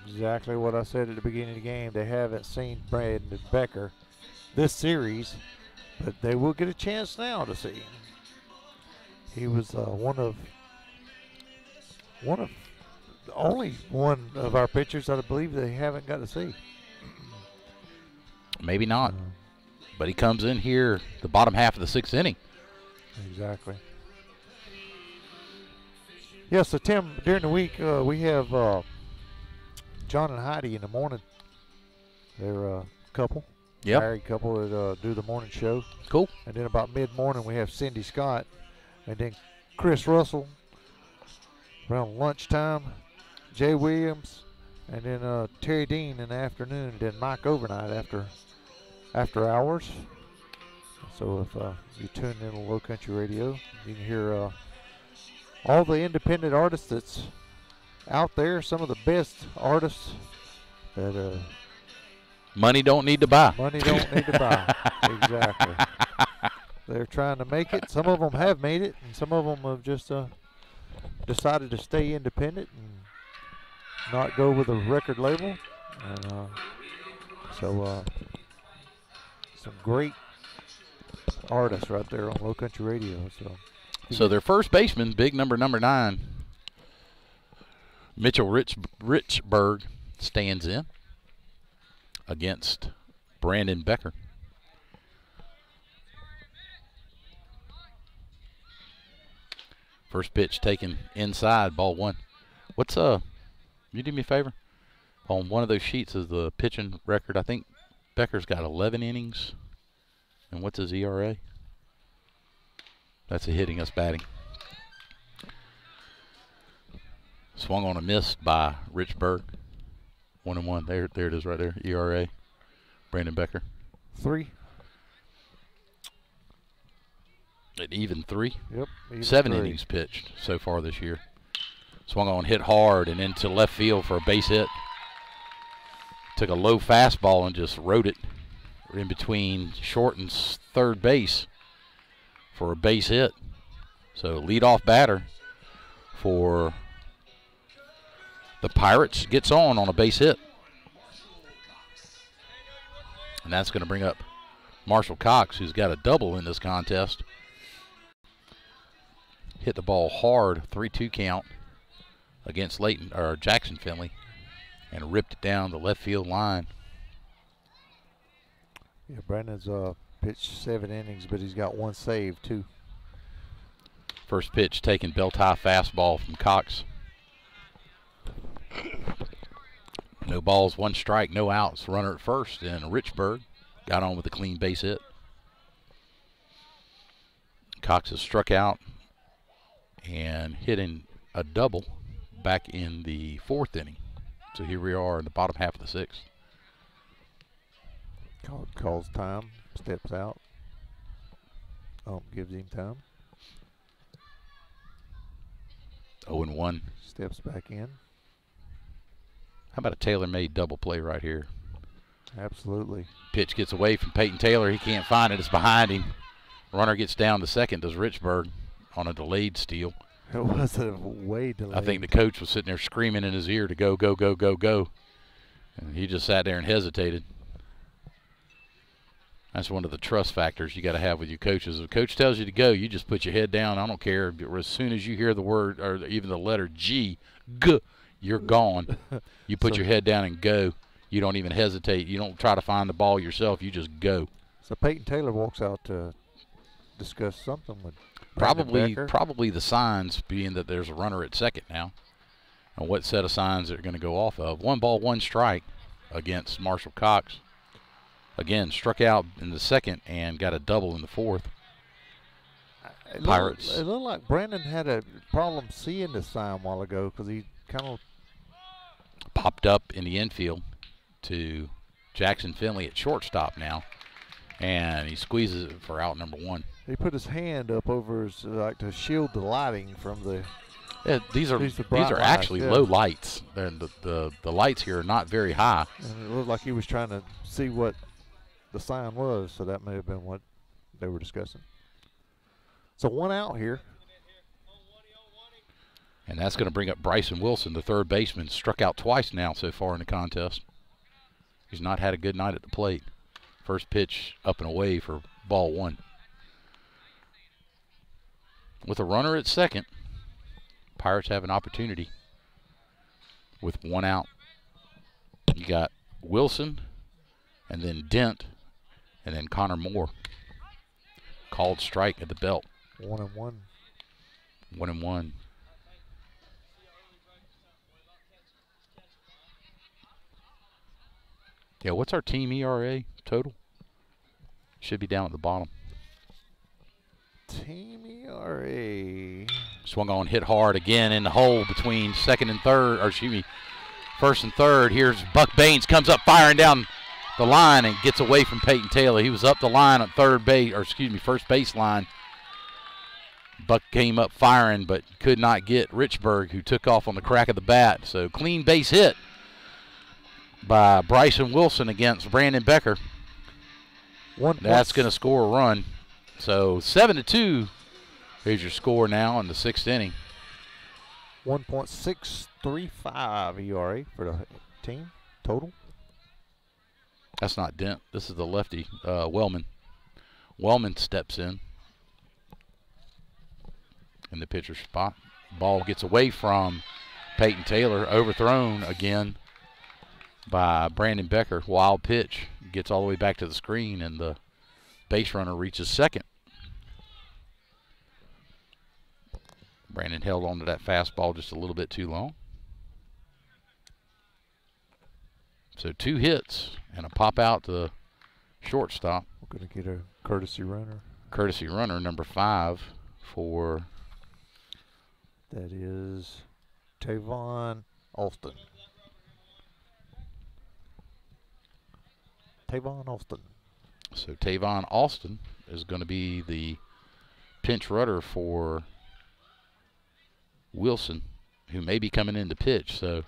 Exactly what I said at the beginning of the game. They haven't seen Brandon Becker this series, but they will get a chance now to see him. He was only one of our pitchers that I believe they haven't got to see. Maybe not, but he comes in here the bottom half of the 6th inning. Exactly. Yeah, so Tim, during the week we have John and Heidi in the morning. They're a couple. Yep. Married couple that do the morning show. Cool. And then about mid-morning we have Cindy Scott. And then Chris Russell around lunchtime. Jay Williams. And then Terry Dean in the afternoon. And then Mike overnight after hours. So if you tune in to Low Country Radio, you can hear all the independent artists that's out there. Some of the best artists that money don't need to buy. Money don't need to buy. Exactly. They're trying to make it. Some of them have made it, and some of them have just decided to stay independent and not go with a record label. And so some great artists right there on Low Country Radio. So their first baseman, big number 9, Mitchell Richburg, stands in against Brandon Becker. First pitch taken inside, ball 1. What's you do me a favor? On one of those sheets is the pitching record. I think Becker's got 11 innings. And what's his ERA? That's a hitting us batting. Swung on a miss by Richburg. 1-1. There it is right there. ERA. Brandon Becker. 3. At even 3. Yep. 7 3. innings pitched so far this year. Swung on, hit hard, and into left field for a base hit. Took a low fastball and just rode it in between short and third base for a base hit. So leadoff batter for the Pirates gets on a base hit. And that's going to bring up Marshall Cox, who's got a double in this contest. Hit the ball hard, 3-2 count against Jackson Finley, and ripped it down the left field line. Yeah, Brandon's pitched 7 innings, but he's got 1 save too. First pitch taken, belt high fastball from Cox. No balls, 1 strike, no outs. Runner at first, and Richburg got on with a clean base hit. Cox has struck out and hitting a double back in the 4th inning. So here we are in the bottom half of the 6th. Calls time, steps out. Gives him time. 0-1. Steps back in. How about a tailor-made double play right here? Absolutely. Pitch gets away from Peyton Taylor. He can't find it. It's behind him. Runner gets down to second. Does Richburg on a delayed steal. It was a way delayed. I think the coach was sitting there screaming in his ear to go, go, go, go, go. And he just sat there and hesitated. That's one of the trust factors you got to have with your coaches. If a coach tells you to go, you just put your head down. I don't care. As soon as you hear the word or even the letter G, you're gone. You put your head down and go. You don't even hesitate. You don't try to find the ball yourself. You just go. So Peyton Taylor walks out to discuss something with Probably the signs being that there's a runner at second now. And what set of signs they're going to go off of. 1 ball, 1 strike against Marshall Cox. Again, struck out in the 2nd and got a double in the 4th. Pirates. It looked like Brandon had a problem seeing the sign a while ago because he kind of popped up in the infield to Jackson Finley at shortstop now. And he squeezes it for out number 1. He put his hand up over his, to shield the lighting from the Yeah, these are bright lights, actually yeah. low lights. The lights here are not very high. And it looked like he was trying to see what the sign was, so that may have been what they were discussing. So 1 out here. And that's going to bring up Bryson Wilson, the third baseman. Struck out twice now so far in the contest. He's not had a good night at the plate. First pitch up and away for ball 1. With a runner at second, Pirates have an opportunity with 1 out. You got Wilson, and then Dent, and then Connor Moore. Called strike at the belt. 1-1. 1-1. Yeah, what's our team ERA total? Should be down at the bottom. Team ERA. Swung on, hit hard again in the hole between second and third, or excuse me, first and third. Here's Buck Baines, comes up firing down the line and gets away from Peyton Taylor. He was up the line at first baseline. Buck came up firing but could not get Richburg, who took off on the crack of the bat. So clean base hit by Bryson Wilson against Brandon Becker. That's going to score a run. So 7-2 is your score now in the 6th inning. 1.635 ERA for the team total. That's not Dent. This is the lefty, Wellman. Wellman steps in the pitcher's spot. Ball gets away from Peyton Taylor, overthrown again by Brandon Becker. Wild pitch, gets all the way back to the screen, and the base runner reaches second. Brandon held on to that fastball just a little bit too long. So 2 hits and a pop out to the shortstop. We're going to get a courtesy runner. Courtesy runner, number 5 for... That is Tavon Alston. Tavon Alston. So Tavon Alston is going to be the pinch runner for Wilson, who may be coming in to pitch. So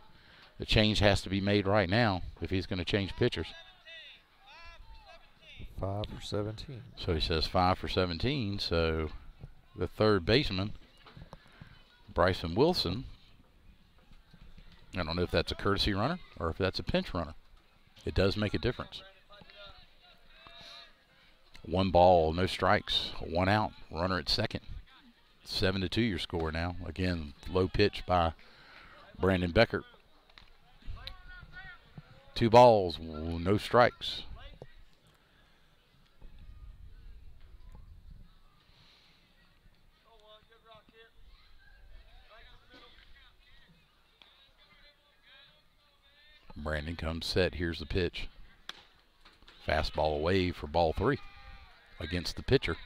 the change has to be made right now if he's going to change pitchers. 5 for 17. So he says 5 for 17. So the third baseman, Bryson Wilson, I don't know if that's a courtesy runner or if that's a pinch runner. It does make a difference. 1 ball, no strikes, 1 out, runner at second. 7-2 your score now. Again, low pitch by Brandon Becker. 2 balls, no strikes. Brandon comes set. Here's the pitch. Fastball away for ball 3 against the pitcher.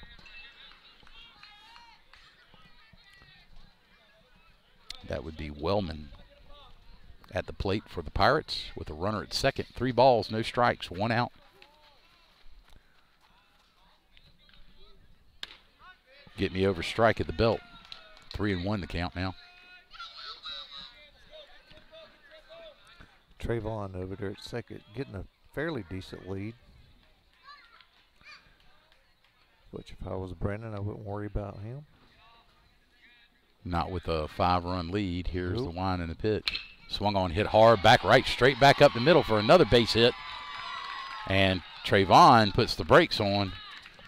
That would be Wellman at the plate for the Pirates with a runner at second. 3 balls, no strikes, 1 out. Get me over strike at the belt. 3-1 the count now. Trayvon over there at second, getting a fairly decent lead. Which, if I was Brandon, I wouldn't worry about him. Not with a 5-run lead. Here's the wind and the pitch. Swung on, hit hard, back right, straight back up the middle for another base hit. And Trayvon puts the brakes on.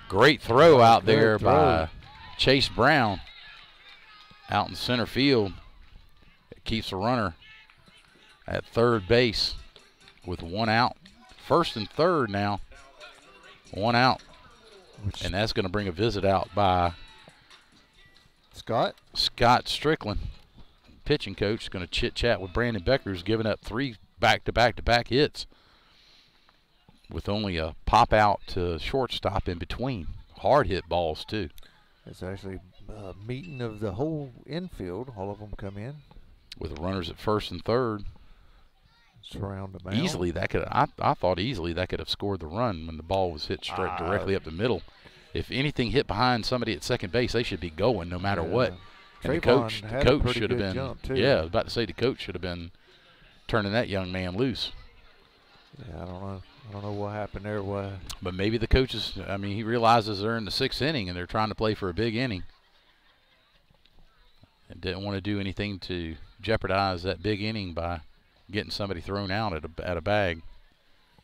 Great throw out there by Chase Brown out in center field. It keeps the runner at third base with 1 out. First and third now, 1 out. And that's going to bring a visit out by Scott Strickland. Pitching coach is going to chit-chat with Brandon Becker, who's given up 3 back-to-back-to-back hits with only a pop-out to shortstop in between. Hard hit balls, too. It's actually a meeting of the whole infield. All of them come in. With runners at first and third. Surround the mound. Easily, that could I thought easily that could have scored the run when the ball was hit directly up the middle. If anything hit behind somebody at second base, they should be going no matter what. And the Trayvon had a coach pretty should have good been. jump, too. Yeah, I was about to say the coach should have been turning that young man loose. Yeah, I don't know. I don't know what happened there. Why? But maybe the coaches, I mean, he realizes they're in the 6th inning and they're trying to play for a big inning. And didn't want to do anything to jeopardize that big inning by getting somebody thrown out at a bag,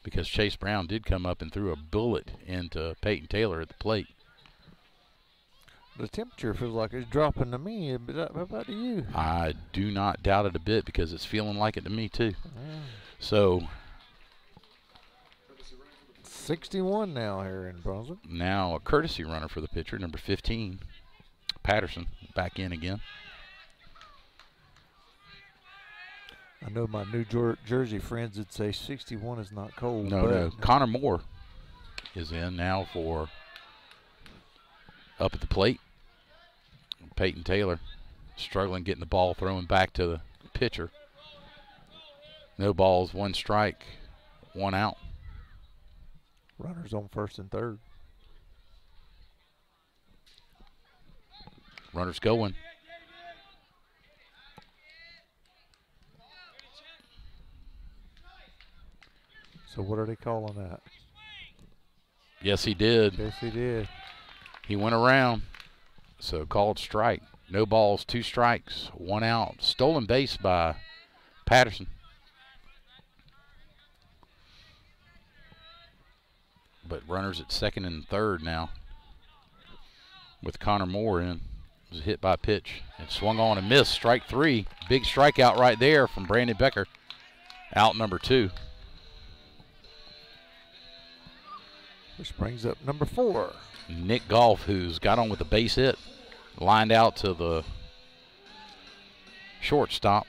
because Chase Brown did come up and threw a bullet into Peyton Taylor at the plate. The temperature feels like it's dropping to me. But how about to you? I do not doubt it a bit, because it's feeling like it to me too. Yeah. So 61 now here in Brunswick. now a courtesy runner for the pitcher, number 15, Patterson, back in again. I know my New Jersey friends would say 61 is not cold. No. Connor Moore is in now for up at the plate. Peyton Taylor struggling getting the ball, throwing back to the pitcher. No balls, 1 strike, 1 out. Runners on 1st and 3rd. Runners going. So what are they calling that? Yes, he did. Yes, he did. He went around, so called strike. No balls, 2 strikes, 1 out. Stolen base by Patterson. But runners at 2nd and 3rd now with Connor Moore in. It was a hit by pitch and swung on and missed. Strike 3. Big strikeout right there from Brandon Becker. Out number 2. Which brings up number 4. Nick Goff, who's got on with a base hit, lined out to the shortstop.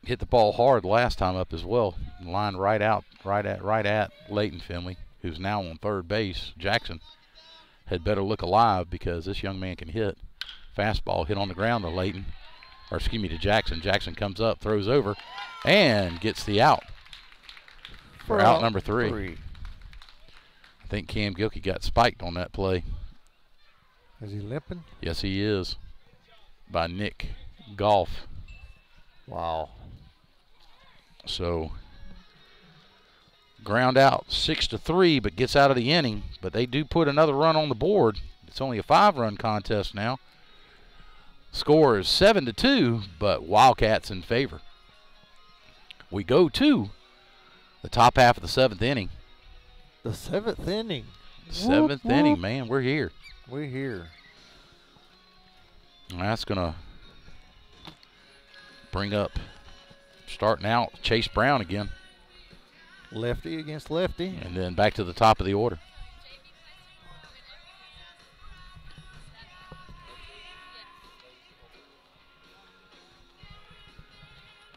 Hit the ball hard last time up as well. Lined right out, right at Leighton Finley, who's now on 3rd base. Jackson had better look alive, because this young man can hit. Fastball hit on the ground to Leighton, or excuse me, to Jackson. Jackson comes up, throws over, and gets the out for out number 3. I think Cam Gilkey got spiked on that play. Is he limping? Yes, he is. By Nick Goff. Wow. So ground out 6-3, but gets out of the inning. But they do put another run on the board. It's only a 5-run contest now. Score is 7-2, but Wildcats in favor. We go to the top half of the 7th inning. The 7th inning. 7th inning, man. We're here. We're here. And that's going to bring up, starting out, Chase Brown again. Lefty against lefty. And then back to the top of the order.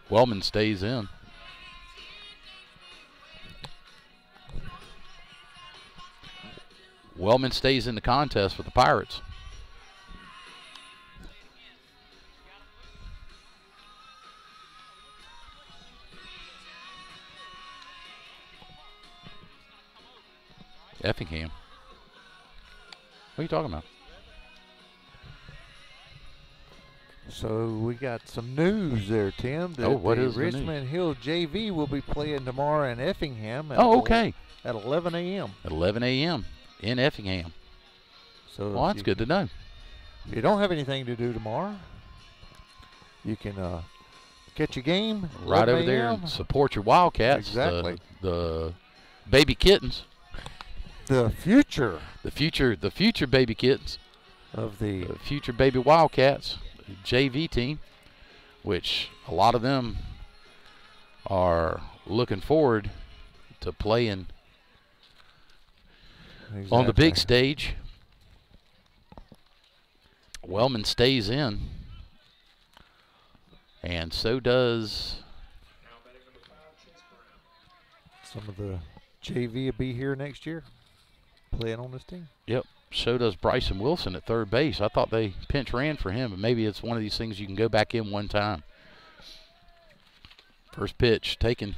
Wellman stays in. Wellman stays in the contest for the Pirates. Effingham. What are you talking about? So we got some news there, Tim. That what the is the news? Richmond Hill JV will be playing tomorrow in Effingham. At Okay. At 11 a.m. At 11 a.m. in Effingham. So Well, that's good to know. If you don't have anything to do tomorrow, you can catch a game Right over there and support your Wildcats. Exactly. The baby kittens. The future The future baby kittens. of The future baby Wildcats JV team, which a lot of them are looking forward to playing on the big stage. Wellman stays in, and so does some of the JV will be here next year playing on this team. Yep. So does Bryson Wilson at 3rd base. I thought they pinch ran for him, but maybe it's one of these things you can go back in one time. First pitch taken,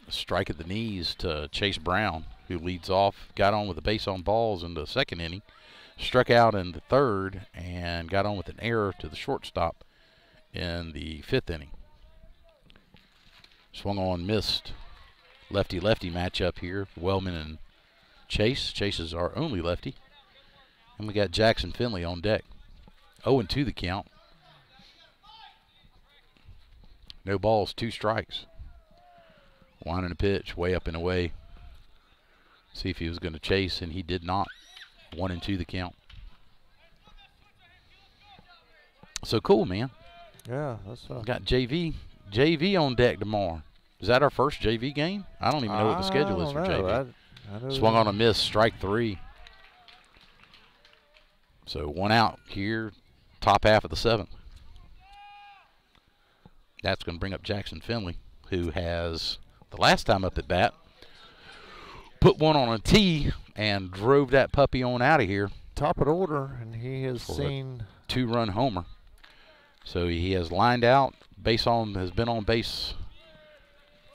a strike at the knees to Chase Brown, who leads off, got on with the base on balls in the 2nd inning. struck out in the third and got on with an error to the shortstop in the 5th inning. Swung on, missed. Lefty-lefty matchup here. Wellman and Chase. Chase is our only lefty. And we got Jackson Finley on deck. 0-2 the count. No balls, 2 strikes. Winding a pitch, way up and away. See if he was going to chase, and he did not. 1-2 the count. So cool, man. Yeah, that's got JV on deck tomorrow. Is that our first JV game? I don't even know what the schedule is for JV. I know Swung on a miss, strike 3. So 1 out here, top half of the 7th. That's going to bring up Jackson Finley, who has, the last time up at bat, put one on a tee and drove that puppy on out of here. Top of the order, and he has seen 2-run homer. So he has lined out, has been on base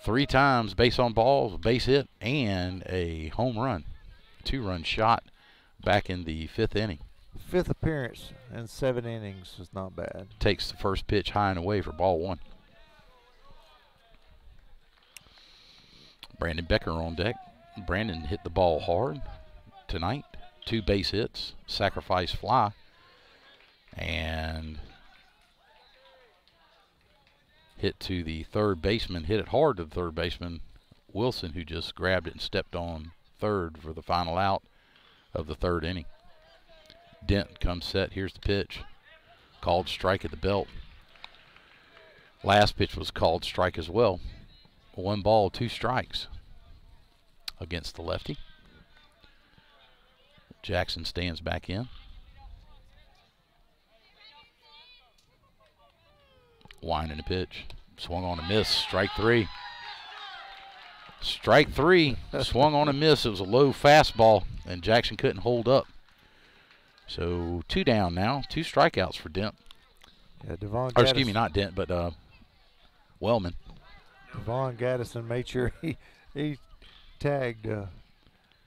3 times, base on balls, base hit, and a home run. 2-run shot back in the 5th inning. 5th appearance in 7 innings is not bad. Takes the first pitch high and away for ball 1. Brandon Becker on deck. Brandon hit the ball hard tonight. 2 base hits, sacrifice fly, and hit to the third baseman. Hit it hard to the third baseman, Wilson, who just grabbed it and stepped on third for the final out of the 3rd inning. Dent comes set. Here's the pitch. Called strike at the belt. Last pitch was called strike as well. 1 ball, 2 strikes against the lefty. Jackson stands back in. Winding a pitch. Swung on a miss. Strike 3. Strike 3. Swung on a miss. It was a low fastball, and Jackson couldn't hold up. So 2 down now. 2 strikeouts for Dent. Yeah, Devon. Or excuse me, not Dent, but Wellman. Devon Gaddison made sure he tagged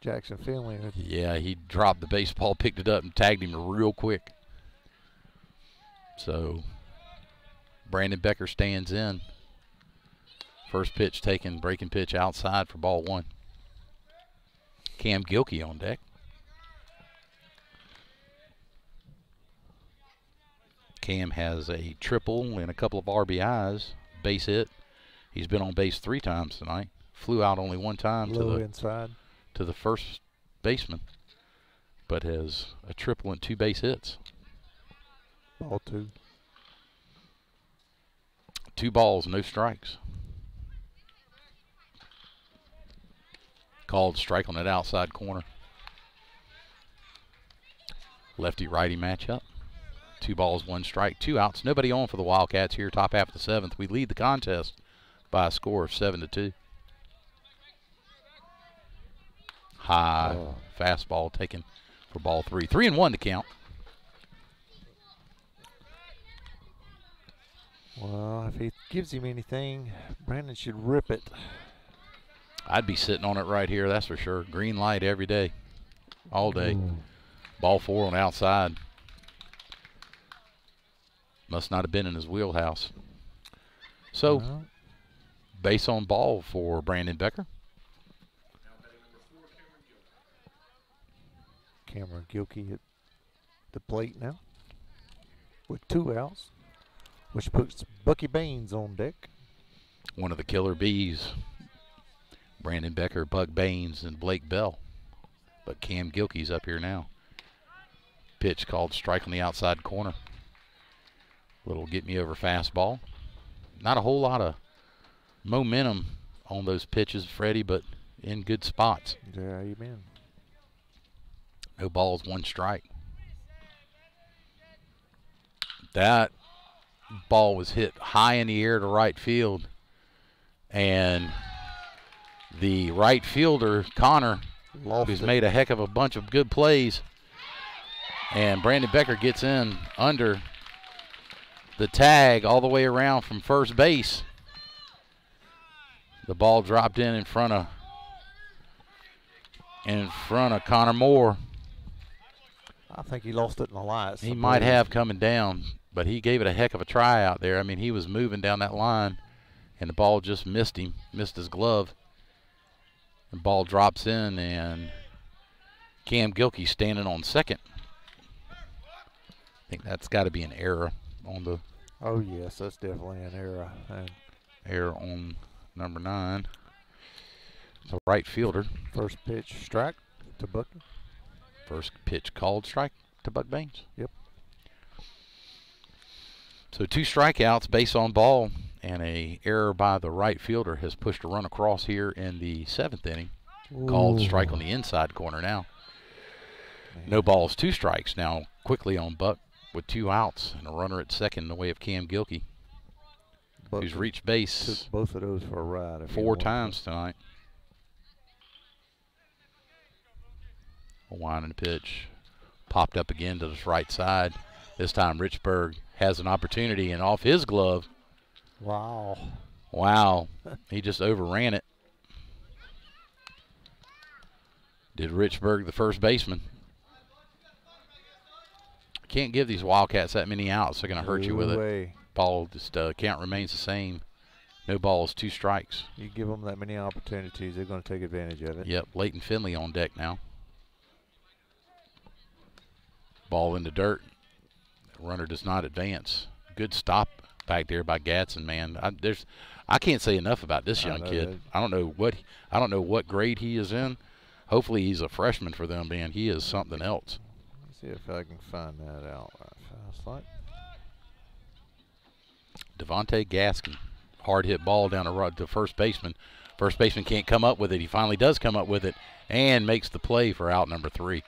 Jackson Finley. Yeah, he dropped the baseball, picked it up, and tagged him real quick. So Brandon Becker stands in. First pitch taken, breaking pitch outside for ball 1. Cam Gilkey on deck. Cam has a triple and a couple of RBIs, base hit. He's been on base 3 times tonight. Flew out only 1 time to the first baseman, but has a triple and 2 base hits. Ball 2. 2 balls, no strikes. Called strike on that outside corner. Lefty-righty matchup. 2 balls, 1 strike, 2 outs. Nobody on for the Wildcats here, top half of the 7th. We lead the contest by a score of 7-2. High fastball taken for ball 3. 3-1 to count. Well, if he gives him anything, Brandon should rip it. I'd be sitting on it right here, that's for sure. Green light every day, all day. Ball 4 on the outside. Must not have been in his wheelhouse. So, base on ball for Brandon Becker. Cameron Gilkey at the plate now with 2 outs, which puts Bucky Baines on deck. One of the killer bees. Brandon Becker, Buck Baines, and Blake Bell. But Cam Gilkey's up here now. Pitch called strike on the outside corner. Little get-me-over fastball. Not a whole lot of momentum on those pitches, Freddie, but in good spots. Yeah, amen. No balls, 1 strike. That ball was hit high in the air to right field, and the right fielder, Connor, who's made a heck of a bunch of good plays, and Brandon Becker gets in under the tag all the way around from first base. The ball dropped in front of Connor Moore. I think he lost it in the lights. He might have coming down, but he gave it a heck of a try out there. I mean, he was moving down that line, and the ball just missed him, missed his glove. The ball drops in, and Cam Gilkey standing on second. I think that's got to be an error on the. Oh yes, that's definitely an error. And error on number 9. The right fielder. First pitch strike to Bucky. First pitch called strike to Buck Baines. Yep. So 2 strikeouts, base on ball, and a error by the right fielder has pushed a run across here in the 7th inning. Ooh. Called strike on the inside corner now. Man. No balls, 2 strikes now quickly on Buck with 2 outs and a runner at second in the way of Cam Gilkey, who's reached base took both of those for a ride 4 times tonight. A winding pitch popped up again to his right side. This time Richburg has an opportunity, and off his glove. Wow. Wow. He just overran it. Did Richburg, the first baseman. Can't give these Wildcats that many outs. They're going to hurt you with it. Ball just count remains the same. No balls, 2 strikes. You give them that many opportunities, they're going to take advantage of it. Yep, Leighton Finley on deck now. Ball in the dirt. The runner does not advance. Good stop back there by Gadsden, man. I can't say enough about this young kid. I don't know what grade he is in. Hopefully he's a freshman for them, man. He is something else. Let's see if I can find that out right fast like. Devontae Gaskin. Hard hit ball down to first baseman. First baseman can't come up with it. He finally does come up with it and makes the play for out number 3.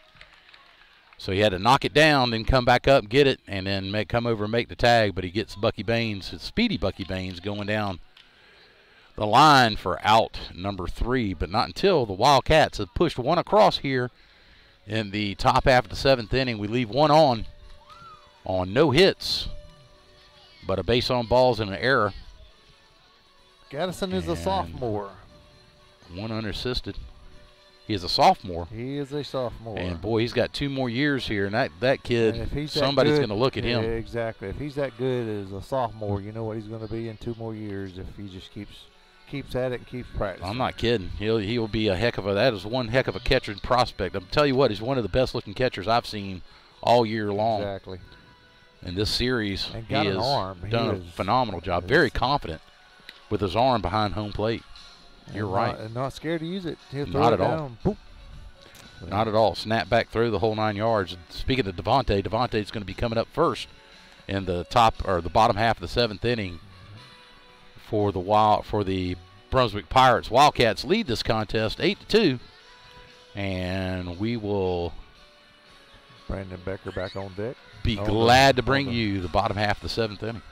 So he had to knock it down, then come back up, get it, and then come over and make the tag. But he gets Bucky Baines, speedy Bucky Baines, going down the line for out number 3. But not until the Wildcats have pushed 1 across here in the top half of the 7th inning. We leave 1 on no hits, but a base on balls and an error. Gaddison is a sophomore. 1 unassisted. He is a sophomore. He is a sophomore. And, boy, he's got 2 more years here. And that kid, somebody's going to look at him. Yeah, exactly. If he's that good as a sophomore, you know what he's going to be in 2 more years if he just keeps at it and keeps practicing. I'm not kidding. He'll be a heck of a – that is one heck of a catcher prospect. I'll tell you what, he's one of the best-looking catchers I've seen all year long. Exactly. In this series, and he has done a phenomenal job. Very confident with his arm behind home plate. You're right. And not scared to use it. He'll throw not it at down. all. Not at all. Snap back throw the whole 9 yards. Speaking of Devontae's going to be coming up first in the bottom half of the 7th inning for the Brunswick Pirates. Wildcats lead this contest 8-2, and we will. Brandon Becker back on deck. Be glad to bring you the bottom half of the 7th inning.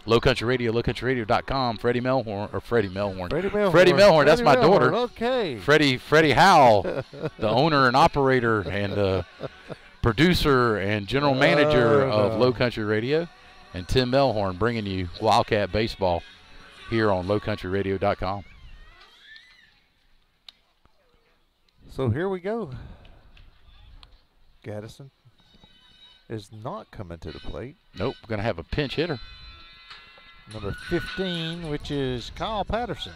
Low Country Radio, lowcountryradio.com. Freddie Melhorn. Freddie Melhorn, that's my daughter. Okay. Freddie Howell, the owner and operator and producer and general manager of Low Country Radio. And Tim Melhorn bringing you Wildcat Baseball here on lowcountryradio.com. So here we go. Gaddison is not coming to the plate. Nope, we're going to have a pinch hitter. Number 15, which is Kyle Patterson.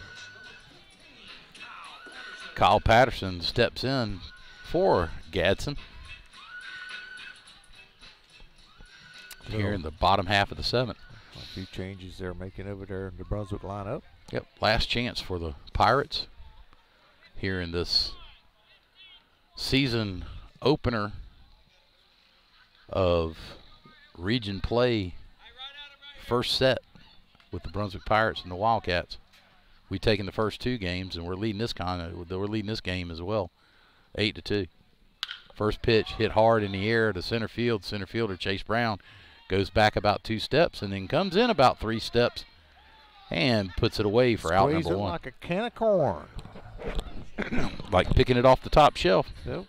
Kyle Patterson steps in for Gadsden here in the bottom half of the 7th. A few changes they're making over there in the Brunswick lineup. Yep, last chance for the Pirates here in this season opener of region play, first set with the Brunswick Pirates and the Wildcats. We've taken the first 2 games, and we're leading this game as well, 8-2. First pitch hit hard in the air to center field. Center fielder Chase Brown goes back about 2 steps and then comes in about 3 steps and puts it away for out number 1. Like a can of corn. Like picking it off the top shelf. Yep.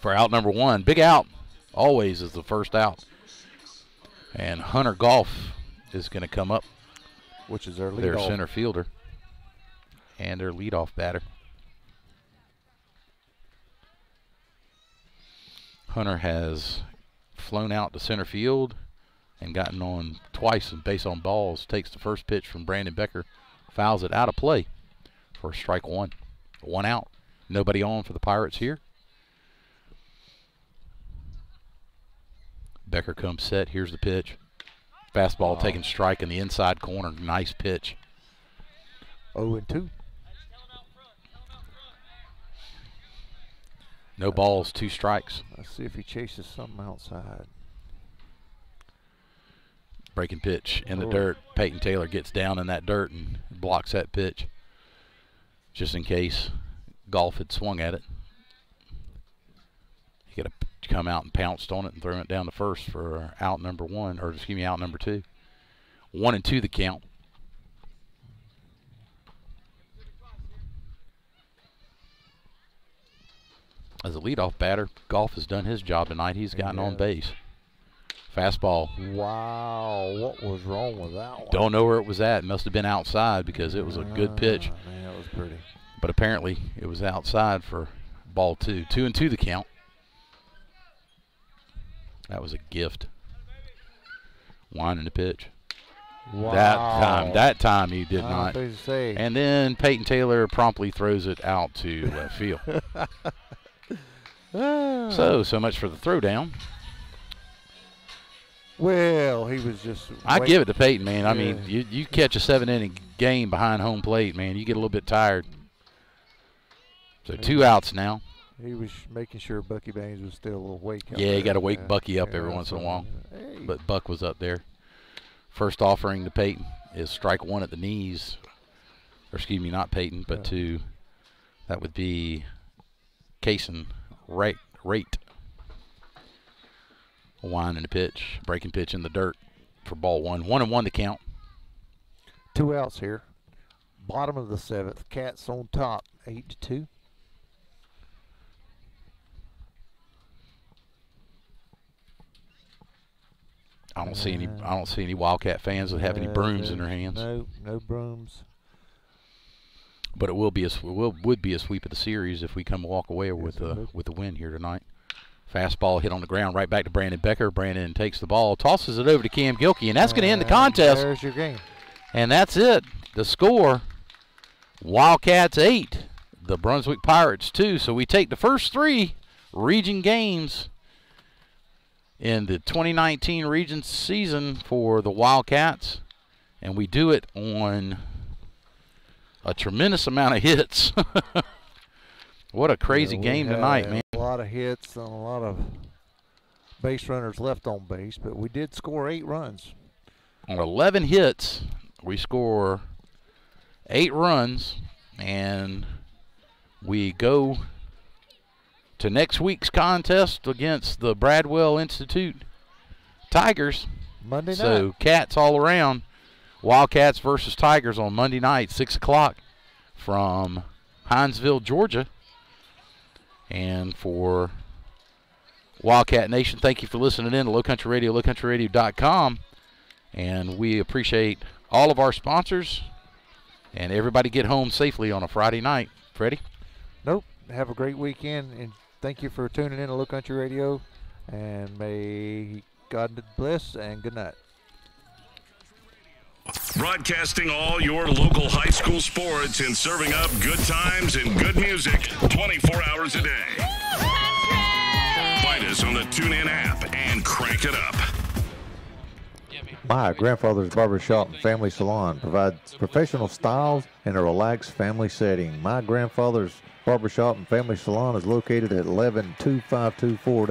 For out number 1. Big out always is the first out. And Hunter Goff is going to come up, which is their center fielder and their leadoff batter. Hunter has flown out to center field and gotten on twice and base on balls. Takes the first pitch from Brandon Becker, fouls it out of play for strike one. 1 out. Nobody on for the Pirates here. Becker comes set. Here's the pitch. Fastball taking strike in the inside corner. Nice pitch. 0-2. No balls, 2 strikes. Let's see if he chases something outside. Breaking pitch in the dirt. Peyton Taylor gets down in that dirt and blocks that pitch just in case Golf had swung at it. He could have come out and pounced on it and thrown it down to first for out number 1, or excuse me, out number 2. 1-2 the count. As a leadoff batter, Golf has done his job tonight. He's gotten on base. Fastball. Wow, what was wrong with that one? Don't know where it was at. It must have been outside because it was a good pitch. Man, that was pretty. But apparently it was outside for ball 2. 2-2 the count. That was a gift. Winding the pitch. Wow. That time he did not. Say. And then Peyton Taylor promptly throws it out to left field. So much for the throwdown. Well, he was just. I give it to Peyton, man. I mean, you catch a 7-inning game behind home plate, man. You get a little bit tired. So 2 outs now. He was making sure Bucky Baines was still awake. Yeah, you got to wake Bucky up every once in a while. Hey. But Buck was up there. First offering to Peyton is strike 1 at the knees. Or excuse me, not Peyton, but to, that would be Kaysen Rate. Winding the pitch, breaking pitch in the dirt for ball 1. 1-1 to count. 2 outs here. Bottom of the 7th. Cats on top, 8-2. I don't see any Wildcat fans that have any brooms in their hands. No brooms. But it would be a sweep of the series if we come walk away with the win here tonight. Fastball hit on the ground, right back to Brandon Becker. Brandon takes the ball, tosses it over to Cam Gilkey, and that's going to end the contest. There's your game. And that's it. The score, Wildcats 8, the Brunswick Pirates 2. So we take the first 3 region games in the 2019 region season for the Wildcats, and we do it on a tremendous amount of hits. What a crazy game tonight, man. A lot of hits and a lot of base runners left on base, but we did score 8 runs. On 11 hits, we score 8 runs, and we go to next week's contest against the Bradwell Institute Tigers. Monday night. So Cats all around. Wildcats versus Tigers on Monday night, 6 o'clock from Hinesville, Georgia. And for Wildcat Nation, thank you for listening in to Low Country Radio, lowcountryradio.com. And we appreciate all of our sponsors. And everybody get home safely on a Friday night. Freddie? Nope. Have a great weekend, and thank you for tuning in to Low Country Radio. And may God bless, and good night. Broadcasting all your local high school sports and serving up good times and good music 24 hours a day. Find us on the TuneIn app and crank it up. My Grandfather's Barbershop and Family Salon provides professional styles in a relaxed family setting. My Grandfather's Barbershop and Family Salon is located at 11254